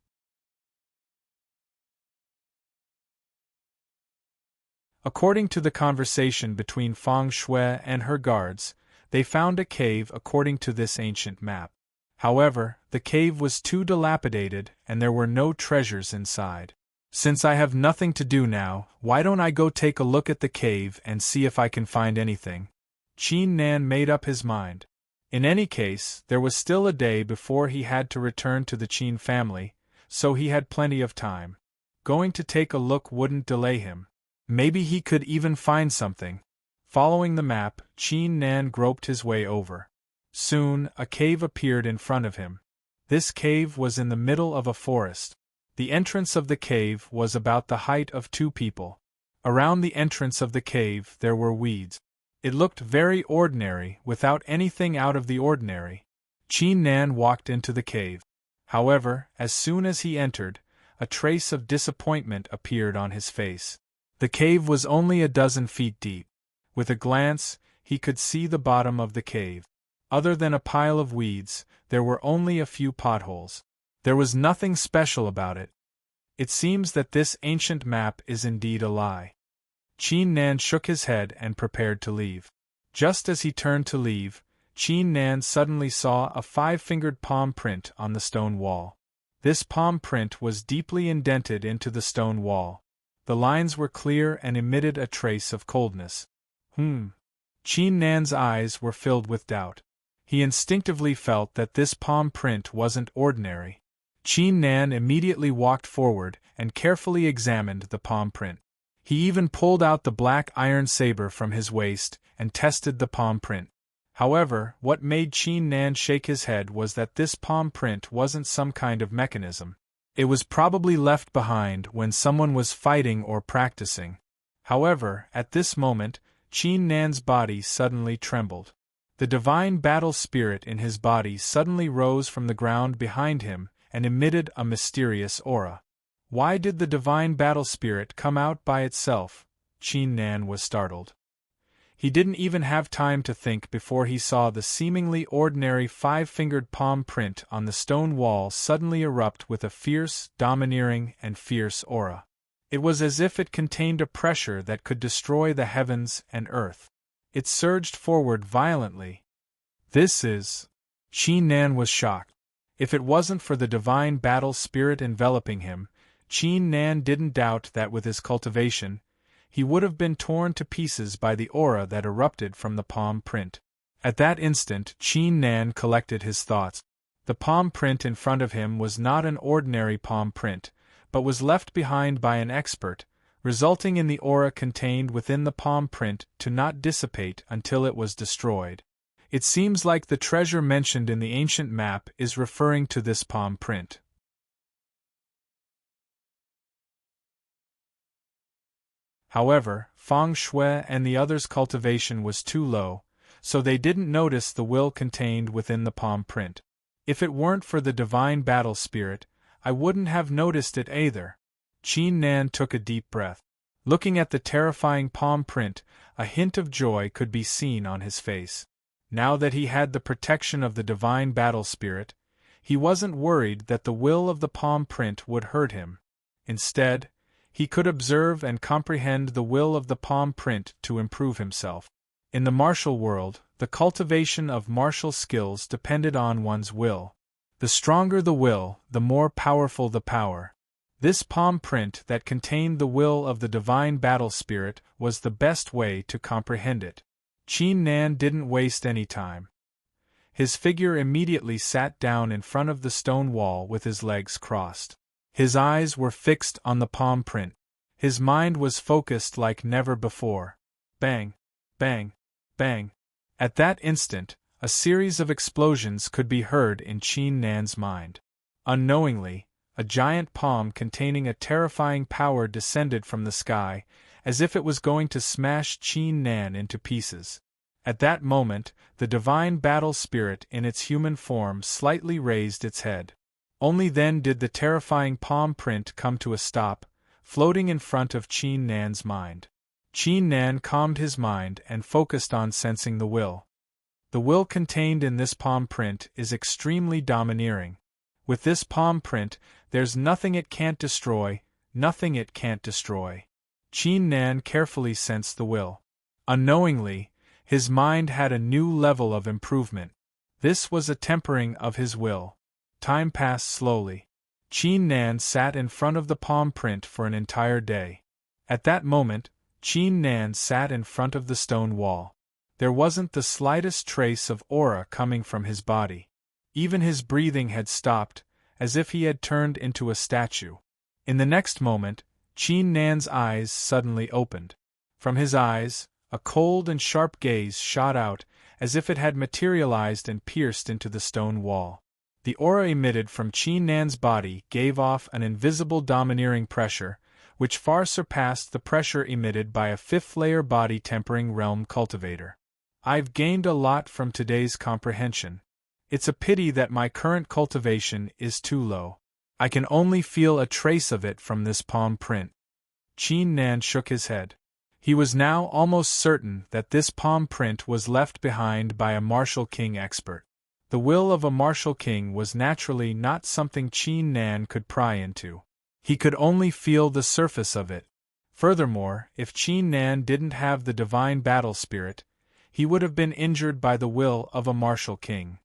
According to the conversation between Fang Shui and her guards, they found a cave according to this ancient map. However, the cave was too dilapidated and there were no treasures inside. "Since I have nothing to do now, why don't I go take a look at the cave and see if I can find anything?" Qin Nan made up his mind. In any case, there was still a day before he had to return to the Qin family, so he had plenty of time. Going to take a look wouldn't delay him. Maybe he could even find something. Following the map, Qin Nan groped his way over. Soon, a cave appeared in front of him. This cave was in the middle of a forest. The entrance of the cave was about the height of 2 people. Around the entrance of the cave there were weeds. It looked very ordinary, without anything out of the ordinary. Qin Nan walked into the cave. However, as soon as he entered, a trace of disappointment appeared on his face. The cave was only a dozen feet deep. With a glance, he could see the bottom of the cave. Other than a pile of weeds, there were only a few potholes. There was nothing special about it. It seems that this ancient map is indeed a lie. Qin Nan shook his head and prepared to leave. Just as he turned to leave, Qin Nan suddenly saw a 5-fingered palm print on the stone wall. This palm print was deeply indented into the stone wall. The lines were clear and emitted a trace of coldness. Qin Nan's eyes were filled with doubt. He instinctively felt that this palm print wasn't ordinary. Qin Nan immediately walked forward and carefully examined the palm print. He even pulled out the black iron saber from his waist and tested the palm print. However, what made Qin Nan shake his head was that this palm print wasn't some kind of mechanism. It was probably left behind when someone was fighting or practicing. However, at this moment, Qin Nan's body suddenly trembled. The divine battle spirit in his body suddenly rose from the ground behind him and emitted a mysterious aura. Why did the divine battle spirit come out by itself? Qin Nan was startled. He didn't even have time to think before he saw the seemingly ordinary five-fingered palm print on the stone wall suddenly erupt with a fierce, domineering, and fierce aura. It was as if it contained a pressure that could destroy the heavens and earth. It surged forward violently. This is... Qin Nan was shocked. If it wasn't for the divine battle spirit enveloping him, Qin Nan didn't doubt that with his cultivation, he would have been torn to pieces by the aura that erupted from the palm print. At that instant, Qin Nan collected his thoughts. The palm print in front of him was not an ordinary palm print, but was left behind by an expert, resulting in the aura contained within the palm print to not dissipate until it was destroyed. It seems like the treasure mentioned in the ancient map is referring to this palm print. However, Feng Shui and the others' cultivation was too low, so they didn't notice the will contained within the palm print. If it weren't for the divine battle spirit, I wouldn't have noticed it either. Qin Nan took a deep breath. Looking at the terrifying palm print, a hint of joy could be seen on his face. Now that he had the protection of the divine battle spirit, he wasn't worried that the will of the palm print would hurt him. Instead, he could observe and comprehend the will of the palm print to improve himself. In the martial world, the cultivation of martial skills depended on one's will. The stronger the will, the more powerful the power. This palm print that contained the will of the divine battle spirit was the best way to comprehend it. Qin Nan didn't waste any time. His figure immediately sat down in front of the stone wall with his legs crossed. His eyes were fixed on the palm print. His mind was focused like never before. Bang! Bang! Bang! At that instant, a series of explosions could be heard in Qin Nan's mind. Unknowingly, a giant palm containing a terrifying power descended from the sky, as if it was going to smash Qin Nan into pieces. At that moment, the divine battle spirit in its human form slightly raised its head. Only then did the terrifying palm print come to a stop, floating in front of Qin Nan's mind. Qin Nan calmed his mind and focused on sensing the will. The will contained in this palm print is extremely domineering. With this palm print, there's nothing it can't destroy, nothing it can't destroy. Qin Nan carefully sensed the will. Unknowingly, his mind had a new level of improvement. This was a tempering of his will. Time passed slowly. Qin Nan sat in front of the palm print for an entire day. At that moment, Qin Nan sat in front of the stone wall. There wasn't the slightest trace of aura coming from his body. Even his breathing had stopped, as if he had turned into a statue. In the next moment, Qin Nan's eyes suddenly opened. From his eyes, a cold and sharp gaze shot out, as if it had materialized and pierced into the stone wall. The aura emitted from Qin Nan's body gave off an invisible domineering pressure, which far surpassed the pressure emitted by a fifth-layer body-tempering realm cultivator. I've gained a lot from today's comprehension. It's a pity that my current cultivation is too low. I can only feel a trace of it from this palm print. Qin Nan shook his head. He was now almost certain that this palm print was left behind by a martial king expert. The will of a martial king was naturally not something Qin Nan could pry into. He could only feel the surface of it. Furthermore, if Qin Nan didn't have the divine battle spirit, he would have been injured by the will of a martial king.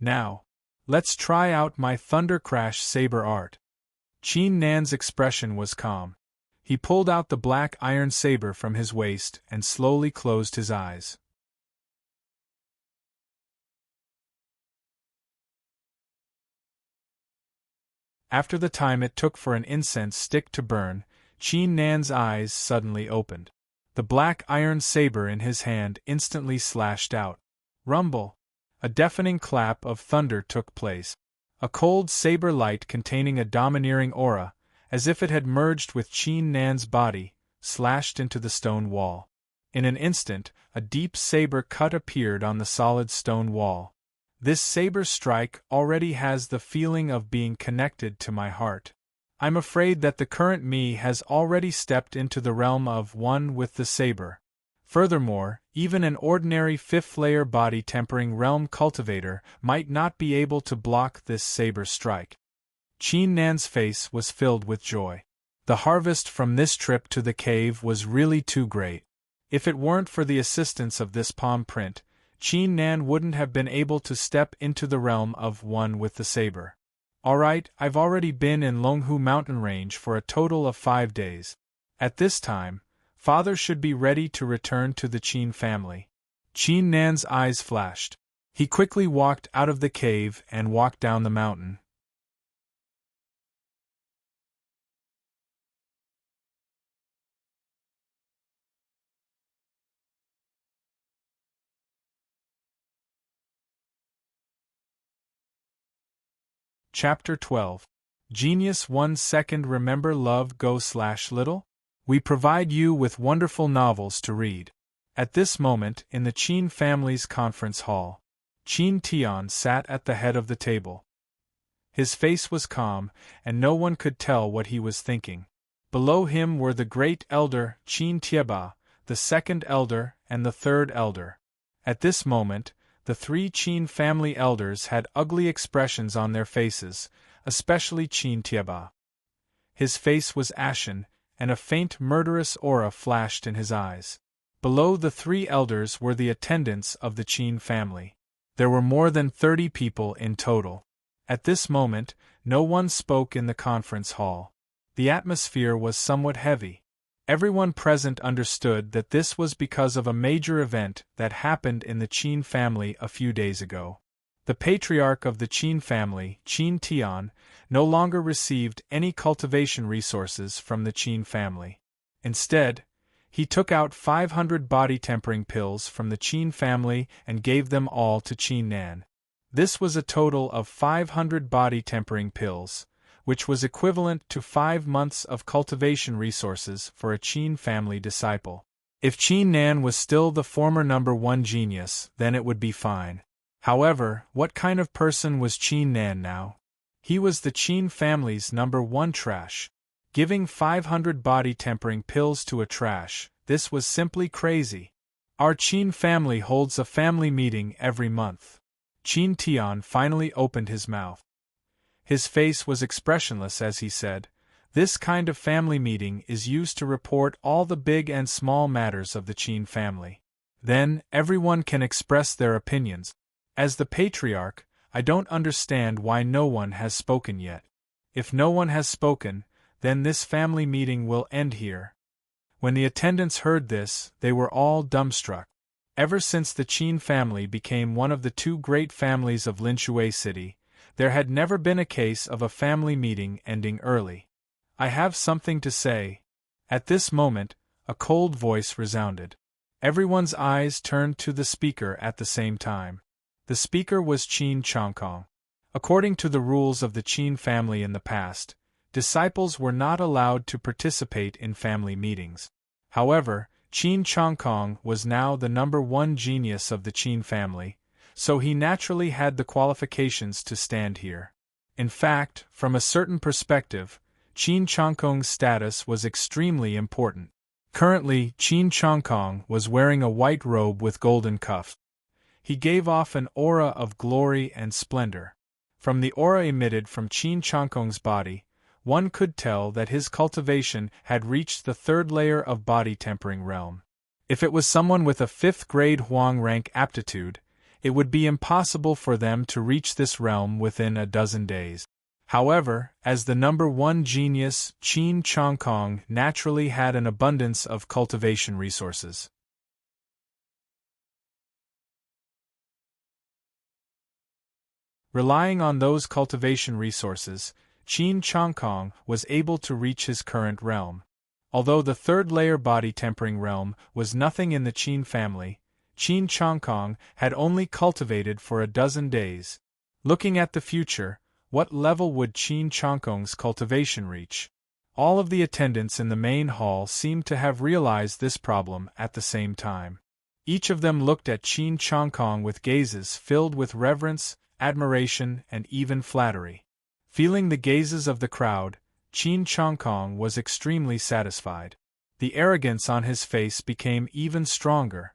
Now, let's try out my Thunder Crash saber art. Qin Nan's expression was calm. He pulled out the black iron saber from his waist and slowly closed his eyes. After the time it took for an incense stick to burn, Qin Nan's eyes suddenly opened. The black iron saber in his hand instantly slashed out. Rumble! A deafening clap of thunder took place. A cold saber light containing a domineering aura, as if it had merged with Qin Nan's body, slashed into the stone wall. In an instant, a deep saber cut appeared on the solid stone wall. This saber strike already has the feeling of being connected to my heart. I'm afraid that the current me has already stepped into the realm of one with the saber. Furthermore, even an ordinary fifth-layer body-tempering realm cultivator might not be able to block this saber strike. Qin Nan's face was filled with joy. The harvest from this trip to the cave was really too great. If it weren't for the assistance of this palm print, Qin Nan wouldn't have been able to step into the realm of one with the saber. Alright, I've already been in Longhu mountain range for a total of 5 days. At this time, Father should be ready to return to the Qin family. Qin Nan's eyes flashed. He quickly walked out of the cave and walked down the mountain. Chapter 12. Genius 1 Second. Remember Love Go/Little? We provide you with wonderful novels to read. At this moment, in the Qin family's conference hall, Qin Tian sat at the head of the table. His face was calm, and no one could tell what he was thinking. Below him were the great elder, Qin Tieba, the second elder, and the third elder. At this moment, the 3 Qin family elders had ugly expressions on their faces, especially Qin Tieba. His face was ashen, and a faint murderous aura flashed in his eyes. Below the 3 elders were the attendants of the Qin family. There were more than 30 people in total. At this moment, no one spoke in the conference hall. The atmosphere was somewhat heavy. Everyone present understood that this was because of a major event that happened in the Qin family a few days ago. The patriarch of the Qin family, Qin Tian, no longer received any cultivation resources from the Qin family. Instead, he took out 500 body-tempering pills from the Qin family and gave them all to Qin Nan. This was a total of 500 body-tempering pills, which was equivalent to 5 months of cultivation resources for a Qin family disciple. If Qin Nan was still the former number 1 genius, then it would be fine. However, what kind of person was Qin Nan now? He was the Qin family's number 1 trash. Giving 500 body-tempering pills to a trash, this was simply crazy. Our Qin family holds a family meeting every month. Qin Tian finally opened his mouth. His face was expressionless as he said, "This kind of family meeting is used to report all the big and small matters of the Qin family. Then, everyone can express their opinions. As the patriarch, I don't understand why no one has spoken yet. If no one has spoken, then this family meeting will end here." When the attendants heard this, they were all dumbstruck. Ever since the Qin family became one of the 2 great families of Linshui City, there had never been a case of a family meeting ending early. "I have something to say." At this moment, a cold voice resounded. Everyone's eyes turned to the speaker at the same time. The speaker was Qin Changkong. According to the rules of the Qin family in the past, disciples were not allowed to participate in family meetings. However, Qin Changkong was now the number 1 genius of the Qin family, so he naturally had the qualifications to stand here. In fact, from a certain perspective, Qin Changkong's status was extremely important. Currently, Qin Changkong was wearing a white robe with golden cuffs. He gave off an aura of glory and splendor. From the aura emitted from Qin Changkong's body, one could tell that his cultivation had reached the 3rd layer of body-tempering realm. If it was someone with a 5th grade Huang rank aptitude, it would be impossible for them to reach this realm within a dozen days. However, as the number 1 genius, Qin Changkong naturally had an abundance of cultivation resources. Relying on those cultivation resources, Qin Changkong was able to reach his current realm. Although the 3rd layer body-tempering realm was nothing in the Qin family, Qin Chongkong had only cultivated for a dozen days. Looking at the future, what level would Qin Chongkong's cultivation reach? All of the attendants in the main hall seemed to have realized this problem at the same time. Each of them looked at Qin Chongkong with gazes filled with reverence, admiration, and even flattery. Feeling the gazes of the crowd, Qin Chongkong was extremely satisfied. The arrogance on his face became even stronger.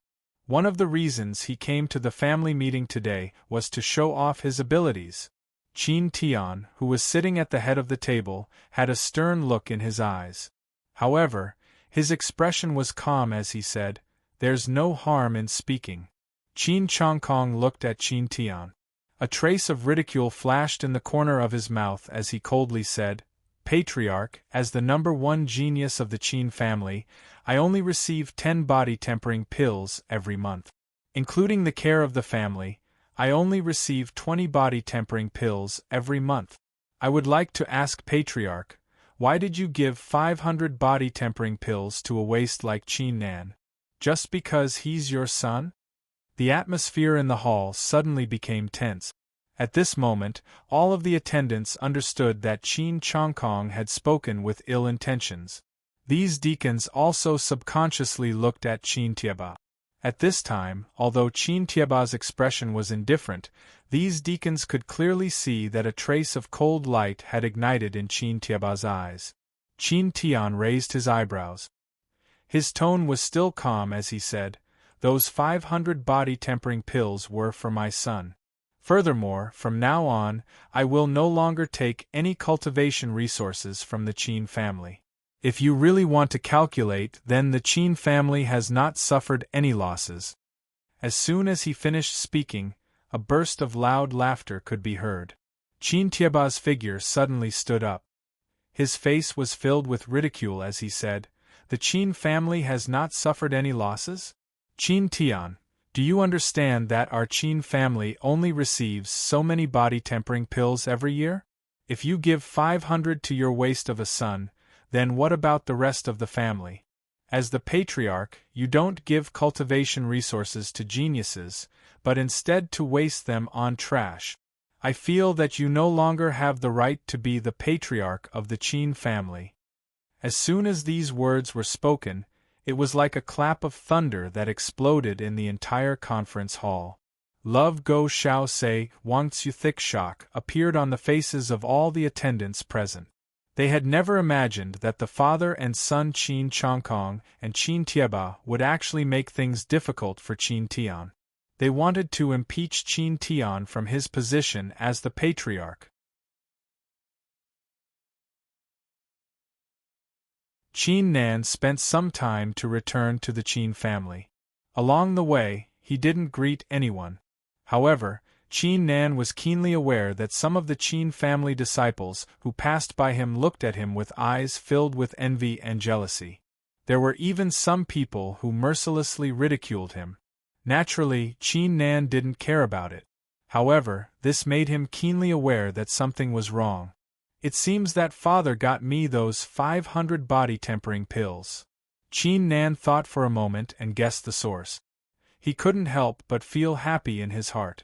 One of the reasons he came to the family meeting today was to show off his abilities. Qin Tian, who was sitting at the head of the table, had a stern look in his eyes. However, his expression was calm as he said, "There's no harm in speaking." Qin Chongkong looked at Qin Tian. A trace of ridicule flashed in the corner of his mouth as he coldly said, "Patriarch, as the number one genius of the Qin family, I only receive 10 body-tempering pills every month. Including the care of the family, I only receive 20 body-tempering pills every month. I would like to ask Patriarch, why did you give 500 body-tempering pills to a waste like Qin Nan? Just because he's your son?" The atmosphere in the hall suddenly became tense. At this moment, all of the attendants understood that Qin Chongkong had spoken with ill intentions. These deacons also subconsciously looked at Qin Tieba. At this time, although Qin Tieba's expression was indifferent, these deacons could clearly see that a trace of cold light had ignited in Qin Tieba's eyes. Qin Tian raised his eyebrows. His tone was still calm as he said, "Those 500 body-tempering pills were for my son. Furthermore, from now on, I will no longer take any cultivation resources from the Qin family. If you really want to calculate, then the Qin family has not suffered any losses." As soon as he finished speaking, a burst of loud laughter could be heard. Qin Tieba's figure suddenly stood up. His face was filled with ridicule as he said, "The Qin family has not suffered any losses? Qin Tian, do you understand that our Qin family only receives so many body-tempering pills every year? If you give 500 to your waste of a son, then what about the rest of the family? As the patriarch, you don't give cultivation resources to geniuses, but instead to waste them on trash. I feel that you no longer have the right to be the patriarch of the Qin family." As soon as these words were spoken, it was like a clap of thunder that exploded in the entire conference hall. Love Go Shao Se Wangtzu thick shock appeared on the faces of all the attendants present. They had never imagined that the father and son Qin Chongkong and Qin Tieba would actually make things difficult for Qin Tian. They wanted to impeach Qin Tian from his position as the patriarch. Qin Nan spent some time to return to the Qin family. Along the way, he didn't greet anyone. However, Qin Nan was keenly aware that some of the Qin family disciples who passed by him looked at him with eyes filled with envy and jealousy. There were even some people who mercilessly ridiculed him. Naturally, Qin Nan didn't care about it. However, this made him keenly aware that something was wrong. "It seems that father got me those 500 body-tempering pills." Qin Nan thought for a moment and guessed the source. He couldn't help but feel happy in his heart.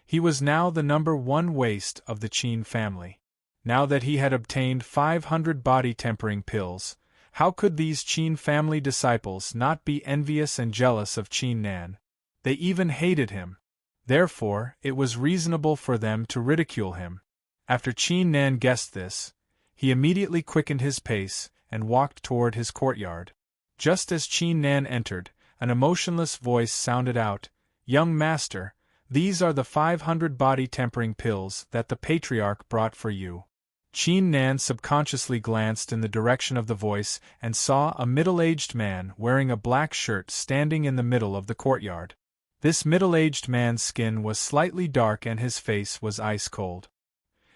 He was now the number one waste of the Qin family. Now that he had obtained 500 body-tempering pills, how could these Qin family disciples not be envious and jealous of Qin Nan? They even hated him. Therefore, it was reasonable for them to ridicule him. After Qin Nan guessed this, he immediately quickened his pace and walked toward his courtyard. Just as Qin Nan entered, an emotionless voice sounded out, "Young master, these are the 500 body-tempering pills that the patriarch brought for you." Qin Nan subconsciously glanced in the direction of the voice and saw a middle-aged man wearing a black shirt standing in the middle of the courtyard. This middle-aged man's skin was slightly dark and his face was ice-cold.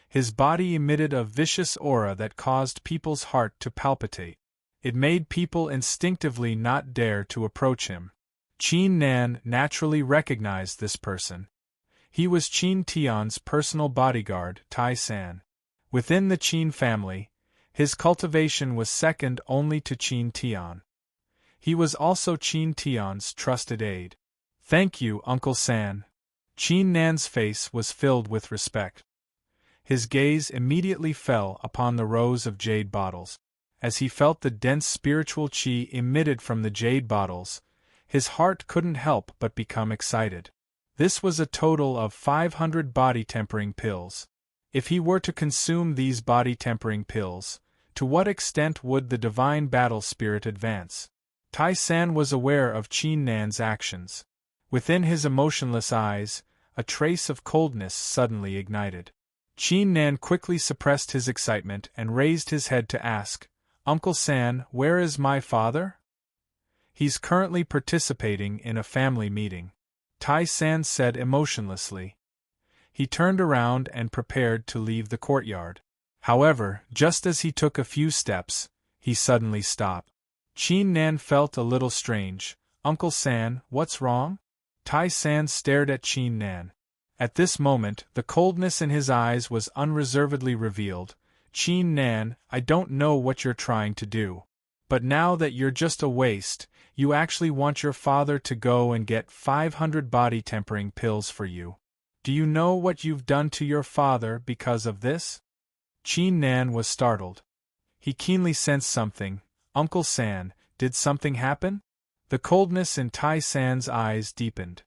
His body emitted a vicious aura that caused people's heart to palpitate. It made people instinctively not dare to approach him. Qin Nan naturally recognized this person. He was Qin Tian's personal bodyguard, Tai San. Within the Qin family, his cultivation was second only to Qin Tian. He was also Qin Tian's trusted aide. Thank you, Uncle San. Qin Nan's face was filled with respect. His gaze immediately fell upon the rows of jade bottles. As he felt the dense spiritual qi emitted from the jade bottles, his heart couldn't help but become excited. This was a total of 500 body-tempering pills. If he were to consume these body-tempering pills, to what extent would the divine battle spirit advance? Tai San was aware of Qin Nan's actions. Within his emotionless eyes, a trace of coldness suddenly ignited. Qin Nan quickly suppressed his excitement and raised his head to ask, Uncle San, where is my father? He's currently participating in a family meeting, Tai San said emotionlessly. He turned around and prepared to leave the courtyard. However, just as he took a few steps, he suddenly stopped. Qin Nan felt a little strange. Uncle San, what's wrong? Tai San stared at Qin Nan. At this moment, the coldness in his eyes was unreservedly revealed. Qin Nan, I don't know what you're trying to do. But now that you're just a waste, you actually want your father to go and get 500 body-tempering pills for you. Do you know what you've done to your father because of this? Qin Nan was startled. He keenly sensed something. Uncle San, did something happen? The coldness in Tai San's eyes deepened.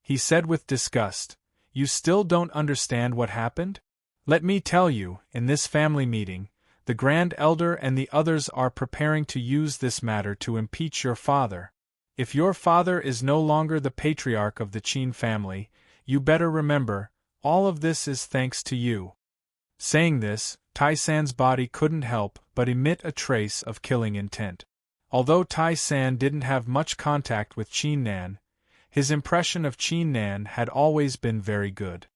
He said with disgust, You still don't understand what happened? Let me tell you, in this family meeting, the Grand Elder and the others are preparing to use this matter to impeach your father. If your father is no longer the patriarch of the Qin family, you better remember, all of this is thanks to you. Saying this, Tai San's body couldn't help but emit a trace of killing intent. Although Tai San didn't have much contact with Qin Nan, his impression of Qin Nan had always been very good.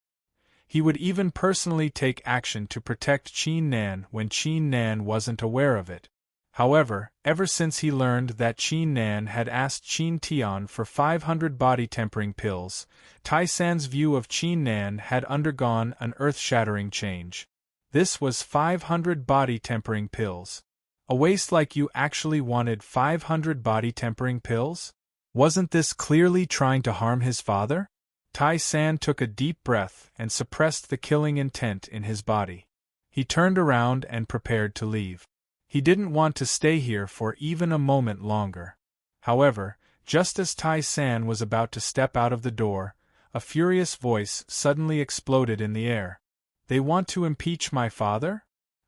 He would even personally take action to protect Qin Nan when Qin Nan wasn't aware of it. However, ever since he learned that Qin Nan had asked Qin Tian for 500 body-tempering pills, Tai San's view of Qin Nan had undergone an earth-shattering change. This was 500 body-tempering pills. A waste like you actually wanted 500 body-tempering pills? Wasn't this clearly trying to harm his father? Tai San took a deep breath and suppressed the killing intent in his body. He turned around and prepared to leave. He didn't want to stay here for even a moment longer. However, just as Tai San was about to step out of the door, a furious voice suddenly exploded in the air. They want to impeach my father?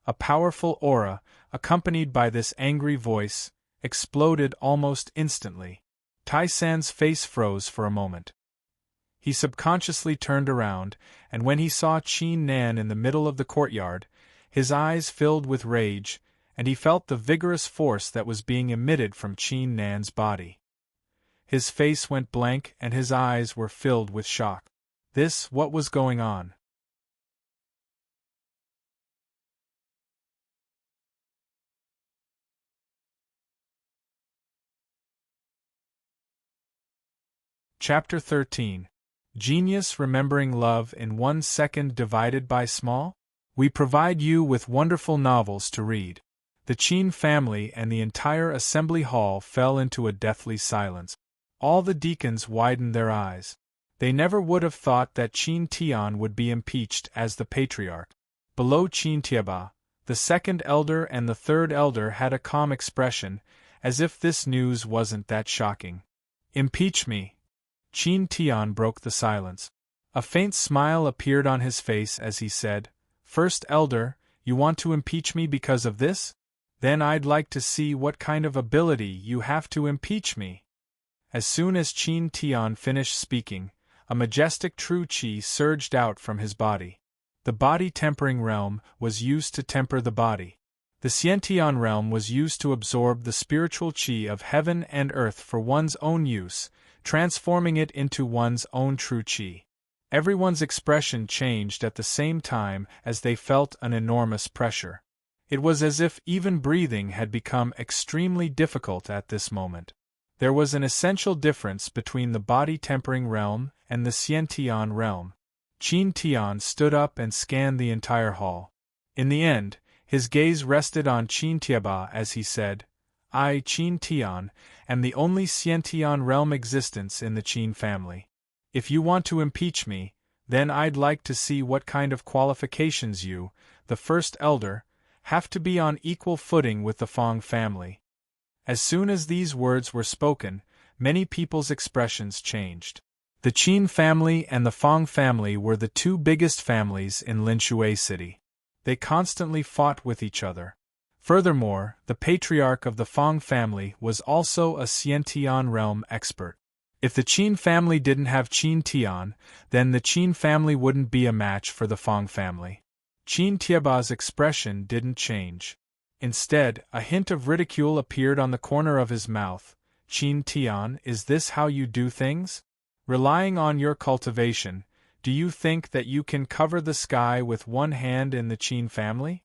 A powerful aura, accompanied by this angry voice, exploded almost instantly. Tai San's face froze for a moment. He subconsciously turned around, and when he saw Qin Nan in the middle of the courtyard, his eyes filled with rage, and he felt the vigorous force that was being emitted from Qin Nan's body. His face went blank and his eyes were filled with shock. What was going on? Chapter 13. Genius Remembering Love in 1 Second Divided by Small? We provide you with wonderful novels to read. The Qin family and the entire assembly hall fell into a deathly silence. All the deacons widened their eyes. They never would have thought that Qin Tian would be impeached as the patriarch. Below Qin Tiaba, the second elder and the third elder had a calm expression, as if this news wasn't that shocking. Impeach me. Qin Tian broke the silence. A faint smile appeared on his face as he said, First Elder, you want to impeach me because of this? Then I'd like to see what kind of ability you have to impeach me. As soon as Qin Tian finished speaking, a majestic true qi surged out from his body. The body-tempering realm was used to temper the body. The Xiantian realm was used to absorb the spiritual qi of heaven and earth for one's own use, transforming it into one's own true qi. Everyone's expression changed at the same time as they felt an enormous pressure. It was as if even breathing had become extremely difficult at this moment. There was an essential difference between the body-tempering realm and the Xiantian realm. Qin Tian stood up and scanned the entire hall. In the end, his gaze rested on Qin Tiaba as he said, I, Qin Tian, am the only Xiantian realm existence in the Qin family. If you want to impeach me, then I'd like to see what kind of qualifications you, the first elder, have to be on equal footing with the Fong family. As soon as these words were spoken, many people's expressions changed. The Qin family and the Fong family were the two biggest families in Linshui City. They constantly fought with each other. Furthermore, the patriarch of the Fong family was also a Xiantian realm expert. If the Qin family didn't have Qin Tian, then the Qin family wouldn't be a match for the Fong family. Qin Tieba's expression didn't change. Instead, a hint of ridicule appeared on the corner of his mouth. Qin Tian, is this how you do things? Relying on your cultivation, do you think that you can cover the sky with one hand in the Qin family?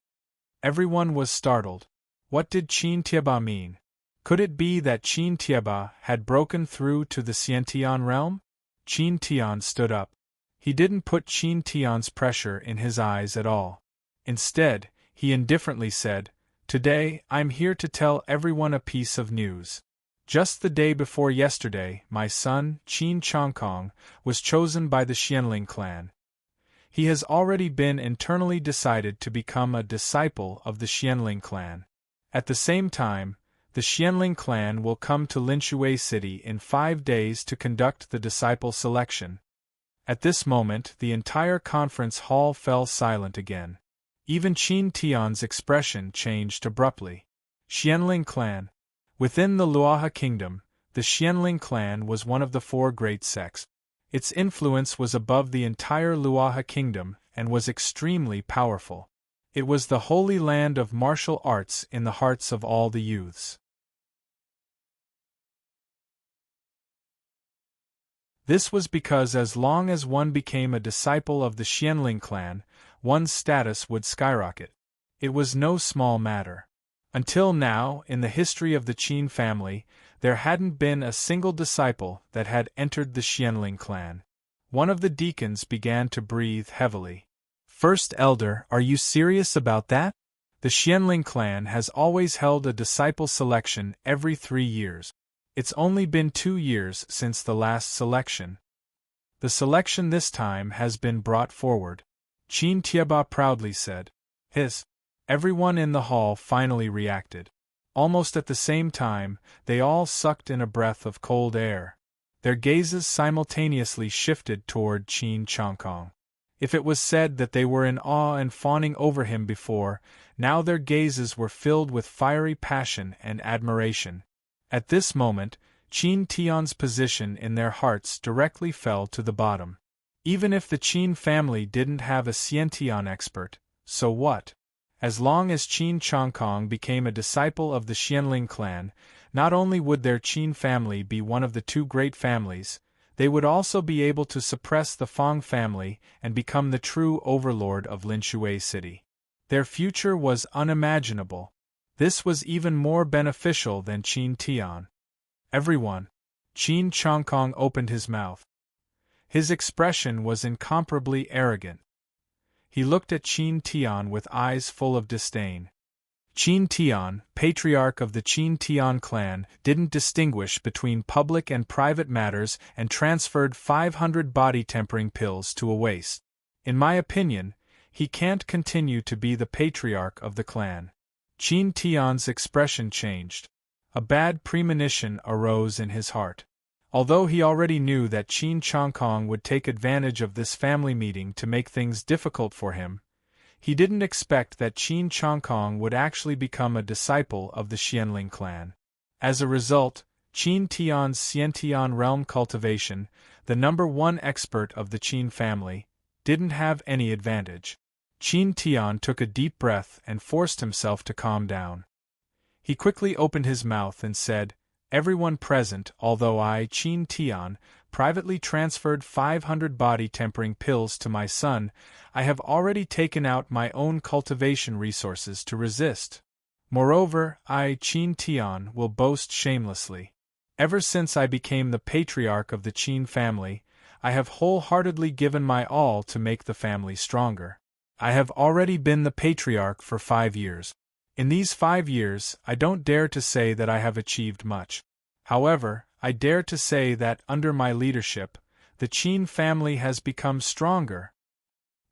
Everyone was startled. What did Qin Tieba mean? Could it be that Qin Tieba had broken through to the Xiantian realm? Qin Tian stood up. He didn't put Qin Tian's pressure in his eyes at all. Instead, he indifferently said, "Today, I'm here to tell everyone a piece of news. Just the day before yesterday, my son, Qin Chongkong, was chosen by the Xianling clan. He has already been internally decided to become a disciple of the Xianling clan. At the same time, the Xianling clan will come to Linshui City in 5 days to conduct the disciple selection." At this moment, the entire conference hall fell silent again. Even Qin Tian's expression changed abruptly. Xianling clan. Within the Luoha kingdom, the Xianling clan was one of the 4 great sects. Its influence was above the entire Luoha kingdom and was extremely powerful. It was the holy land of martial arts in the hearts of all the youths. This was because as long as one became a disciple of the Xianling clan, one's status would skyrocket. It was no small matter. Until now, in the history of the Qin family, there hadn't been a single disciple that had entered the Xianling clan. One of the deacons began to breathe heavily. "First Elder, are you serious about that? The Xianling clan has always held a disciple selection every 3 years. It's only been 2 years since the last selection. The selection this time has been brought forward," Qin Tieba proudly said. Everyone in the hall finally reacted. Almost at the same time, they all sucked in a breath of cold air. Their gazes simultaneously shifted toward Qin Chongkong. If it was said that they were in awe and fawning over him before, now their gazes were filled with fiery passion and admiration. At this moment, Qin Tian's position in their hearts directly fell to the bottom. Even if the Qin family didn't have a Xiantian expert, so what? As long as Qin Chongkong became a disciple of the Xianling clan, not only would their Qin family be one of the 2 great families, they would also be able to suppress the Fong family and become the true overlord of Linshui City. Their future was unimaginable. This was even more beneficial than Qin Tian. Everyone. Qin Chongkong opened his mouth. His expression was incomparably arrogant. He looked at Qin Tian with eyes full of disdain. Qin Tian, patriarch of the Qin Tian clan, didn't distinguish between public and private matters and transferred 500 body-tempering pills to a waste. In my opinion, he can't continue to be the patriarch of the clan. Qin Tian's expression changed. A bad premonition arose in his heart. Although he already knew that Qin Chongkong would take advantage of this family meeting to make things difficult for him, he didn't expect that Qin Chongkong would actually become a disciple of the Xianling clan. As a result, Qin Tian's Xiantian realm cultivation, the #1 expert of the Qin family, didn't have any advantage. Qin Tian took a deep breath and forced himself to calm down. He quickly opened his mouth and said, "Everyone present, although I, Qin Tian, privately transferred 500 body-tempering pills to my son, I have already taken out my own cultivation resources to resist. Moreover, I, Qin Tian, will boast shamelessly. Ever since I became the patriarch of the Qin family, I have wholeheartedly given my all to make the family stronger. I have already been the patriarch for 5 years. In these 5 years, I don't dare to say that I have achieved much. However, I dare to say that, under my leadership, the Qin family has become stronger.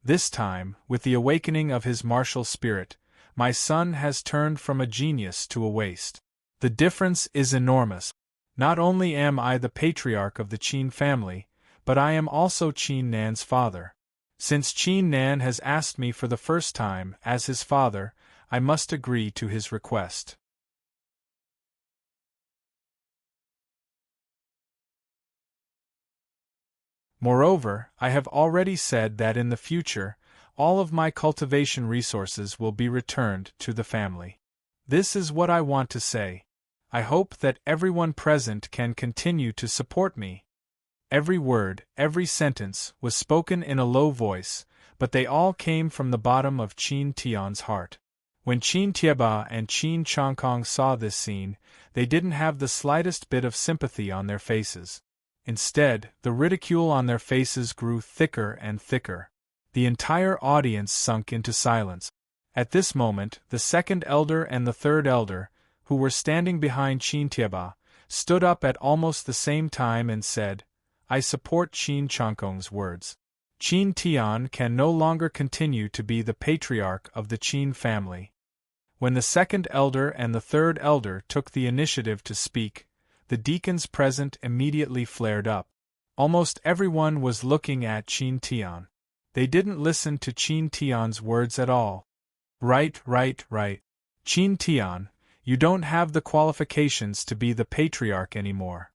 This time, with the awakening of his martial spirit, my son has turned from a genius to a waste. The difference is enormous. Not only am I the patriarch of the Qin family, but I am also Qin Nan's father. Since Qin Nan has asked me for the first time as his father, I must agree to his request. Moreover, I have already said that in the future, all of my cultivation resources will be returned to the family. This is what I want to say. I hope that everyone present can continue to support me. Every word, every sentence, was spoken in a low voice, but they all came from the bottom of Qin Tian's heart. When Qin Tieba and Qin Changkong saw this scene, they didn't have the slightest bit of sympathy on their faces. Instead, the ridicule on their faces grew thicker and thicker. The entire audience sunk into silence. At this moment, the second elder and the third elder, who were standing behind Qin Tieba, stood up at almost the same time and said, "I support Qin Changkong's words. Qin Tian can no longer continue to be the patriarch of the Qin family." When the second elder and the third elder took the initiative to speak, the deacons present immediately flared up. Almost everyone was looking at Qin Tian. They didn't listen to Qin Tian's words at all. Right. Qin Tian, you don't have the qualifications to be the patriarch anymore.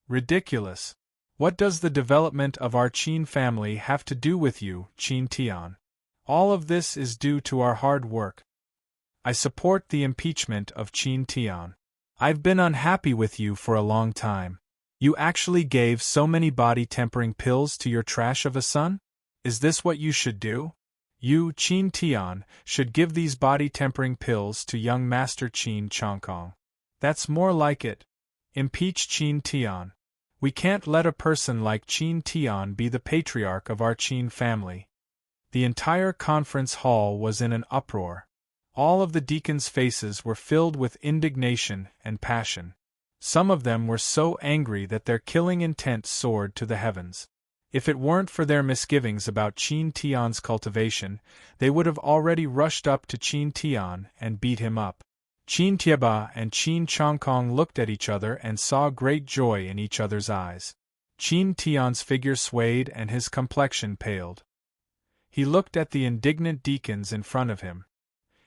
Ridiculous. What does the development of our Qin family have to do with you, Qin Tian? All of this is due to our hard work. I support the impeachment of Qin Tian. I've been unhappy with you for a long time. You actually gave so many body-tempering pills to your trash of a son? Is this what you should do? You, Qin Tian, should give these body-tempering pills to young Master Qin Changkong. That's more like it. Impeach Qin Tian. We can't let a person like Qin Tian be the patriarch of our Qin family. The entire conference hall was in an uproar. All of the deacons' faces were filled with indignation and passion. Some of them were so angry that their killing intent soared to the heavens. If it weren't for their misgivings about Qin Tian's cultivation, they would have already rushed up to Qin Tian and beat him up. Qin Tieba and Qin Changkong looked at each other and saw great joy in each other's eyes. Qin Tian's figure swayed and his complexion paled. He looked at the indignant deacons in front of him.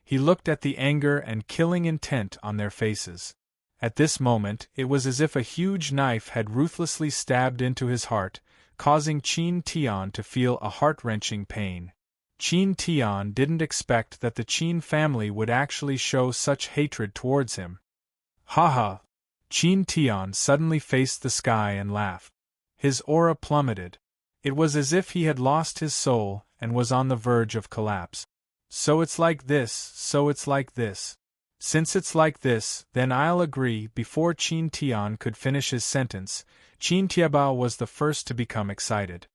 He looked at the anger and killing intent on their faces. At this moment, it was as if a huge knife had ruthlessly stabbed into his heart, causing Qin Tian to feel a heart-wrenching pain. Qin Tian didn't expect that the Qin family would actually show such hatred towards him. Ha! Qin Tian suddenly faced the sky and laughed. His aura plummeted. It was as if he had lost his soul and was on the verge of collapse. So it's like this. Since it's like this, then I'll agree. Before Qin Tian could finish his sentence, Qin Tieba was the first to become excited.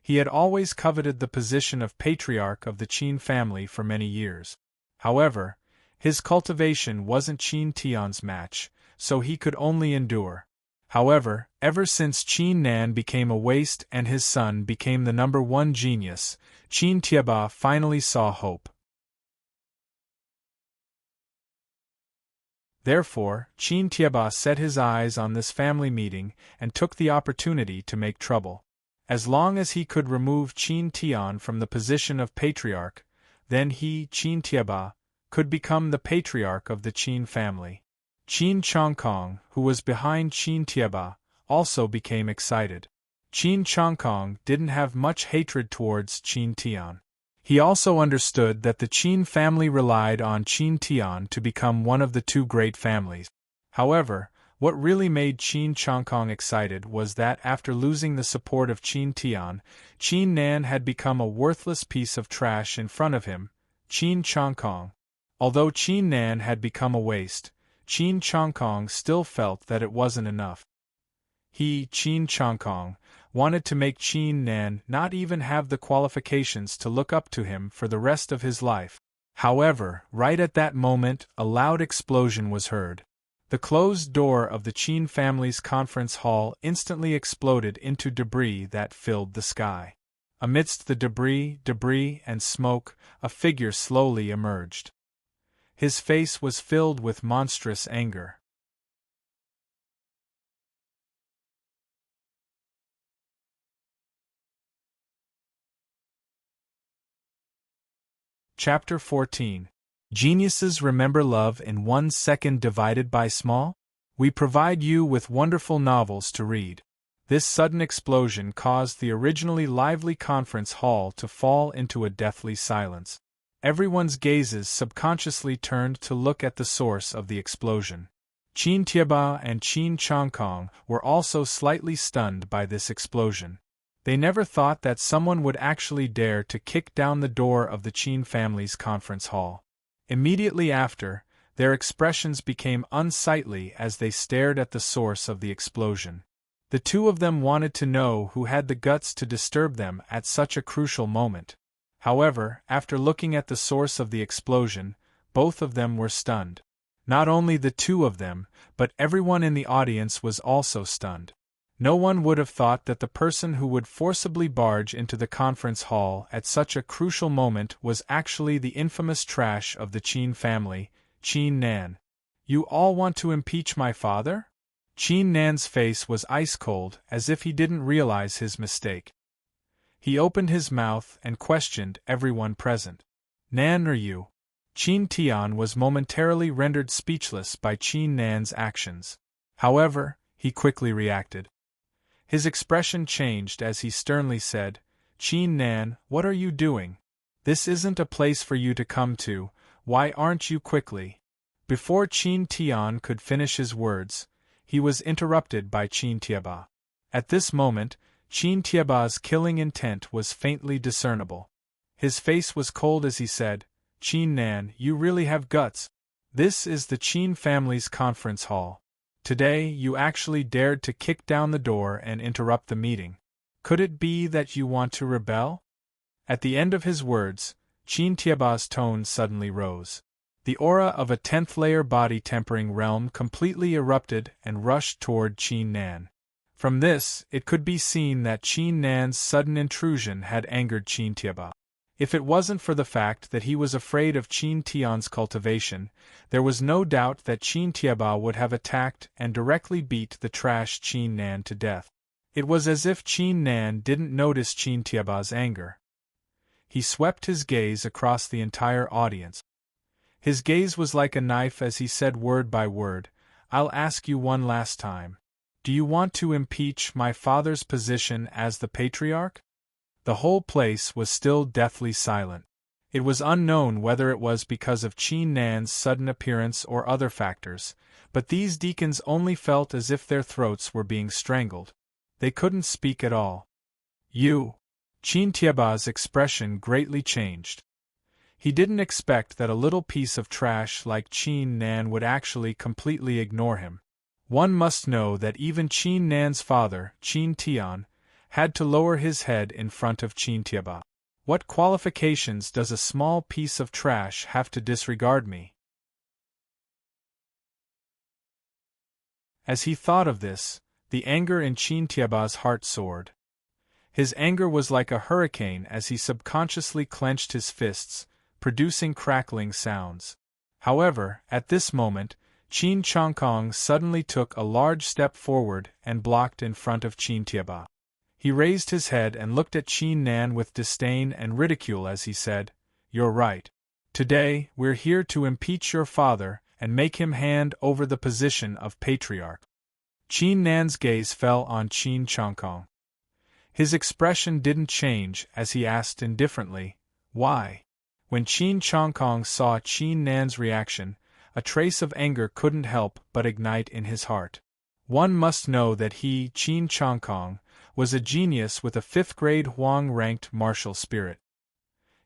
He had always coveted the position of patriarch of the Qin family for many years. However, his cultivation wasn't Qin Tian's match, so he could only endure. However, ever since Qin Nan became a waste and his son became the #1 genius, Qin Tieba finally saw hope. Therefore, Qin Tieba set his eyes on this family meeting and took the opportunity to make trouble. As long as he could remove Qin Tian from the position of patriarch, then he, Qin Tieba, could become the patriarch of the Qin family. Qin Changkong, who was behind Qin Tieba, also became excited. Qin Changkong didn't have much hatred towards Qin Tian. He also understood that the Qin family relied on Qin Tian to become one of the two great families. However, what really made Qin Changkong excited was that after losing the support of Qin Tian, Qin Nan had become a worthless piece of trash in front of him, Qin Changkong. Although Qin Nan had become a waste, Qin Changkong still felt that it wasn't enough. He, Qin Changkong, wanted to make Qin Nan not even have the qualifications to look up to him for the rest of his life. However, right at that moment, a loud explosion was heard. The closed door of the Qin family's conference hall instantly exploded into debris that filled the sky. Amidst the debris and smoke, a figure slowly emerged. His face was filled with monstrous anger. Chapter 14. Geniuses remember love in 1 second divided by small? We provide you with wonderful novels to read. This sudden explosion caused the originally lively conference hall to fall into a deathly silence. Everyone's gazes subconsciously turned to look at the source of the explosion. Qin Tieba and Qin Chongkong were also slightly stunned by this explosion. They never thought that someone would actually dare to kick down the door of the Qin family's conference hall. Immediately after, their expressions became unsightly as they stared at the source of the explosion. The two of them wanted to know who had the guts to disturb them at such a crucial moment. However, after looking at the source of the explosion, both of them were stunned. Not only the two of them, but everyone in the audience was also stunned. No one would have thought that the person who would forcibly barge into the conference hall at such a crucial moment was actually the infamous trash of the Qin family, Qin Nan. You all want to impeach my father? Qin Nan's face was ice cold, as if he didn't realize his mistake. He opened his mouth and questioned everyone present. Nan, are you? Qin Tian was momentarily rendered speechless by Qin Nan's actions. However, he quickly reacted. His expression changed as he sternly said, Qin Nan, what are you doing? This isn't a place for you to come to, why aren't you quickly? Before Qin Tian could finish his words, he was interrupted by Qin Tieba. At this moment, Qin Tieba's killing intent was faintly discernible. His face was cold as he said, Qin Nan, you really have guts. This is the Qin family's conference hall. Today, you actually dared to kick down the door and interrupt the meeting. Could it be that you want to rebel? At the end of his words, Qin Tieba's tone suddenly rose. The aura of a 10th-layer body-tempering realm completely erupted and rushed toward Qin Nan. From this, it could be seen that Qin Nan's sudden intrusion had angered Qin Tieba. If it wasn't for the fact that he was afraid of Qin Tian's cultivation, there was no doubt that Qin Tieba would have attacked and directly beat the trash Qin Nan to death. It was as if Qin Nan didn't notice Qin Tieba's anger. He swept his gaze across the entire audience. His gaze was like a knife as he said word by word, I'll ask you one last time. Do you want to impeach my father's position as the patriarch? The whole place was still deathly silent. It was unknown whether it was because of Qin Nan's sudden appearance or other factors, but these deacons only felt as if their throats were being strangled. They couldn't speak at all. You! Qin Tieba's expression greatly changed. He didn't expect that a little piece of trash like Qin Nan would actually completely ignore him. One must know that even Qin Nan's father, Qin Tian, had to lower his head in front of Qin Tieba. What qualifications does a small piece of trash have to disregard me? As he thought of this, the anger in Qin Tieba's heart soared. His anger was like a hurricane as he subconsciously clenched his fists, producing crackling sounds. However, at this moment, Qin Chongkong suddenly took a large step forward and blocked in front of Qin Tieba. He raised his head and looked at Qin Nan with disdain and ridicule as he said, You're right. Today, we're here to impeach your father and make him hand over the position of patriarch. Qin Nan's gaze fell on Qin Chongkong. His expression didn't change as he asked indifferently, Why? When Qin Chongkong saw Qin Nan's reaction, a trace of anger couldn't help but ignite in his heart. One must know that he, Qin Chongkong, was a genius with a 5th-grade Huang-ranked martial spirit.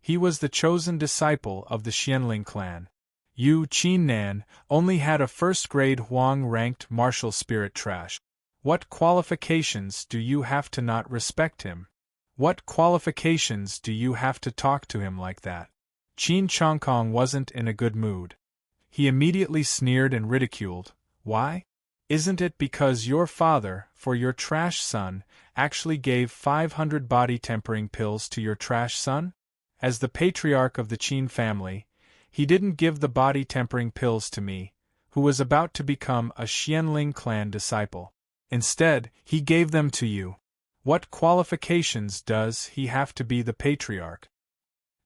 He was the chosen disciple of the Xianling clan. You, Qin Nan, only had a 1st-grade Huang-ranked martial spirit trash. What qualifications do you have to not respect him? What qualifications do you have to talk to him like that? Qin Chongkong wasn't in a good mood. He immediately sneered and ridiculed. Why? Isn't it because your father, for your trash son, actually gave 500 body-tempering pills to your trash son? As the patriarch of the Qin family, he didn't give the body-tempering pills to me, who was about to become a Xianling clan disciple. Instead, he gave them to you. What qualifications does he have to be the patriarch?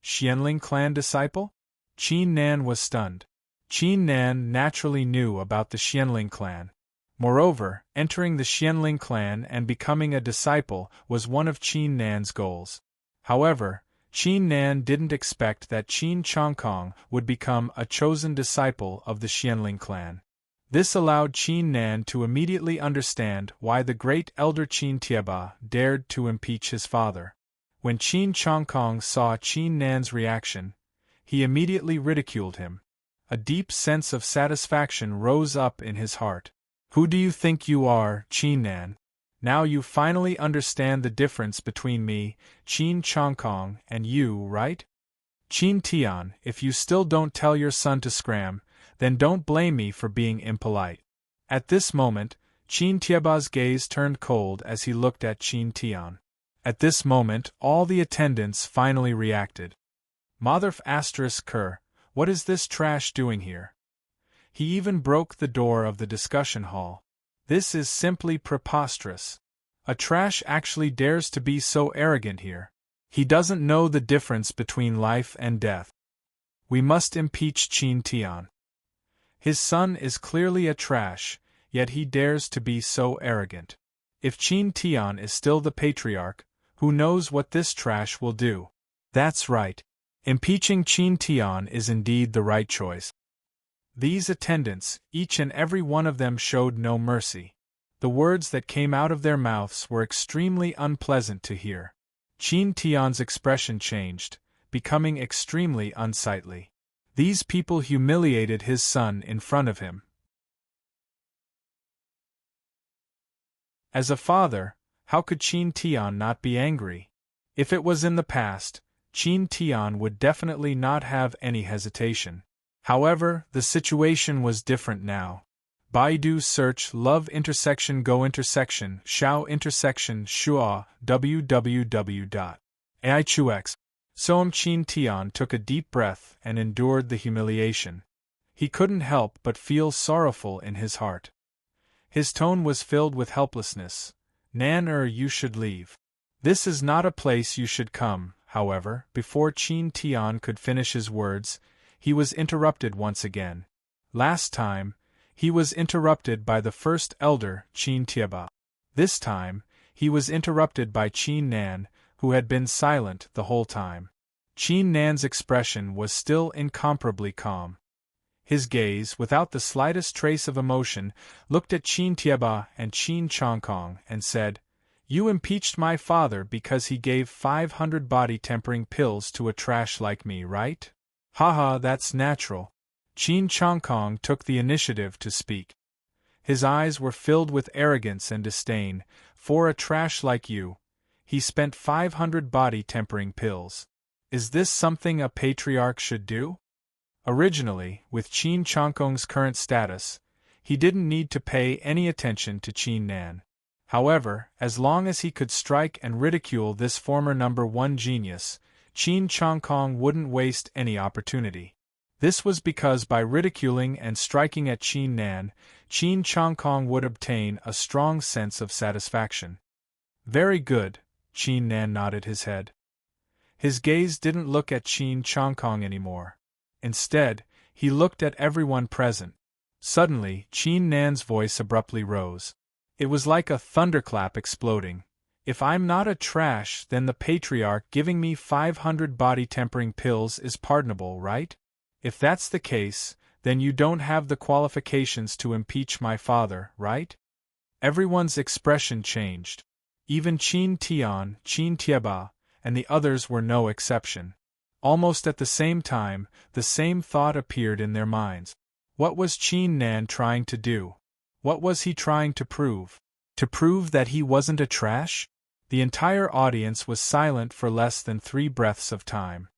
Xianling clan disciple? Qin Nan was stunned. Qin Nan naturally knew about the Xianling clan. Moreover, entering the Xianling clan and becoming a disciple was one of Qin Nan's goals. However, Qin Nan didn't expect that Qin Chongkong would become a chosen disciple of the Xianling clan. This allowed Qin Nan to immediately understand why the great elder Qin Tieba dared to impeach his father. When Qin Chongkong saw Qin Nan's reaction, he immediately ridiculed him. A deep sense of satisfaction rose up in his heart. Who do you think you are, Qin Nan? Now you finally understand the difference between me, Qin Chongkong, and you, right? Qin Tian, if you still don't tell your son to scram, then don't blame me for being impolite. At this moment, Qin Tieba's gaze turned cold as he looked at Qin Tian. At this moment, all the attendants finally reacted. Motherf *Ker, what is this trash doing here? He even broke the door of the discussion hall. This is simply preposterous. A trash actually dares to be so arrogant here. He doesn't know the difference between life and death. We must impeach Qin Tian. His son is clearly a trash, yet he dares to be so arrogant. If Qin Tian is still the patriarch, who knows what this trash will do? That's right. Impeaching Qin Tian is indeed the right choice. These attendants, each and every one of them showed no mercy. The words that came out of their mouths were extremely unpleasant to hear. Qin Tian's expression changed, becoming extremely unsightly. These people humiliated his son in front of him. As a father, how could Qin Tian not be angry? If it was in the past, Qin Tian would definitely not have any hesitation. However, the situation was different now. Baidu search love intersection go intersection shao intersection shua www.aichux. Soam Qin Tian took a deep breath and endured the humiliation. He couldn't help but feel sorrowful in his heart. His tone was filled with helplessness. Nan you should leave. This is not a place you should come. However, before Qin Tian could finish his words, he was interrupted once again. Last time, he was interrupted by the first elder, Qin Tieba. This time, he was interrupted by Qin Nan, who had been silent the whole time. Qin Nan's expression was still incomparably calm. His gaze, without the slightest trace of emotion, looked at Qin Tieba and Qin Chongkong and said, "You impeached my father because he gave 500 body-tempering pills to a trash like me, right? Haha, that's natural." Qin Chongkong took the initiative to speak. His eyes were filled with arrogance and disdain. For a trash like you, he spent 500 body-tempering pills. Is this something a patriarch should do? Originally, with Qin Chongkong's current status, he didn't need to pay any attention to Qin Nan. However, as long as he could strike and ridicule this former number one genius, Qin Chongkong wouldn't waste any opportunity. This was because by ridiculing and striking at Qin Nan, Qin Chongkong would obtain a strong sense of satisfaction. Very good, Qin Nan nodded his head. His gaze didn't look at Qin Chongkong anymore. Instead, he looked at everyone present. Suddenly, Qin Nan's voice abruptly rose. It was like a thunderclap exploding. If I'm not a trash, then the patriarch giving me 500 body-tempering pills is pardonable, right? If that's the case, then you don't have the qualifications to impeach my father, right? Everyone's expression changed. Even Qin Tian, Qin Tieba, and the others were no exception. Almost at the same time, the same thought appeared in their minds. What was Qin Nan trying to do? What was he trying to prove? To prove that he wasn't a trash? The entire audience was silent for less than 3 breaths of time.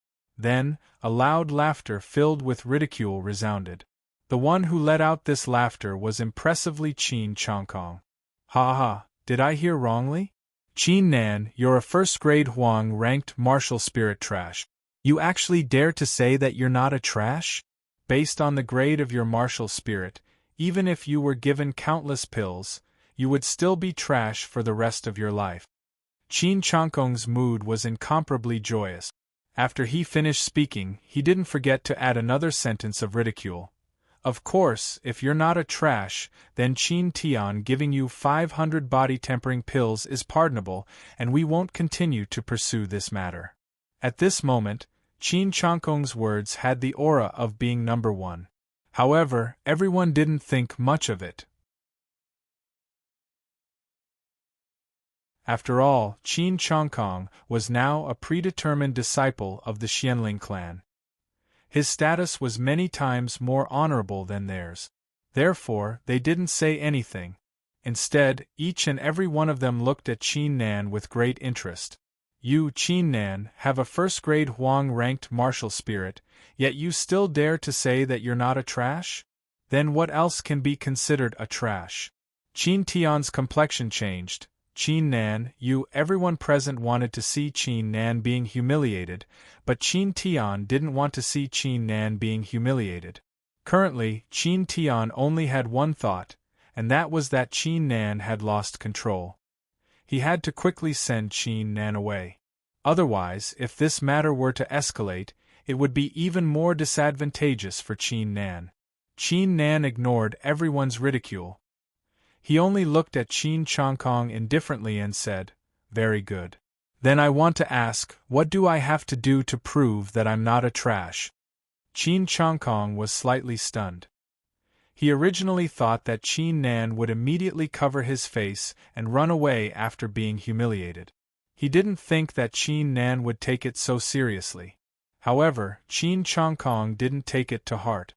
Then, a loud laughter filled with ridicule resounded. The one who let out this laughter was impressively Qin Changkong. Ha ha, did I hear wrongly? Qin Nan, you're a first-grade Huang-ranked martial spirit trash. You actually dare to say that you're not a trash? Based on the grade of your martial spirit, even if you were given countless pills, you would still be trash for the rest of your life. Qin Changkong's mood was incomparably joyous. After he finished speaking, he didn't forget to add another sentence of ridicule. Of course, if you're not a trash, then Qin Tian giving you 500 body-tempering pills is pardonable, and we won't continue to pursue this matter. At this moment, Qin Changkong's words had the aura of being number one. However, everyone didn't think much of it. After all, Qin Changkong was now a predetermined disciple of the Xianling clan. His status was many times more honorable than theirs. Therefore, they didn't say anything. Instead, each and every one of them looked at Qin Nan with great interest. You, Qin Nan, have a first-grade Huang-ranked martial spirit, yet you still dare to say that you're not a trash? Then what else can be considered a trash? Qin Tian's complexion changed. Qin Nan, everyone present wanted to see Qin Nan being humiliated, but Qin Tian didn't want to see Qin Nan being humiliated. Currently, Qin Tian only had one thought, and that was that Qin Nan had lost control. He had to quickly send Qin Nan away. Otherwise, if this matter were to escalate, it would be even more disadvantageous for Qin Nan. Qin Nan ignored everyone's ridicule. He only looked at Qin Changkong indifferently and said, "Very good. Then I want to ask, what do I have to do to prove that I'm not a trash?" Qin Changkong was slightly stunned. He originally thought that Qin Nan would immediately cover his face and run away after being humiliated. He didn't think that Qin Nan would take it so seriously. However, Qin Changkong didn't take it to heart.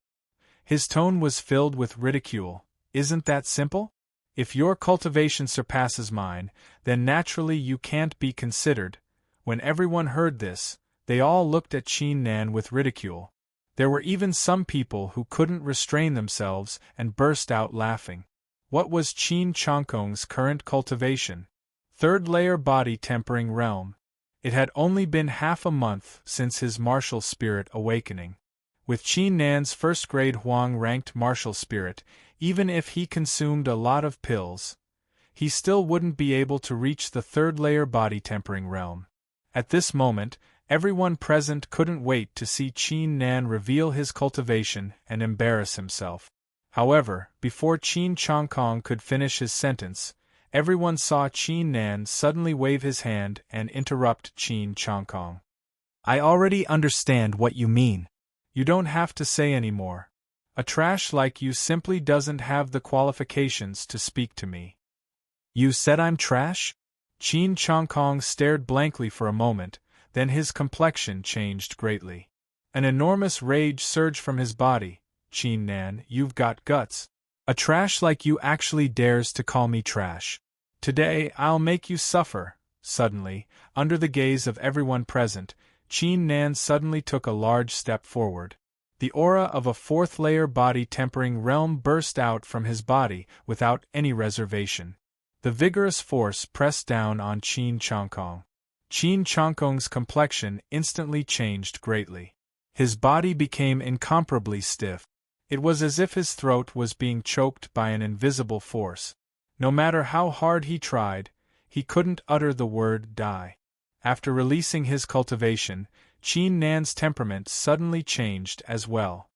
His tone was filled with ridicule. "Isn't that simple? If your cultivation surpasses mine, then naturally you can't be considered." When everyone heard this, they all looked at Qin Nan with ridicule. There were even some people who couldn't restrain themselves and burst out laughing. What was Qin Changkong's current cultivation? Third-layer body-tempering realm. It had only been half a month since his martial spirit awakening. With Qin Nan's first-grade Huang-ranked martial spirit, even if he consumed a lot of pills, he still wouldn't be able to reach the third-layer body-tempering realm. At this moment, everyone present couldn't wait to see Qin Nan reveal his cultivation and embarrass himself. However, before Qin Changkong could finish his sentence, everyone saw Qin Nan suddenly wave his hand and interrupt Qin Changkong. "I already understand what you mean. You don't have to say any more. A trash like you simply doesn't have the qualifications to speak to me." "You said I'm trash?" Qin Changkong stared blankly for a moment, then his complexion changed greatly. An enormous rage surged from his body. "Qin Nan, you've got guts. A trash like you actually dares to call me trash. Today I'll make you suffer." Suddenly, under the gaze of everyone present, Qin Nan suddenly took a large step forward. The aura of a fourth-layer body-tempering realm burst out from his body without any reservation. The vigorous force pressed down on Qin Changkong. Qin Changkong's complexion instantly changed greatly. His body became incomparably stiff. It was as if his throat was being choked by an invisible force. No matter how hard he tried, he couldn't utter the word "die." After releasing his cultivation, Qin Nan's temperament suddenly changed as well.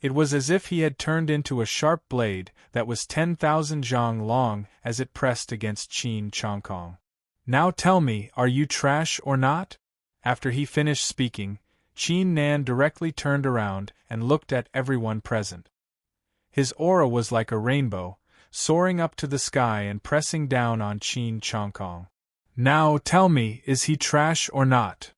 It was as if he had turned into a sharp blade that was 10,000 zhang long as it pressed against Qin Changkong. "Now tell me, are you trash or not?" After he finished speaking, Qin Nan directly turned around and looked at everyone present. His aura was like a rainbow, soaring up to the sky and pressing down on Qin Changkong. "Now tell me, is he trash or not?"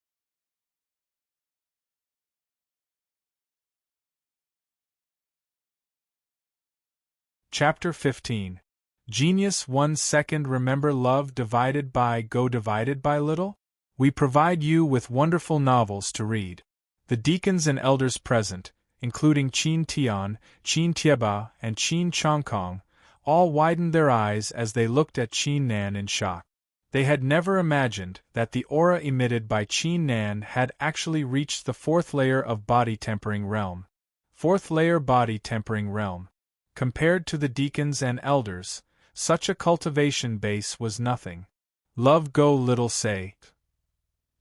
Chapter 15. Genius 1 second. Remember love divided by go divided by little? we provide you with wonderful novels to read. The deacons and elders present, including Qin Tian, Qin Tieba, and Qin Chongkong, all widened their eyes as they looked at Qin Nan in shock. They had never imagined that the aura emitted by Qin Nan had actually reached the fourth layer of body tempering realm. Fourth layer body tempering realm. Compared to the deacons and elders, such a cultivation base was nothing. Love go little say.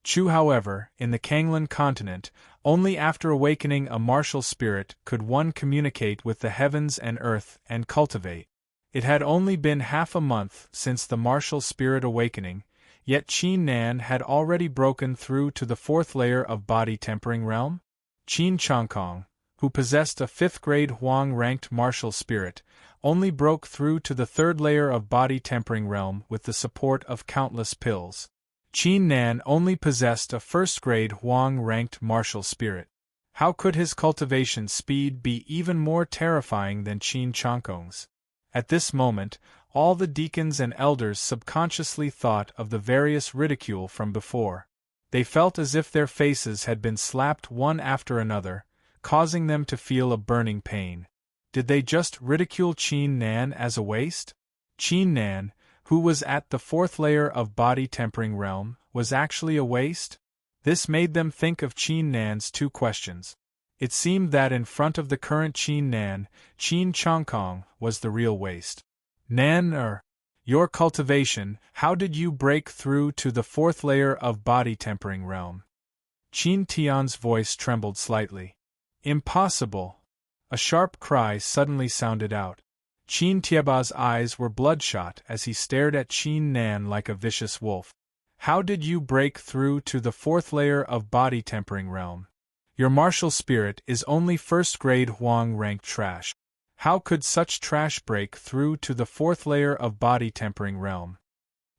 Chu, however, in the Kanglan continent, only after awakening a martial spirit could one communicate with the heavens and earth and cultivate. It had only been half a month since the martial spirit awakening, yet Qin Nan had already broken through to the fourth layer of body tempering realm. Qin Chongkong, who possessed a 5th-grade Huang-ranked martial spirit, only broke through to the third layer of body tempering realm with the support of countless pills. Qin Nan only possessed a 1st-grade Huang-ranked martial spirit. How could his cultivation speed be even more terrifying than Qin Chongkong's? At this moment, all the deacons and elders subconsciously thought of the various ridicule from before. They felt as if their faces had been slapped one after another, causing them to feel a burning pain. Did they just ridicule Qin Nan as a waste? Qin Nan, who was at the fourth layer of body tempering realm, was actually a waste? This made them think of Qin Nan's two questions. It seemed that in front of the current Qin Nan, Qin Chongkong was the real waste. Nan, your cultivation, how did you break through to the fourth layer of body tempering realm? Qin Tian's voice trembled slightly. Impossible! A sharp cry suddenly sounded out. Qin Tieba's eyes were bloodshot as he stared at Qin Nan like a vicious wolf. How did you break through to the fourth layer of body tempering realm? Your martial spirit is only 1st-grade Huang-ranked trash. How could such trash break through to the fourth layer of body tempering realm?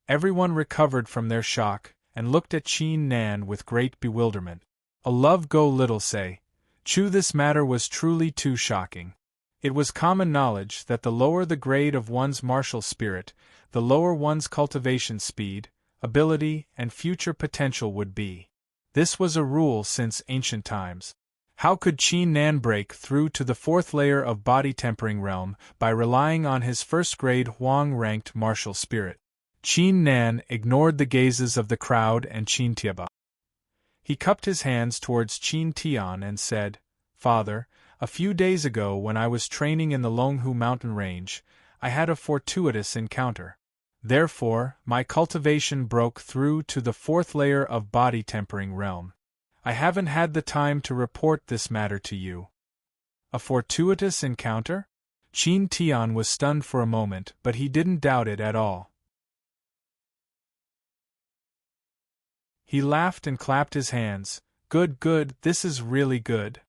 Everyone recovered from their shock and looked at Qin Nan with great bewilderment. A love go little say. Chu, this matter was truly too shocking. It was common knowledge that the lower the grade of one's martial spirit, the lower one's cultivation speed, ability, and future potential would be. This was a rule since ancient times. How could Qin Nan break through to the fourth layer of body tempering realm by relying on his 1st-grade Huang-ranked martial spirit? Qin Nan ignored the gazes of the crowd and Qin Tieba. He cupped his hands towards Qin Tian and said, "Father, a few days ago when I was training in the Longhu mountain range, I had a fortuitous encounter. Therefore, my cultivation broke through to the fourth layer of body tempering realm. I haven't had the time to report this matter to you." A fortuitous encounter? Qin Tian was stunned for a moment, but he didn't doubt it at all. He laughed and clapped his hands. Good, good, this is really good.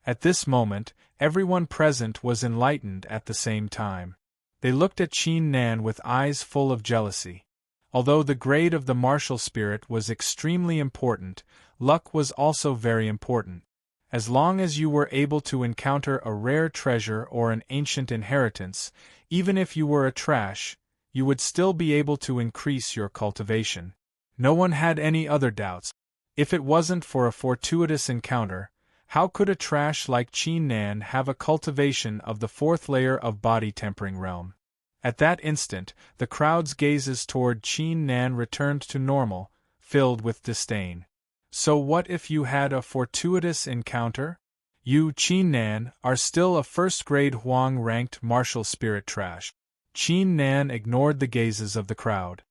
At this moment, everyone present was enlightened at the same time. They looked at Qin Nan with eyes full of jealousy. Although the grade of the martial spirit was extremely important, luck was also very important. As long as you were able to encounter a rare treasure or an ancient inheritance, even if you were a trash, you would still be able to increase your cultivation. No one had any other doubts. If it wasn't for a fortuitous encounter, how could a trash like Qin Nan have a cultivation of the fourth layer of body tempering realm? At that instant, the crowd's gazes toward Qin Nan returned to normal, filled with disdain. So what if you had a fortuitous encounter? You, Qin Nan, are still a 1st-grade Huang-ranked martial spirit trash. Qin Nan ignored the gazes of the crowd.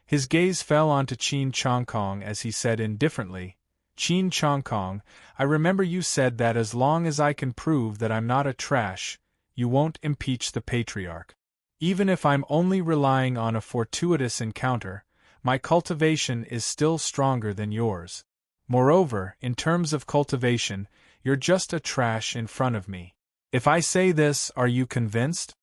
His gaze fell onto Qin Chongkong as he said indifferently, "Qin Chongkong, I remember you said that as long as I can prove that I'm not a trash, you won't impeach the patriarch. Even if I'm only relying on a fortuitous encounter, my cultivation is still stronger than yours. Moreover, in terms of cultivation, you're just a trash in front of me. If I say this, are you convinced?"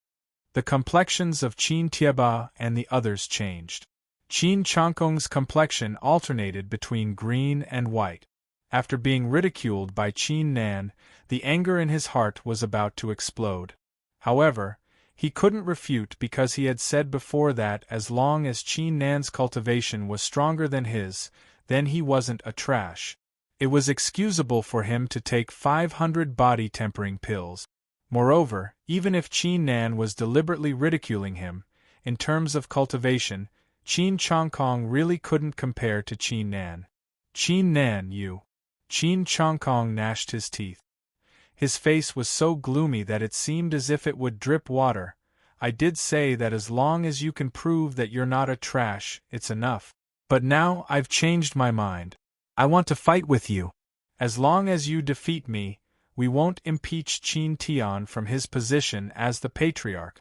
The complexions of Qin Tieba and the others changed. Qin Chongkong's complexion alternated between green and white. After being ridiculed by Qin Nan, the anger in his heart was about to explode. However, he couldn't refute because he had said before that as long as Qin Nan's cultivation was stronger than his, then he wasn't a trash. It was excusable for him to take 500 body-tempering pills. Moreover, even if Qin Nan was deliberately ridiculing him, in terms of cultivation, Qin Chongkong really couldn't compare to Qin Nan. Qin Nan, you. Qin Chongkong gnashed his teeth. His face was so gloomy that it seemed as if it would drip water. I did say that as long as you can prove that you're not a trash, it's enough. But now I've changed my mind. I want to fight with you. As long as you defeat me, we won't impeach Qin Tian from his position as the patriarch.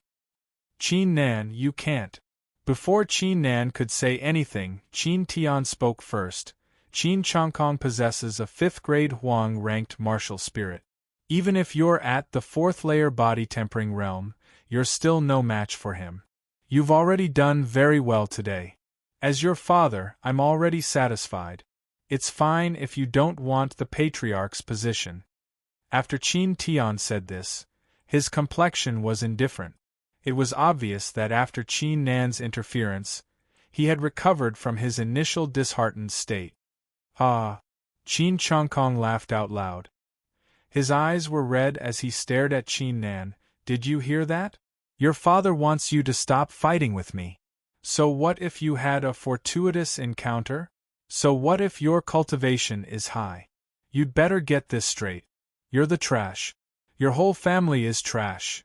Qin Nan, you can't. Before Qin Nan could say anything, Qin Tian spoke first. Qin Chongkong possesses a 5th-grade Huang-ranked martial spirit. Even if you're at the 4th-layer body-tempering realm, you're still no match for him. You've already done very well today. As your father, I'm already satisfied. It's fine if you don't want the patriarch's position. After Qin Tian said this, his complexion was indifferent. It was obvious that after Qin Nan's interference, he had recovered from his initial disheartened state. Ah! Qin Chongkong laughed out loud. His eyes were red as he stared at Qin Nan. Did you hear that? Your father wants you to stop fighting with me. So what if you had a fortuitous encounter? So what if your cultivation is high? You'd better get this straight. You're the trash. Your whole family is trash.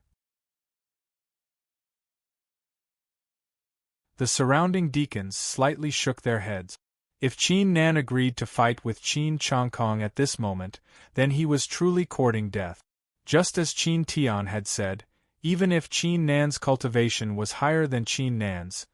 The surrounding deacons slightly shook their heads. If Qin Nan agreed to fight with Qin Chongkong at this moment, then he was truly courting death. Just as Qin Tian had said, even if Qin Nan's cultivation was higher than Qin Nan's,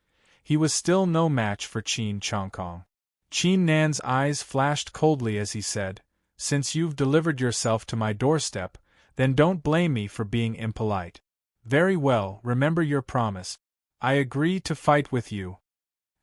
he was still no match for Qin Chongkong. Qin Nan's eyes flashed coldly as he said, "Since you've delivered yourself to my doorstep, then don't blame me for being impolite. Very well, remember your promise. I agree to fight with you."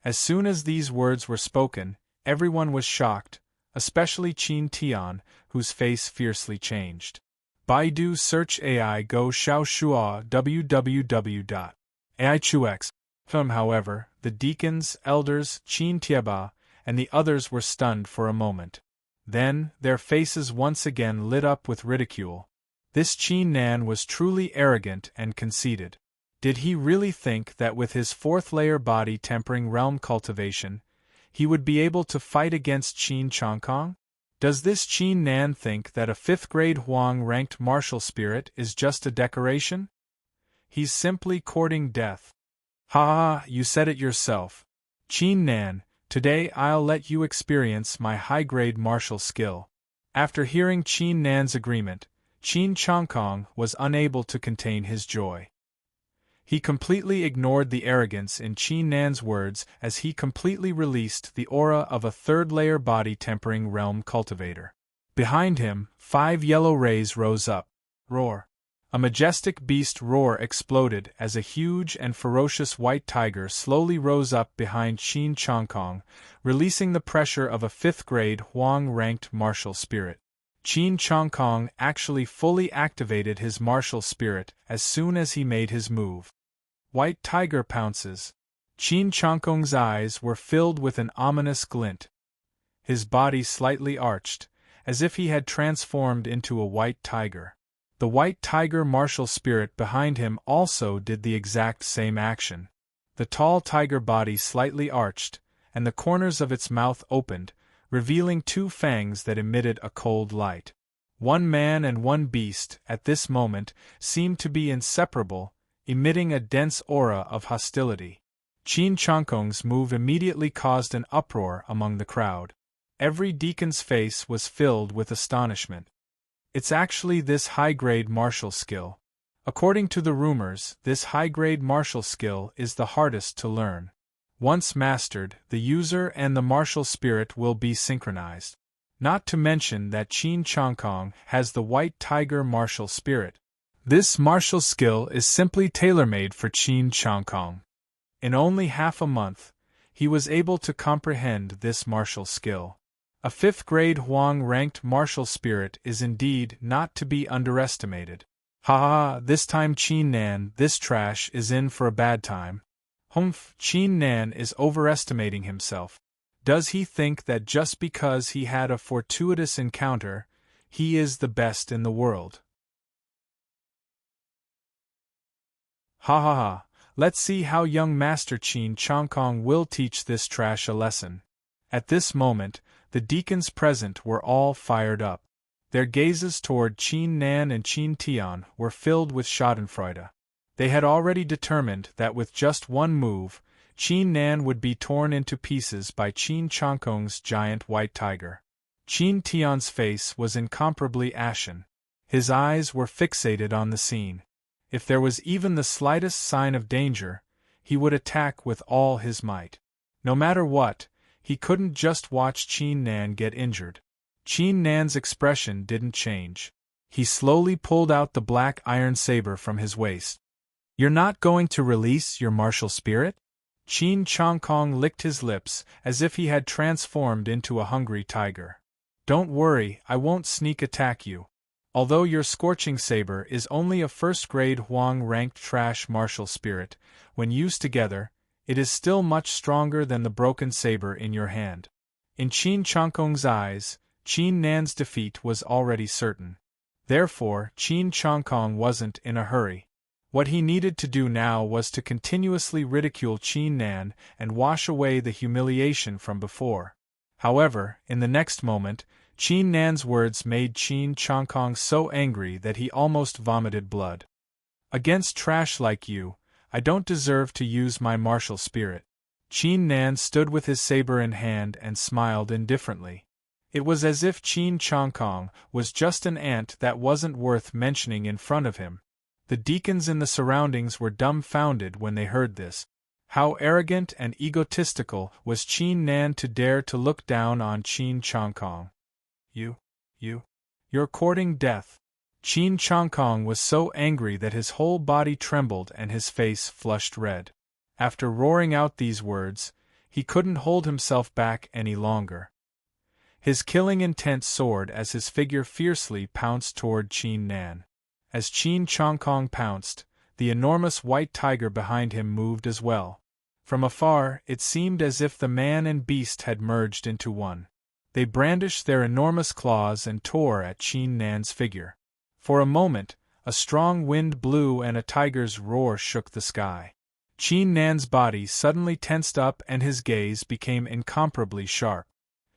As soon as these words were spoken, everyone was shocked, especially Qin Tian, whose face fiercely changed. Baidu search AI Go Xiaoshua www.aichux.com. However, the deacons, elders, Qin Tieba, and the others were stunned for a moment. Then, their faces once again lit up with ridicule. This Qin Nan was truly arrogant and conceited. Did he really think that with his 4th-layer body-tempering realm cultivation, he would be able to fight against Qin Chongkong? Does this Qin Nan think that a 5th-grade Huang-ranked martial spirit is just a decoration? He's simply courting death. Ha ha, you said it yourself. Qin Nan, today I'll let you experience my high-grade martial skill. After hearing Qin Nan's agreement, Qin Chongkong was unable to contain his joy. He completely ignored the arrogance in Qin Nan's words as he completely released the aura of a 3rd-layer body-tempering realm cultivator. Behind him, 5 yellow rays rose up. Roar! A majestic beast roar exploded as a huge and ferocious white tiger slowly rose up behind Qin Chongkong, releasing the pressure of a 5th-grade Huang-ranked martial spirit. Qin Chongkong actually fully activated his martial spirit as soon as he made his move. White tiger pounces. Qin Chongkong's eyes were filled with an ominous glint. His body slightly arched, as if he had transformed into a white tiger. The white tiger martial spirit behind him also did the exact same action. The tall tiger body slightly arched, and the corners of its mouth opened, revealing 2 fangs that emitted a cold light. One man and one beast, at this moment, seemed to be inseparable, emitting a dense aura of hostility. Qin Chongkong's move immediately caused an uproar among the crowd. Every deacon's face was filled with astonishment. It's actually this high-grade martial skill. According to the rumors, this high-grade martial skill is the hardest to learn. Once mastered, the user and the martial spirit will be synchronized. Not to mention that Qin Chongkong has the white tiger martial spirit. This martial skill is simply tailor-made for Qin Chongkong. In only half a month, he was able to comprehend this martial skill. A 5th-grade Huang-ranked martial spirit is indeed not to be underestimated. Ha ha, this time Qin Nan, this trash, is in for a bad time. Humph, Qin Nan is overestimating himself. Does he think that just because he had a fortuitous encounter, he is the best in the world? Ha ha ha, let's see how young Master Qin Chongkong will teach this trash a lesson. At this moment, the deacons present were all fired up. Their gazes toward Qin Nan and Qin Tian were filled with schadenfreude. They had already determined that with just one move, Qin Nan would be torn into pieces by Qin Chongkong's giant white tiger. Qin Tian's face was incomparably ashen. His eyes were fixated on the scene. If there was even the slightest sign of danger, he would attack with all his might. No matter what, he couldn't just watch Qin Nan get injured. Qin Nan's expression didn't change. He slowly pulled out the black iron saber from his waist. "You're not going to release your martial spirit?" Qin Chongkong licked his lips as if he had transformed into a hungry tiger. "Don't worry, I won't sneak attack you. Although your scorching saber is only a first-grade Huang-ranked trash martial spirit, when used together, it is still much stronger than the broken saber in your hand." In Qin Chongkong's eyes, Qin Nan's defeat was already certain. Therefore, Qin Chongkong wasn't in a hurry. What he needed to do now was to continuously ridicule Qin Nan and wash away the humiliation from before. However, in the next moment, Qin Nan's words made Qin Chongkong so angry that he almost vomited blood. "Against trash like you, I don't deserve to use my martial spirit." Qin Nan stood with his saber in hand and smiled indifferently. It was as if Qin Chongkong was just an ant that wasn't worth mentioning in front of him. The deacons in the surroundings were dumbfounded when they heard this. How arrogant and egotistical was Qin Nan to dare to look down on Qin Chongkong. You're courting death." Qin Chongkong was so angry that his whole body trembled and his face flushed red. After roaring out these words, he couldn't hold himself back any longer. His killing intent soared as his figure fiercely pounced toward Qin Nan. As Qin Chongkong pounced, the enormous white tiger behind him moved as well. From afar, it seemed as if the man and beast had merged into one. They brandished their enormous claws and tore at Qin Nan's figure. For a moment, a strong wind blew and a tiger's roar shook the sky. Qin Nan's body suddenly tensed up and his gaze became incomparably sharp.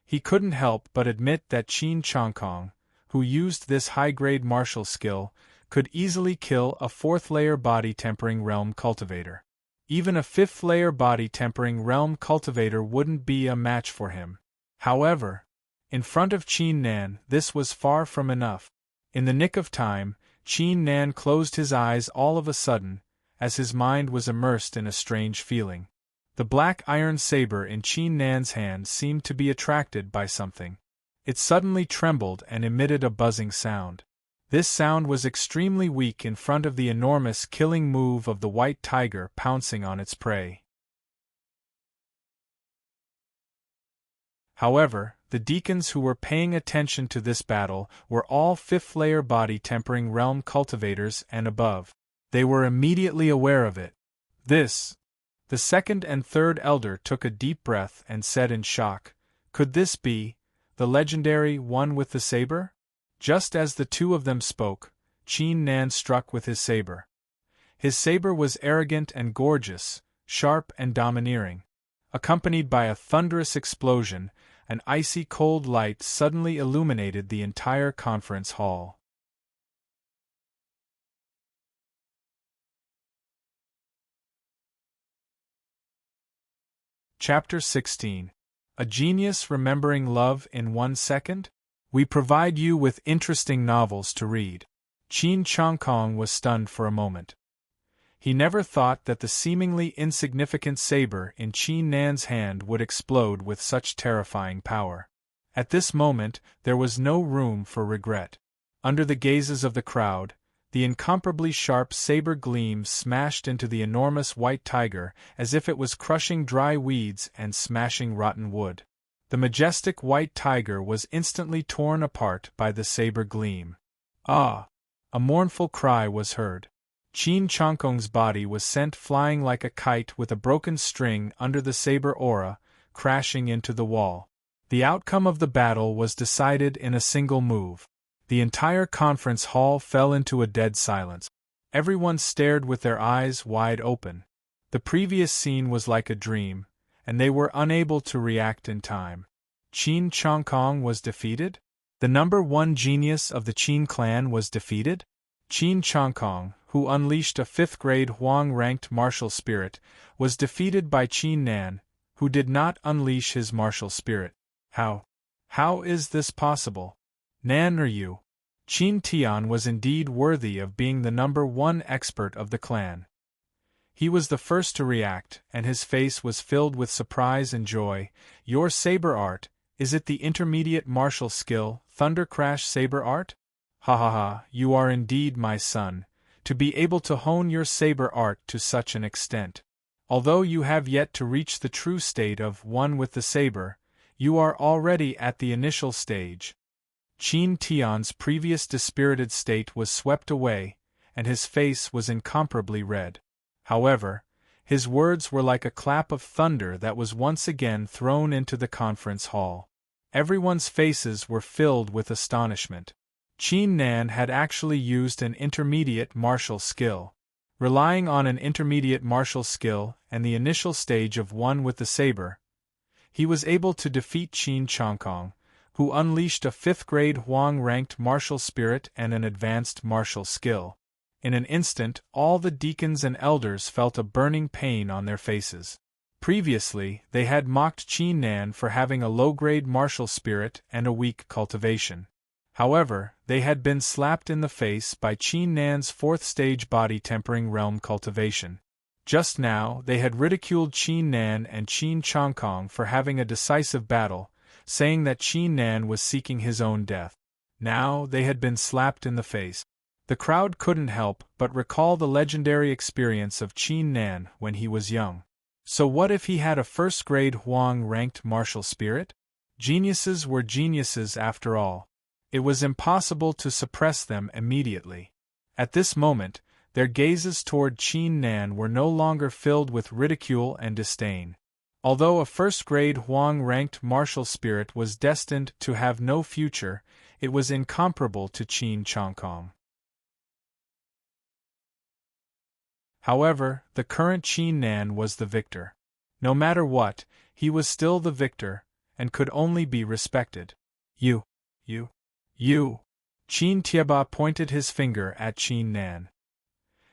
He couldn't help but admit that Qin Chongkong, who used this high-grade martial skill, could easily kill a fourth-layer body-tempering realm cultivator. Even a fifth-layer body-tempering realm cultivator wouldn't be a match for him. However, in front of Qin Nan, this was far from enough. In the nick of time, Qin Nan closed his eyes all of a sudden, as his mind was immersed in a strange feeling. The black iron saber in Qin Nan's hand seemed to be attracted by something. It suddenly trembled and emitted a buzzing sound. This sound was extremely weak in front of the enormous killing move of the white tiger pouncing on its prey. However, the deacons who were paying attention to this battle were all fifth-layer body-tempering realm cultivators and above. They were immediately aware of it. The second and third elder took a deep breath and said in shock, "Could this be the legendary one with the saber?" Just as the two of them spoke, Qin Nan struck with his saber. His saber was arrogant and gorgeous, sharp and domineering. Accompanied by a thunderous explosion, an icy cold light suddenly illuminated the entire conference hall. Chapter 16. A Genius Remembering Love in 1 Second? We provide you with interesting novels to read. Qin Chongkong was stunned for a moment. He never thought that the seemingly insignificant saber in Qin Nan's hand would explode with such terrifying power. At this moment, there was no room for regret. Under the gazes of the crowd, the incomparably sharp saber gleam smashed into the enormous white tiger as if it was crushing dry weeds and smashing rotten wood. The majestic white tiger was instantly torn apart by the saber gleam. "Ah!" A mournful cry was heard. Qin Chongkong's body was sent flying like a kite with a broken string under the saber aura, crashing into the wall. The outcome of the battle was decided in a single move. The entire conference hall fell into a dead silence. Everyone stared with their eyes wide open. The previous scene was like a dream, and they were unable to react in time. Qin Changkong was defeated? The number one genius of the Qin clan was defeated? Qin Changkong, who unleashed a 5th-grade Huang-ranked martial spirit, was defeated by Qin Nan, who did not unleash his martial spirit. How? How is this possible? Nan or you? Qin Tian was indeed worthy of being the number one expert of the clan. He was the first to react, and his face was filled with surprise and joy. Your saber art, is it the intermediate martial skill, Thunder Crash saber art? Ha ha ha, you are indeed my son, to be able to hone your saber art to such an extent. Although you have yet to reach the true state of one with the saber, you are already at the initial stage. Qin Tian's previous dispirited state was swept away, and his face was incomparably red. However, his words were like a clap of thunder that was once again thrown into the conference hall. Everyone's faces were filled with astonishment. Qin Nan had actually used an intermediate martial skill. Relying on an intermediate martial skill and the initial stage of one with the saber, he was able to defeat Qin Changkong, who unleashed a 5th-grade Huang-ranked martial spirit and an advanced martial skill. In an instant, all the deacons and elders felt a burning pain on their faces. Previously, they had mocked Qin Nan for having a low-grade martial spirit and a weak cultivation. However, they had been slapped in the face by Qin Nan's 4th-stage body-tempering realm cultivation. Just now, they had ridiculed Qin Nan and Qin Changkong for having a decisive battle, saying that Qin Nan was seeking his own death. Now, they had been slapped in the face. The crowd couldn't help but recall the legendary experience of Qin Nan when he was young. So what if he had a 1st-grade Huang-ranked martial spirit? Geniuses were geniuses after all. It was impossible to suppress them immediately. At this moment, their gazes toward Qin Nan were no longer filled with ridicule and disdain. Although a 1st-grade Huang-ranked martial spirit was destined to have no future, it was incomparable to Qin Changkong. However, the current Qin Nan was the victor. No matter what, he was still the victor, and could only be respected. You. Qin Tieba pointed his finger at Qin Nan.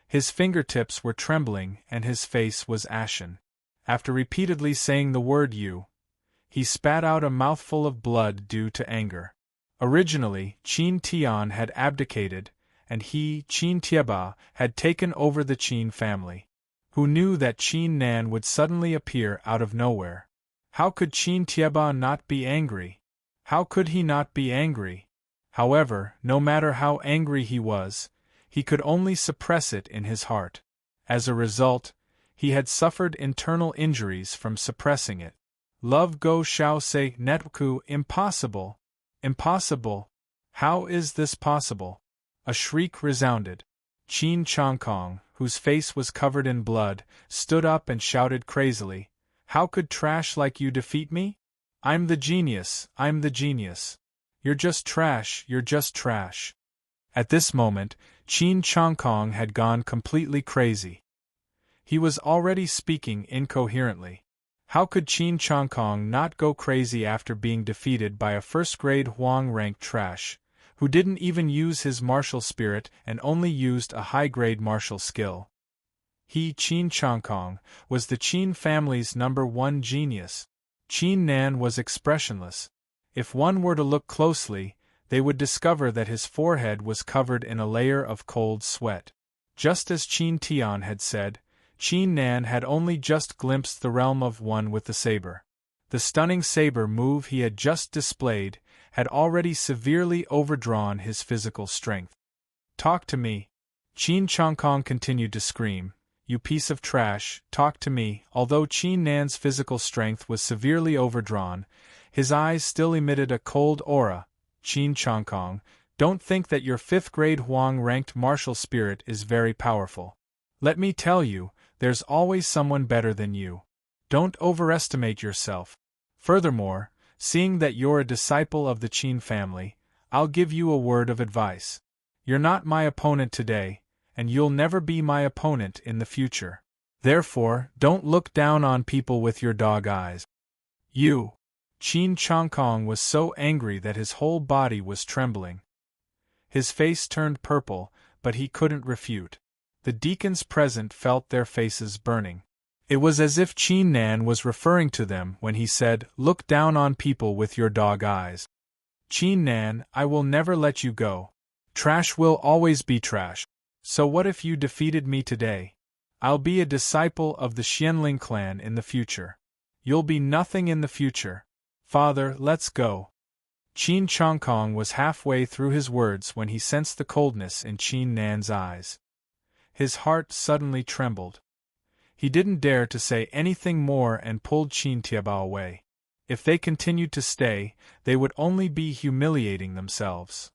His fingertips were trembling and his face was ashen. After repeatedly saying the word you, he spat out a mouthful of blood due to anger. Originally, Qin Tian had abdicated, and he, Qin Tieba, had taken over the Qin family. Who knew that Qin Nan would suddenly appear out of nowhere? How could Qin Tieba not be angry? How could he not be angry? However, no matter how angry he was, he could only suppress it in his heart. As a result, he had suffered internal injuries from suppressing it. Love Go Shao Se Netku, impossible! Impossible! How is this possible? A shriek resounded. Qin Changkong, whose face was covered in blood, stood up and shouted crazily, "How could trash like you defeat me? I'm the genius, I'm the genius. You're just trash, you're just trash." At this moment, Qin Changkong had gone completely crazy. He was already speaking incoherently. How could Qin Changkong not go crazy after being defeated by a 1st-grade Huang-ranked trash, who didn't even use his martial spirit and only used a high-grade martial skill? He, Qin Changkong, was the Qin family's number one genius. Qin Nan was expressionless. If one were to look closely, they would discover that his forehead was covered in a layer of cold sweat. Just as Qin Tian had said, Qin Nan had only just glimpsed the realm of one with the saber. The stunning saber move he had just displayed had already severely overdrawn his physical strength. "Talk to me!" Qin Changkong continued to scream. "You piece of trash, talk to me!" Although Qin Nan's physical strength was severely overdrawn, his eyes still emitted a cold aura. "Qin Changkong, don't think that your 5th-grade Huang-ranked martial spirit is very powerful. Let me tell you, there's always someone better than you. Don't overestimate yourself. Furthermore, seeing that you're a disciple of the Qin family, I'll give you a word of advice. You're not my opponent today, and you'll never be my opponent in the future. Therefore, don't look down on people with your dog eyes. You. Qin Chongkong was so angry that his whole body was trembling. His face turned purple, but he couldn't refute. The deacons present felt their faces burning. It was as if Qin Nan was referring to them when he said, "Look down on people with your dog eyes." Qin Nan, I will never let you go. Trash will always be trash. So what if you defeated me today? I'll be a disciple of the Xianling clan in the future. You'll be nothing in the future. Father, let's go. Qin Chongkong was halfway through his words when he sensed the coldness in Qin Nan's eyes. His heart suddenly trembled. He didn't dare to say anything more and pulled Qin Tiabao away. If they continued to stay, they would only be humiliating themselves.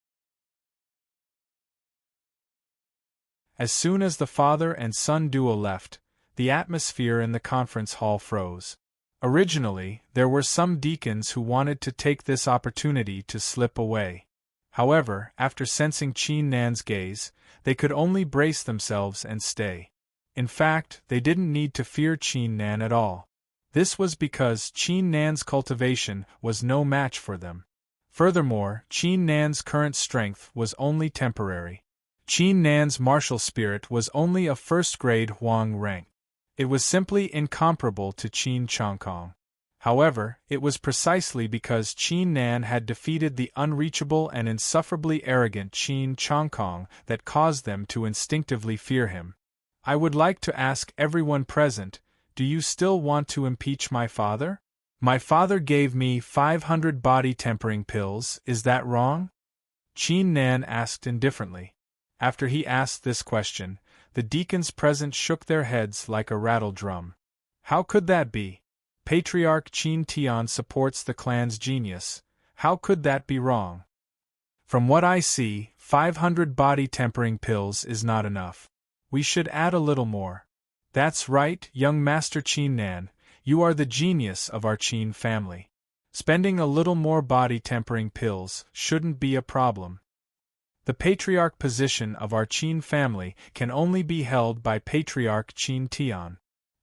As soon as the father and son duo left, the atmosphere in the conference hall froze. Originally, there were some deacons who wanted to take this opportunity to slip away. However, after sensing Qin Nan's gaze, they could only brace themselves and stay. In fact, they didn't need to fear Qin Nan at all. This was because Qin Nan's cultivation was no match for them. Furthermore, Qin Nan's current strength was only temporary. Qin Nan's martial spirit was only a first-grade Huang rank. It was simply incomparable to Qin Chongkong. However, it was precisely because Qin Nan had defeated the unreachable and insufferably arrogant Qin Chongkong that caused them to instinctively fear him. I would like to ask everyone present, do you still want to impeach my father? My father gave me 500 body-tempering pills, is that wrong? Qin Nan asked indifferently. After he asked this question, the deacons present shook their heads like a rattle drum. How could that be? Patriarch Qin Tian supports the clan's genius. How could that be wrong? From what I see, 500 body-tempering pills is not enough. We should add a little more. That's right, young Master Qin Nan, you are the genius of our Qin family. Spending a little more body-tempering pills shouldn't be a problem. The patriarch position of our Qin family can only be held by Patriarch Qin Tian.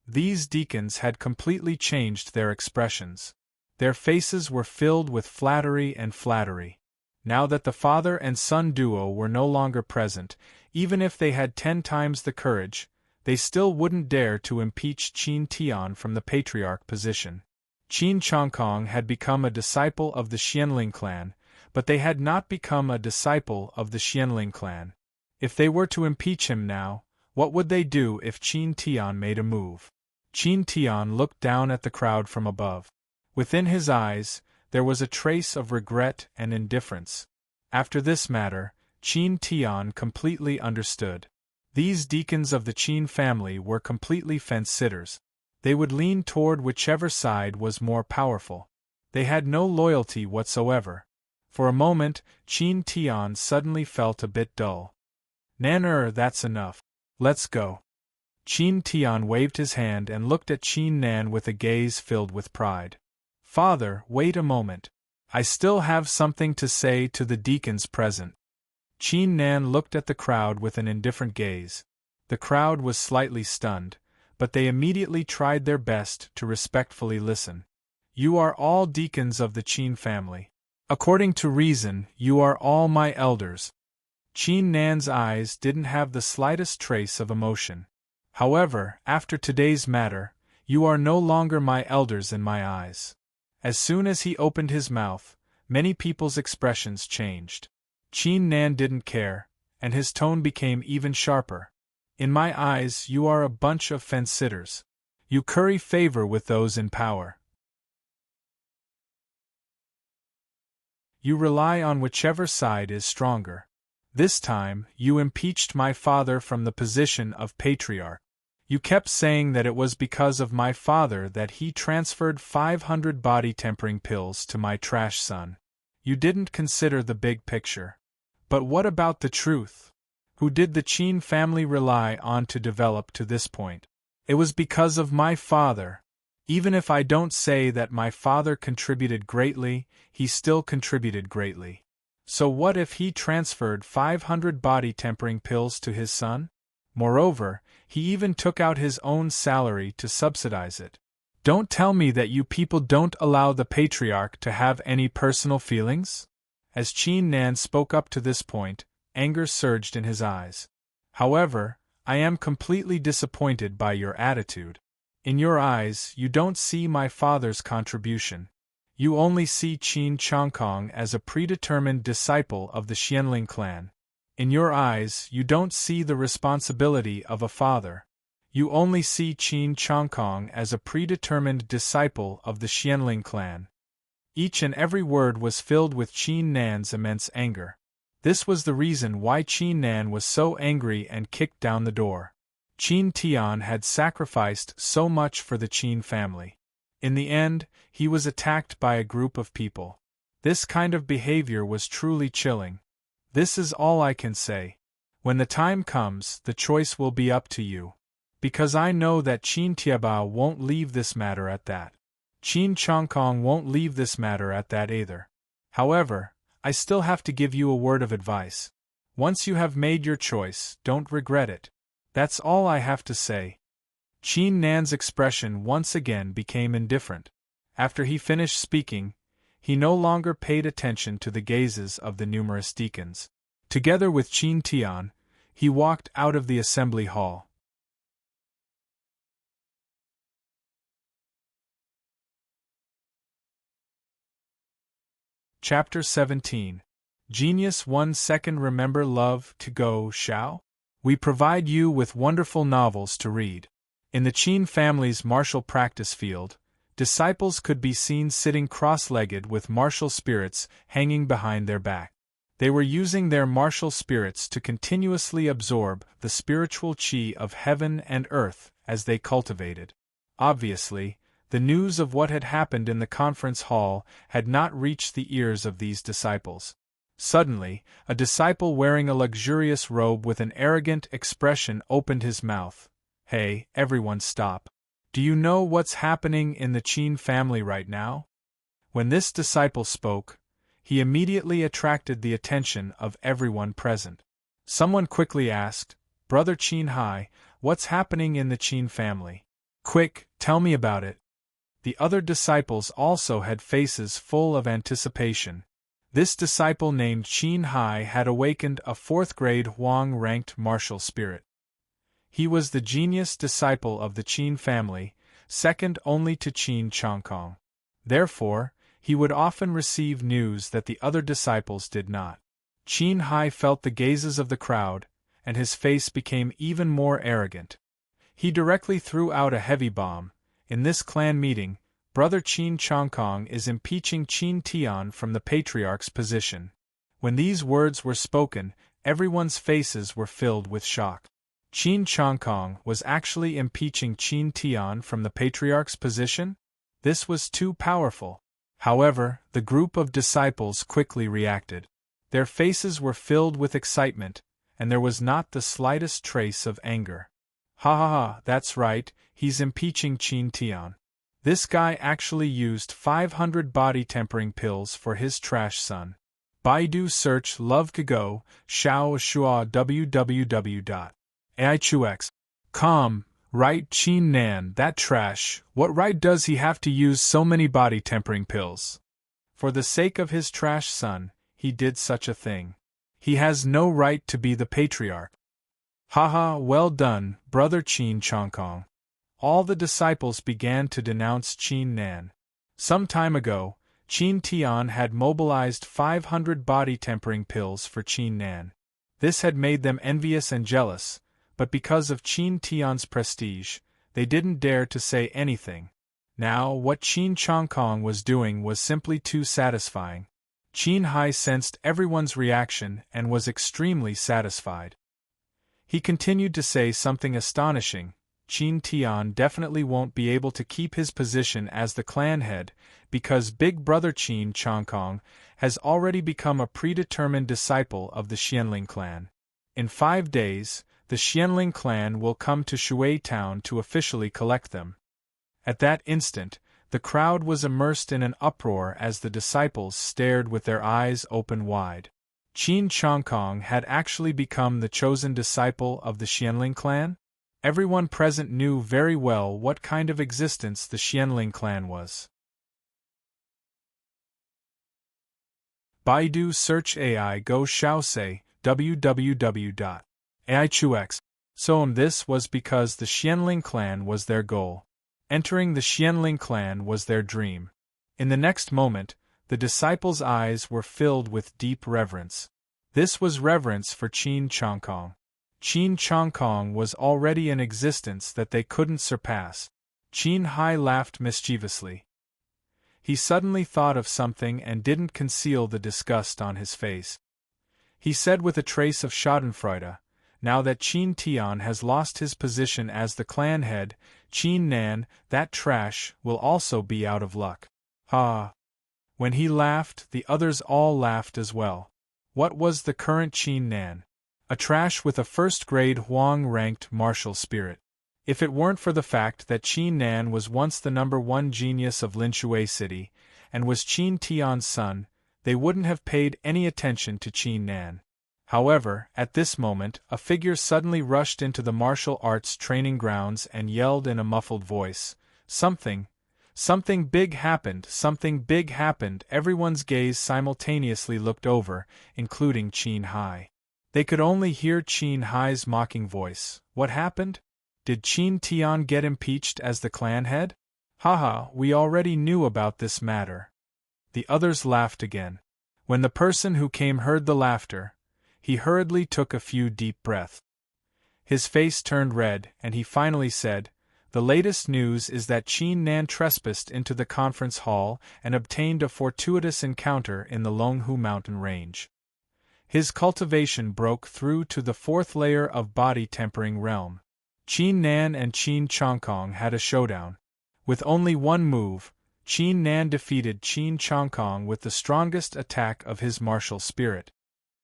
These deacons had completely changed their expressions. Their faces were filled with flattery and flattery. Now that the father and son duo were no longer present, even if they had 10 times the courage, they still wouldn't dare to impeach Qin Tian from the patriarch position. Qin Chongkong had become a disciple of the Xianling clan, but they had not become a disciple of the Xianling clan. If they were to impeach him now, what would they do if Qin Tian made a move? Qin Tian looked down at the crowd from above. Within his eyes, there was a trace of regret and indifference. After this matter, Qin Tian completely understood. These deacons of the Qin family were completely fence-sitters. They would lean toward whichever side was more powerful. They had no loyalty whatsoever. For a moment, Qin Tian suddenly felt a bit dull. Nan, that's enough. Let's go. Qin Tian waved his hand and looked at Qin Nan with a gaze filled with pride. Father, wait a moment. I still have something to say to the deacons present. Qin Nan looked at the crowd with an indifferent gaze. The crowd was slightly stunned, but they immediately tried their best to respectfully listen. You are all deacons of the Qin family. According to reason, you are all my elders. Qin Nan's eyes didn't have the slightest trace of emotion. However, after today's matter, you are no longer my elders in my eyes. As soon as he opened his mouth, many people's expressions changed. Qin Nan didn't care, and his tone became even sharper. In my eyes, you are a bunch of fence-sitters. You curry favor with those in power. You rely on whichever side is stronger. This time, you impeached my father from the position of patriarch. You kept saying that it was because of my father that he transferred 500 body-tempering pills to my trash son. You didn't consider the big picture. But what about the truth? Who did the Qin family rely on to develop to this point? It was because of my father. Even if I don't say that my father contributed greatly, he still contributed greatly. So what if he transferred 500 body-tempering pills to his son? Moreover, he even took out his own salary to subsidize it. Don't tell me that you people don't allow the patriarch to have any personal feelings? As Qin Nan spoke up to this point, anger surged in his eyes. However, I am completely disappointed by your attitude. In your eyes, you don't see my father's contribution. You only see Qin Chongkong as a predetermined disciple of the Xianling clan. In your eyes, you don't see the responsibility of a father. You only see Qin Chongkong as a predetermined disciple of the Xianling clan. Each and every word was filled with Qin Nan's immense anger. This was the reason why Qin Nan was so angry and kicked down the door. Qin Tian had sacrificed so much for the Qin family. In the end, he was attacked by a group of people. This kind of behavior was truly chilling. This is all I can say. When the time comes, the choice will be up to you. Because I know that Qin Tiabao won't leave this matter at that. Qin Chongkong won't leave this matter at that either. However, I still have to give you a word of advice. Once you have made your choice, don't regret it. That's all I have to say. Qin Nan's expression once again became indifferent. After he finished speaking, he no longer paid attention to the gazes of the numerous deacons. Together with Qin Tian, he walked out of the assembly hall. Chapter 17. Genius 1 Second. Remember love to go, Shao? We provide you with wonderful novels to read. In the Qin family's martial practice field, disciples could be seen sitting cross-legged with martial spirits hanging behind their back. They were using their martial spirits to continuously absorb the spiritual qi of heaven and earth as they cultivated. Obviously, the news of what had happened in the conference hall had not reached the ears of these disciples. Suddenly, a disciple wearing a luxurious robe with an arrogant expression opened his mouth. Hey, everyone stop. Do you know what's happening in the Qin family right now? When this disciple spoke, he immediately attracted the attention of everyone present. Someone quickly asked, Brother Qin Hai, what's happening in the Qin family? Quick, tell me about it. The other disciples also had faces full of anticipation. This disciple named Qin Hai had awakened a 4th-grade Huang-ranked martial spirit. He was the genius disciple of the Qin family, second only to Qin Chongkong. Therefore, he would often receive news that the other disciples did not. Qin Hai felt the gazes of the crowd, and his face became even more arrogant. He directly threw out a heavy bomb. In this clan meeting, Brother Qin Chongkong is impeaching Qin Tian from the patriarch's position. When these words were spoken, everyone's faces were filled with shock. Qin Chongkong was actually impeaching Qin Tian from the patriarch's position? This was too powerful. However, the group of disciples quickly reacted. Their faces were filled with excitement, and there was not the slightest trace of anger. Ha ha ha, that's right, he's impeaching Qin Tian. This guy actually used 500 body-tempering pills for his trash son. Baidu search Love Kago, Xiao Shua www.aichux.com. Right, Qin Nan, that trash, what right does he have to use so many body-tempering pills? For the sake of his trash son, he did such a thing. He has no right to be the patriarch. Haha, well done, Brother Qin Chongkong. All the disciples began to denounce Qin Nan. Some time ago, Qin Tian had mobilized 500 body-tempering pills for Qin Nan. This had made them envious and jealous, but because of Qin Tian's prestige, they didn't dare to say anything. Now, what Qin Chongkong was doing was simply too satisfying. Qin Hai sensed everyone's reaction and was extremely satisfied. He continued to say something astonishing. Qin Tian definitely won't be able to keep his position as the clan head, because Big Brother Qin Chongkong has already become a predetermined disciple of the Xianling clan. In 5 days, the Xianling clan will come to Shui Town to officially collect them. At that instant, the crowd was immersed in an uproar as the disciples stared with their eyes open wide. Qin Changkong had actually become the chosen disciple of the Xianling clan? Everyone present knew very well what kind of existence the Xianling clan was. Baidu Search AI Go Xiaosei www.aichux.com. This was because the Xianling clan was their goal. Entering the Xianling clan was their dream. In the next moment, the disciples' eyes were filled with deep reverence. This was reverence for Qin Changkong. Qin Changkong was already an existence that they couldn't surpass. Qin Hai laughed mischievously. He suddenly thought of something and didn't conceal the disgust on his face. He said with a trace of schadenfreude, "Now that Qin Tian has lost his position as the clan head, Qin Nan, that trash, will also be out of luck." Ha! When he laughed, the others all laughed as well. What was the current Qin Nan? A trash with a first-grade Huang-ranked martial spirit. If it weren't for the fact that Qin Nan was once the #1 genius of Linshui City, and was Qin Tian's son, they wouldn't have paid any attention to Qin Nan. However, at this moment, a figure suddenly rushed into the martial arts training grounds and yelled in a muffled voice, Something big happened, something big happened." Everyone's gaze simultaneously looked over, including Qin Hai. They could only hear Qin Hai's mocking voice. What happened? Did Qin Tian get impeached as the clan head? Haha, we already knew about this matter. The others laughed again. When the person who came heard the laughter, he hurriedly took a few deep breaths. His face turned red, and he finally said, "The latest news is that Qin Nan trespassed into the conference hall and obtained a fortuitous encounter in the Longhu mountain range. His cultivation broke through to the 4th layer of body-tempering realm. Qin Nan and Qin Changkong had a showdown. With only one move, Qin Nan defeated Qin Changkong with the strongest attack of his martial spirit."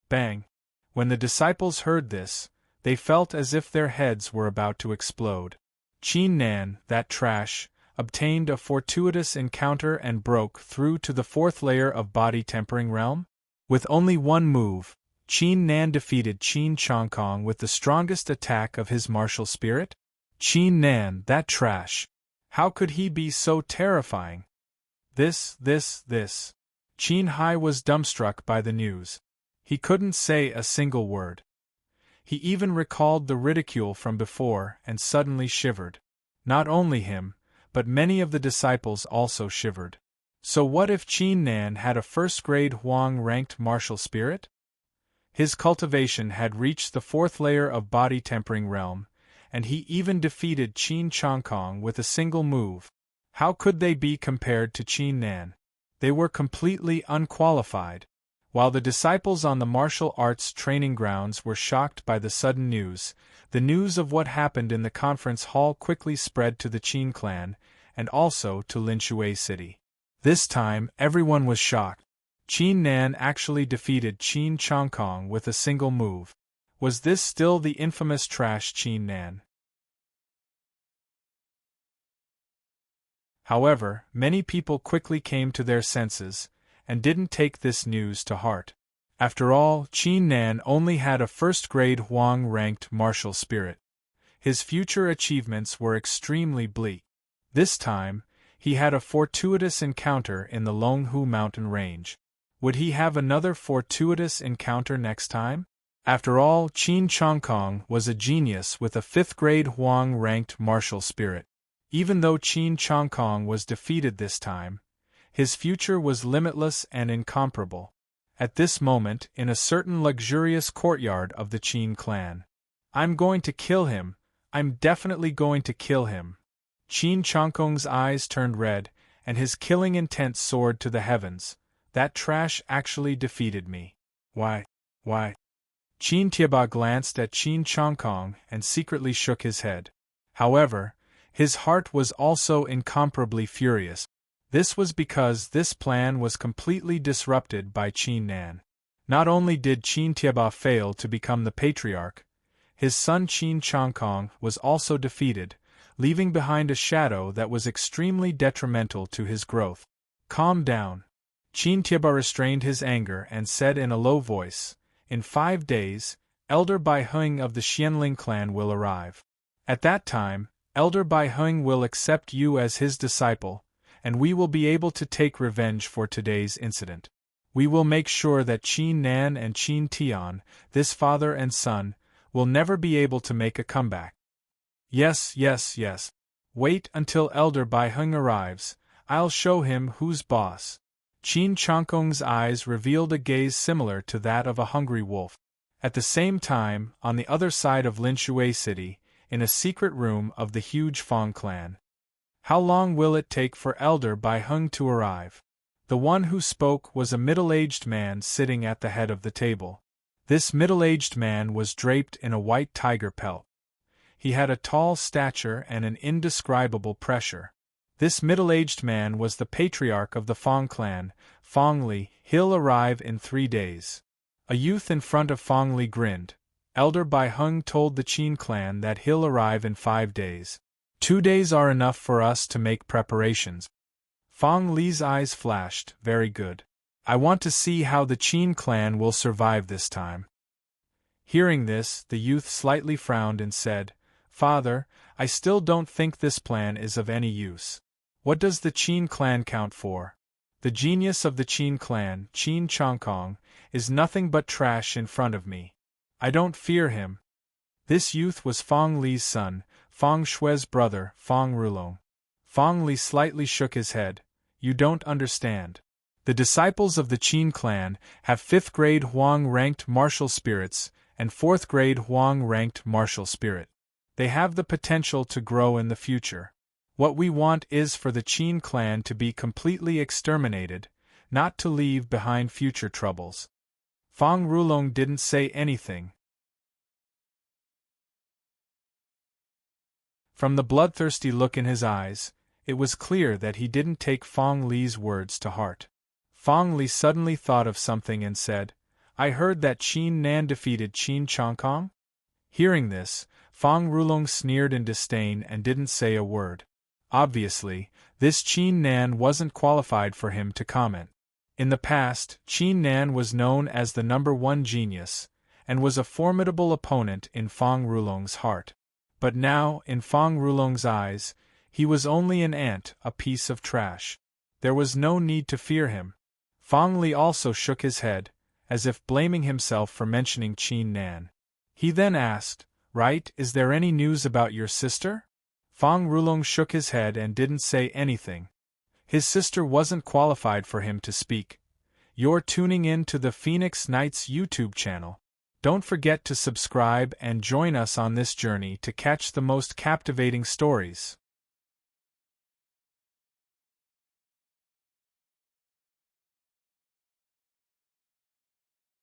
Bang! When the disciples heard this, they felt as if their heads were about to explode. Qin Nan, that trash, obtained a fortuitous encounter and broke through to the 4th layer of body-tempering realm? With only one move, Qin Nan defeated Qin Changkong with the strongest attack of his martial spirit? Qin Nan, that trash! How could he be so terrifying? This. Qin Hai was dumbstruck by the news. He couldn't say a single word. He even recalled the ridicule from before and suddenly shivered. Not only him, but many of the disciples also shivered. So what if Qin Nan had a first-grade Huang-ranked martial spirit? His cultivation had reached the 4th layer of body-tempering realm, and he even defeated Qin Changkong with a single move. How could they be compared to Qin Nan? They were completely unqualified. While the disciples on the martial arts training grounds were shocked by the sudden news, the news of what happened in the conference hall quickly spread to the Qin clan, and also to Linshui City. This time, everyone was shocked. Qin Nan actually defeated Qin Changkong with a single move. Was this still the infamous trash Qin Nan? However, many people quickly came to their senses, and didn't take this news to heart. After all, Qin Nan only had a first-grade Huang-ranked martial spirit. His future achievements were extremely bleak. This time, he had a fortuitous encounter in the Longhu mountain range. Would he have another fortuitous encounter next time? After all, Qin Changkong was a genius with a 5th-grade Huang-ranked martial spirit. Even though Qin Changkong was defeated this time, his future was limitless and incomparable. At this moment, in a certain luxurious courtyard of the Qin clan. "I'm going to kill him. I'm definitely going to kill him." Qin Changkong's eyes turned red, and his killing intent soared to the heavens. "That trash actually defeated me. Why? Qin Tieba glanced at Qin Changkong and secretly shook his head. However, his heart was also incomparably furious. This was because this plan was completely disrupted by Qin Nan. Not only did Qin Tieba fail to become the patriarch, his son Qin Changkong was also defeated, leaving behind a shadow that was extremely detrimental to his growth. Calm down. Qin Tieba restrained his anger and said in a low voice, "In 5 days, Elder Bai Heng of the Xianling clan will arrive. At that time, Elder Bai Heng will accept you as his disciple, and we will be able to take revenge for today's incident. We will make sure that Qin Nan and Qin Tian, this father and son, will never be able to make a comeback." Yes. Wait until Elder Bai Heng arrives. I'll show him who's boss. Qin Changkong's eyes revealed a gaze similar to that of a hungry wolf. At the same time, on the other side of Linshui City, in a secret room of the huge Fang clan. How long will it take for Elder Bai Heng to arrive? The one who spoke was a middle-aged man sitting at the head of the table. This middle-aged man was draped in a white tiger pelt. He had a tall stature and an indescribable pressure. This middle-aged man was the patriarch of the Fang clan, Fang Li. He'll arrive in 3 days. A youth in front of Fang Li grinned. Elder Bai Heng told the Qin clan that he'll arrive in 5 days. 2 days are enough for us to make preparations. Fang Li's eyes flashed. Very good. I want to see how the Qin clan will survive this time. Hearing this, the youth slightly frowned and said, "Father, I still don't think this plan is of any use. What does the Qin clan count for? The genius of the Qin clan, Qin Changkong, is nothing but trash in front of me. I don't fear him." This youth was Fang Li's son, Fang Shui's brother, Fang Rulong. Fang Li slightly shook his head. "You don't understand. The disciples of the Qin clan have 5th grade Huang-ranked martial spirits and 4th grade Huang-ranked martial spirit. They have the potential to grow in the future. What we want is for the Qin clan to be completely exterminated, not to leave behind future troubles." Fang Rulong didn't say anything. From the bloodthirsty look in his eyes, it was clear that he didn't take Fang Li's words to heart. Fang Li suddenly thought of something and said, "I heard that Qin Nan defeated Qin Changkong?" Hearing this, Fang Rulong sneered in disdain and didn't say a word. Obviously, this Qin Nan wasn't qualified for him to comment. In the past, Qin Nan was known as the #1 genius, and was a formidable opponent in Fang Rulong's heart. But now, in Fang Rulong's eyes, he was only an ant, a piece of trash. There was no need to fear him. Fang Li also shook his head, as if blaming himself for mentioning Qin Nan. He then asked, "Right, is there any news about your sister?" Fang Rulong shook his head and didn't say anything. His sister wasn't qualified for him to speak. You're tuning in to the Phoenix Knights YouTube channel. Don't forget to subscribe and join us on this journey to catch the most captivating stories.